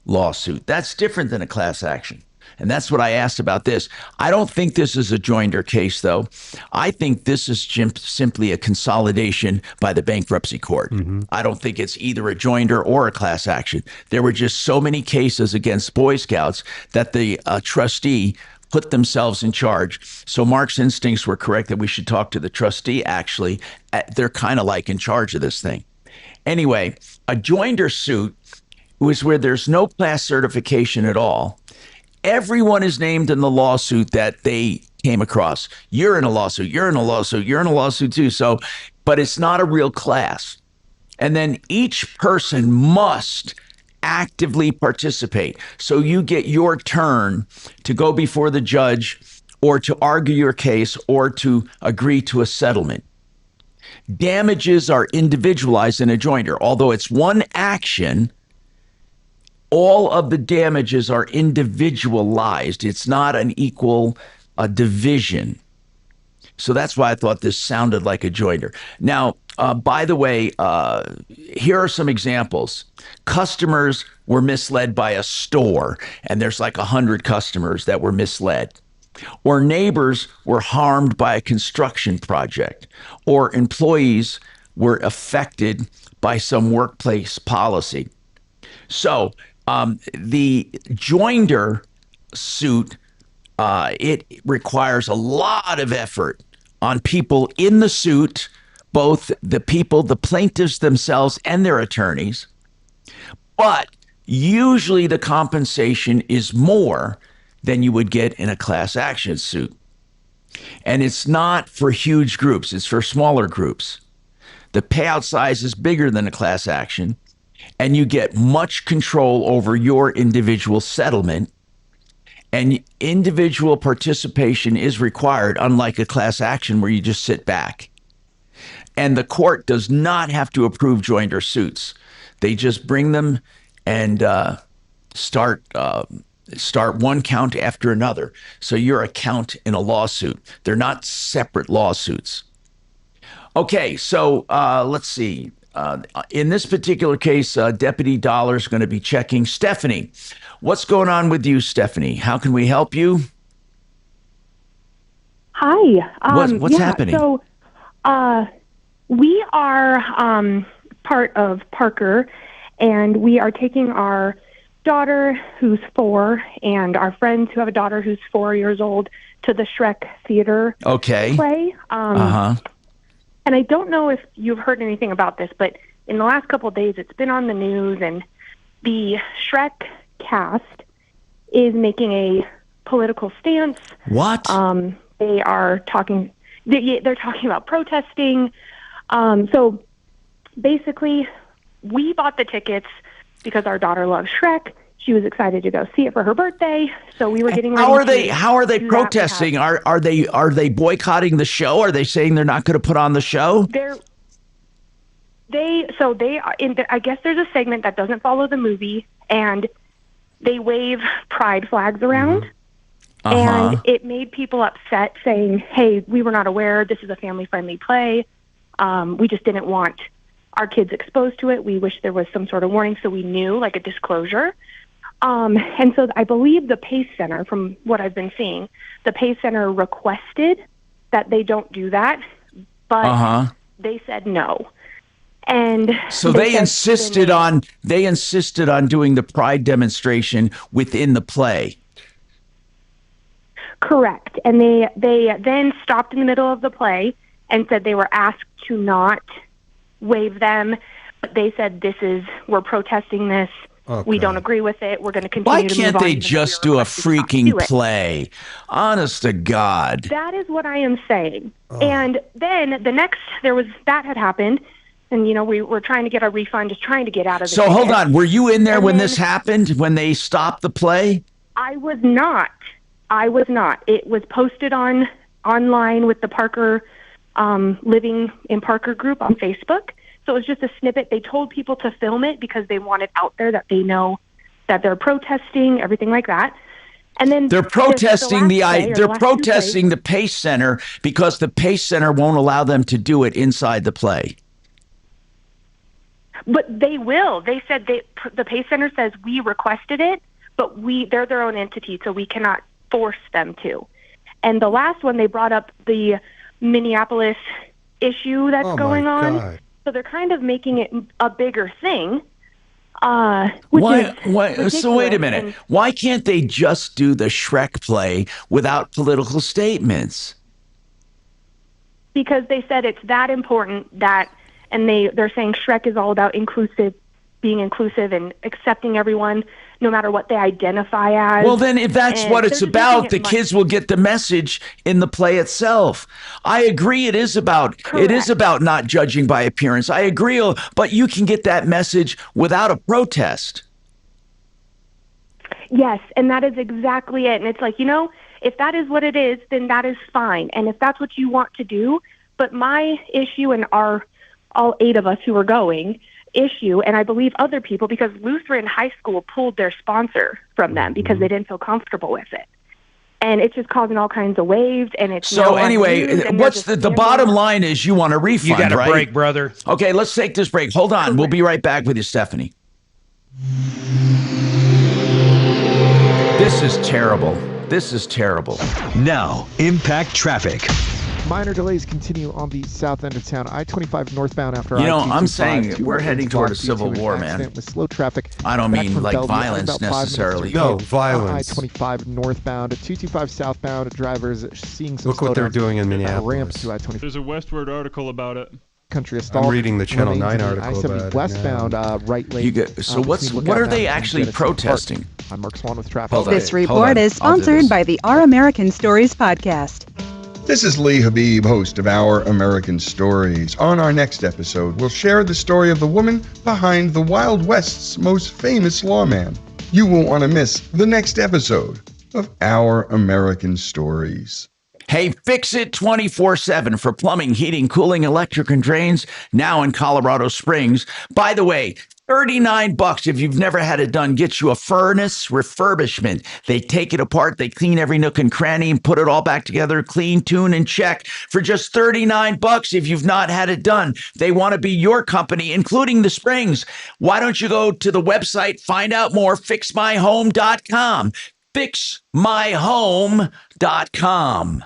lawsuit. That's different than a class action. And that's what I asked about this. I don't think this is a joinder case, though. I think this is simply a consolidation by the bankruptcy court. I don't think it's either a joinder or a class action. There were just so many cases against Boy Scouts that the trustee put themselves in charge. So Mark's instincts were correct that we should talk to the trustee, actually. They're kind of like in charge of this thing. Anyway, a joinder suit was where there's no class certification at all. Everyone is named in the lawsuit that they came across. You're in a lawsuit, you're in a lawsuit, you're in a lawsuit too. So, but it's not a real class. And then each person must actively participate. So you get your turn to go before the judge or to argue your case or to agree to a settlement. Damages are individualized in a joinder. Although it's one action, all of the damages are individualized. It's not an equal division. So that's why I thought this sounded like a joinder. Now, by the way, here are some examples. Customers were misled by a store, and there's like 100 customers that were misled. Or neighbors were harmed by a construction project. Or employees were affected by some workplace policy. So the joinder suit, it requires a lot of effort on people in the suit, both the people, the plaintiffs themselves and their attorneys. But usually the compensation is more than you would get in a class action suit. And it's not for huge groups, it's for smaller groups. The payout size is bigger than a class action, and you get much control over your individual settlement, and individual participation is required, unlike a class action where you just sit back. And the court does not have to approve joinder suits. They just bring them and start one count after another. So you're a count in a lawsuit. They're not separate lawsuits. Okay, so let's see. In this particular case, Deputy Dollar is going to be checking. Stephanie, what's going on with you, Stephanie? How can we help you? Hi. What's happening? So we are part of Parker, and we are taking our daughter, who's 4, and our friends who have a daughter who's 4 years old, to the Shrek Theater play. Uh-huh. And I don't know if you've heard anything about this, but in the last couple of days, it's been on the news, and the Shrek cast is making a political stance. What? They are talking. They're talking about protesting. So basically, we bought the tickets because our daughter loves Shrek. She was excited to go see it for her birthday, so we were getting ready. How are they protesting? Are they boycotting the show? Are they saying they're not going to put on the show? They are in. I guess there's a segment that doesn't follow the movie, and they wave pride flags around, and it made people upset, saying, "Hey, we were not aware. This is a family-friendly play. We just didn't want our kids exposed to it. We wish there was some sort of warning so we knew, like a disclosure." And so I believe the Pace Center, from what I've been seeing, the Pace Center requested that they don't do that, but they said no. And so they insisted on doing the pride demonstration within the play. Correct. And they then stopped in the middle of the play and said they were asked to not wave them, but they said we're protesting this. Okay. We don't agree with it. We're going to continue Why to move can't on. they just do a freaking play? Honest to God. That is what I am saying. And then that had happened, and we were trying to get a refund, just trying to get out of the So hold on, were you in there when this happened, when they stopped the play? I was not. It was posted online with the Parker Living in Parker group on Facebook. So it was just a snippet. They told people to film it because they want it out there that they know that they're protesting, everything like that. And then they're protesting the Pace Center because the Pace Center won't allow them to do it inside the play. But they will. They said the Pace Center says we requested it, but they're their own entity, so we cannot force them to. And the last one, they brought up the Minneapolis issue that's going on. So they're kind of making it a bigger thing. Why? So wait a minute. Why can't they just do the Shrek play without political statements? Because they said it's that important and they're saying Shrek is all about being inclusive and accepting everyone, no matter what they identify as. Well, then if that's what it's about, the kids will get the message in the play itself. I agree it is about not judging by appearance. I agree, but you can get that message without a protest. Yes, and that is exactly it. And it's like, if that is what it is, then that is fine. And if that's what you want to do, but my issue and all 8 of us who are going issue, and I believe other people, because Lutheran High School pulled their sponsor from them because they didn't feel comfortable with it, and it's just causing all kinds of waves. And it's so anyway. What's the bottom line is you want a refund? You got a right? break, brother. Okay, let's take this break. Hold on, we'll be right back with you, Stephanie. This is terrible. Now, impact traffic. Minor delays continue on the south end of town. I-25 northbound after I'm saying we're heading toward a civil war, man. With slow traffic. I don't mean like violence necessarily. No, violence. I-25 northbound, 225 southbound. Drivers seeing some Look what they're doing in Minneapolis. Ramps to I-25. There's a Westward article about it. Country stall. I'm reading the Channel 9 article I-70 about westbound, right lane. What are they actually protesting? I'm Mark Swan with traffic. This report is sponsored by the Our American Stories podcast. This is Lee Habib, host of Our American Stories. On our next episode, we'll share the story of the woman behind the Wild West's most famous lawman. You won't want to miss the next episode of Our American Stories. Hey, Fix It 24/7 for plumbing, heating, cooling, electric, and drains now in Colorado Springs. By the way, $39 if you've never had it done gets you a furnace refurbishment. They take it apart, they clean every nook and cranny and put it all back together, clean, tune, and check for just $39 if you've not had it done. They want to be your company, including the Springs. Why don't you go to the website, find out more, fixmyhome.com. Fixmyhome.com.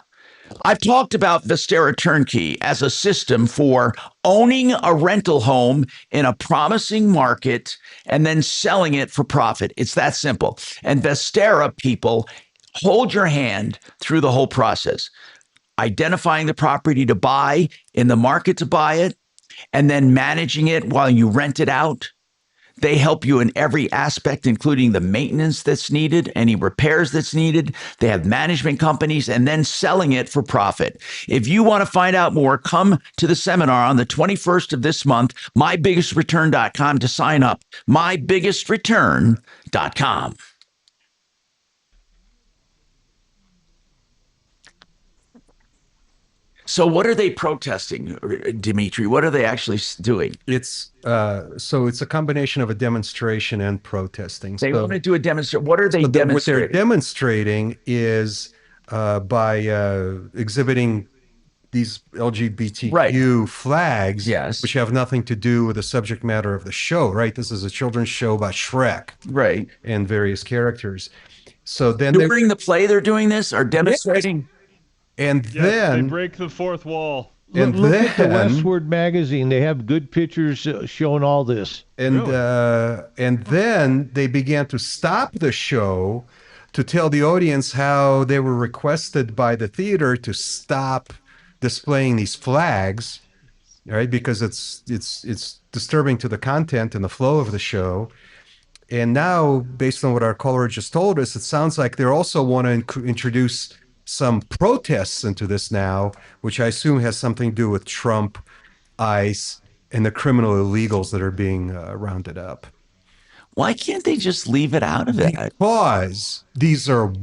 I've talked about Vistera Turnkey as a system for owning a rental home in a promising market and then selling it for profit. It's that simple. And Vistera people hold your hand through the whole process. Identifying the property to buy, in the market to buy it, and then managing it while you rent it out. They help you in every aspect, including the maintenance that's needed, any repairs that's needed. They have management companies and then selling it for profit. If you want to find out more, come to the seminar on the 21st of this month, mybiggestruturn.com to sign up. mybiggestruturn.com. So what are they protesting, Dimitri? What are they actually doing? It's so it's a combination of a demonstration and protesting. They want to do a demonstration. What are they demonstrating? What they're demonstrating is by exhibiting these LGBTQ flags, which have nothing to do with the subject matter of the show, right? This is a children's show about Shrek, right, and various characters. So then during the play, they're doing this or demonstrating. Yes. And then they break the fourth wall. And look at the Westward magazine. They have good pictures showing all this. And then they began to stop the show to tell the audience how they were requested by the theater to stop displaying these flags, right? Because it's disturbing to the content and the flow of the show. And now, based on what our caller just told us, it sounds like they also want to introduce some protests into this now, which I assume has something to do with Trump, ICE, and the criminal illegals that are being rounded up. Why can't they just leave it out of it? Because these are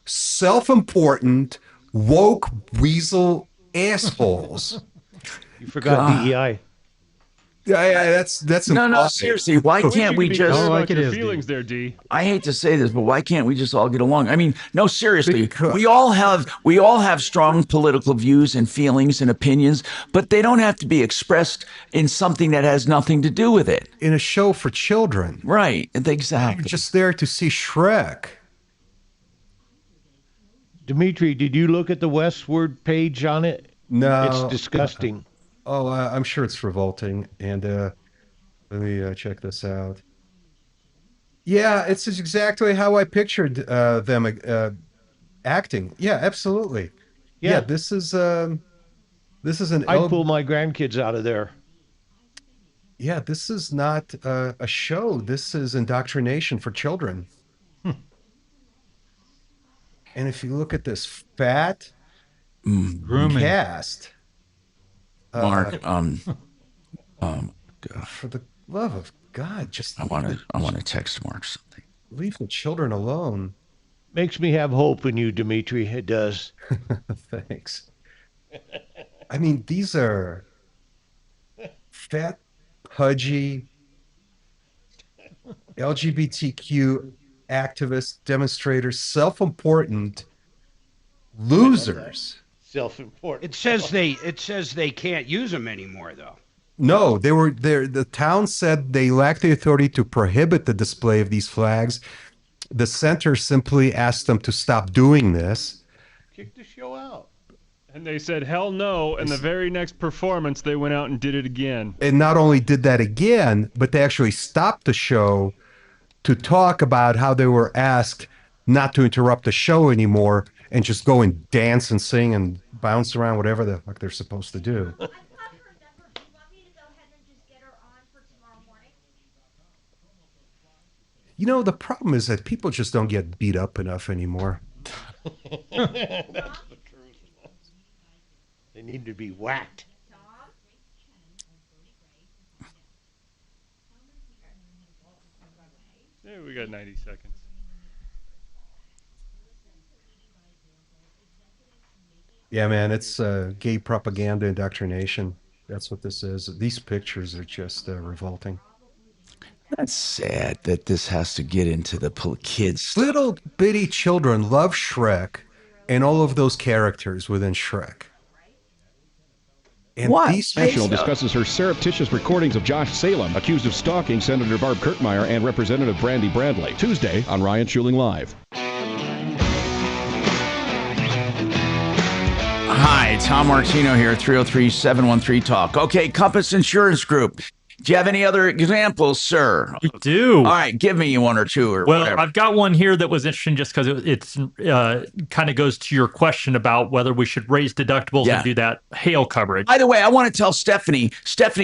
self-important, woke, weasel assholes. You forgot DEI. Yeah, that's no, seriously. Why can't we just? Feelings there, D. I hate to say this, but why can't we just all get along? I mean, no, seriously. We all have strong political views and feelings and opinions, but they don't have to be expressed in something that has nothing to do with it. In a show for children, right? Exactly. You're just there to see Shrek. Dimitri, did you look at the Westward page on it? No, it's disgusting. Oh, I'm sure it's revolting. And let me check this out. Yeah, it's exactly how I pictured them acting. Yeah, absolutely. Yeah, this is an. I'd pull my grandkids out of there. Yeah, this is not a show. This is indoctrination for children. And if you look at this fat cast. Mark, for the love of God, just I want to text Mark something. Leave the children alone. Makes me have hope in you, Dimitri. It does. Thanks. I mean, these are fat, pudgy, LGBTQ activists, demonstrators, self-important losers. Self-important. It says they can't use them anymore, though. No, they were there. The town said they lacked the authority to prohibit the display of these flags. The center simply asked them to stop doing this. Kick the show out. And they said, hell no. And the very next performance, they went out and did it again. And not only did that again, but they actually stopped the show to talk about how they were asked not to interrupt the show anymore and just go and dance and sing and bounce around, whatever the fuck they're supposed to do. You know, the problem is that people just don't get beat up enough anymore. That's the truth. They need to be whacked. Yeah, we got 90 seconds. Yeah, man, it's gay propaganda indoctrination. That's what this is. These pictures are just revolting. That's sad that this has to get into the kids. Little bitty children love Shrek and all of those characters within Shrek. And National discusses her surreptitious recordings of Josh Salem, accused of stalking Senator Barb Kirkmeyer and Representative Brandy Bradley. Tuesday on Ryan Schuling Live. Hi, Tom Martino here, 303-713-TALK. Okay, Compass Insurance Group. Do you have any other examples, sir? We do. All right, give me one or two or Well, whatever. I've got one here that was interesting just because it's kind of goes to your question about whether we should raise deductibles and do that hail coverage. By the way, I want to tell Stephanie,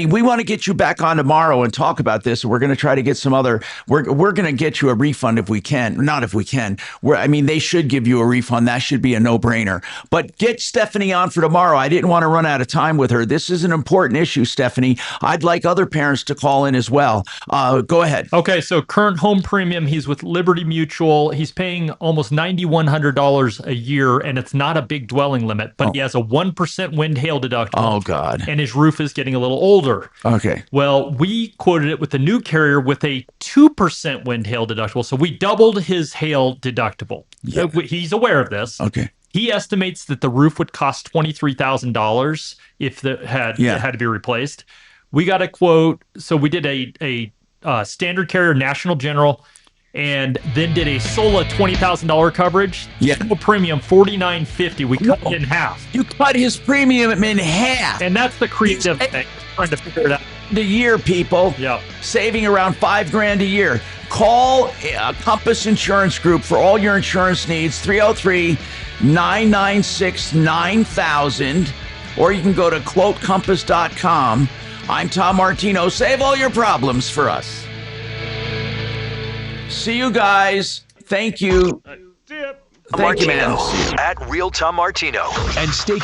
we want to get you back on tomorrow and talk about this. We're going to try to get some other, we're going to get you a refund if we can. Not if we can. They should give you a refund. That should be a no-brainer. But get Stephanie on for tomorrow. I didn't want to run out of time with her. This is an important issue, Stephanie. I'd like other parents to call in as well. Go ahead. Okay, so current home premium, he's with Liberty Mutual. He's paying almost $9,100 a year, and it's not a big dwelling limit, but he has a 1% wind hail deductible. Oh, God. And his roof is getting a little older. Okay. Well, we quoted it with the new carrier with a 2% wind hail deductible, so we doubled his hail deductible. Yeah. He's aware of this. Okay. He estimates that the roof would cost $23,000 if it had to be replaced. We got a quote. So we did a standard carrier, National General, and then did a SOLA $20,000 coverage. Yeah. Total premium $49.50. We cut it in half. You cut his premium in half. And that's the creative thing. Trying to figure it out. A year, people. Yeah. Saving around $5,000 a year. Call Compass Insurance Group for all your insurance needs. 303-996-9000. Or you can go to quotecompass.com. I'm Tom Martino. Save all your problems for us. See you guys. Thank you. See ya. Thank you, man. At Real Tom Martino. And stay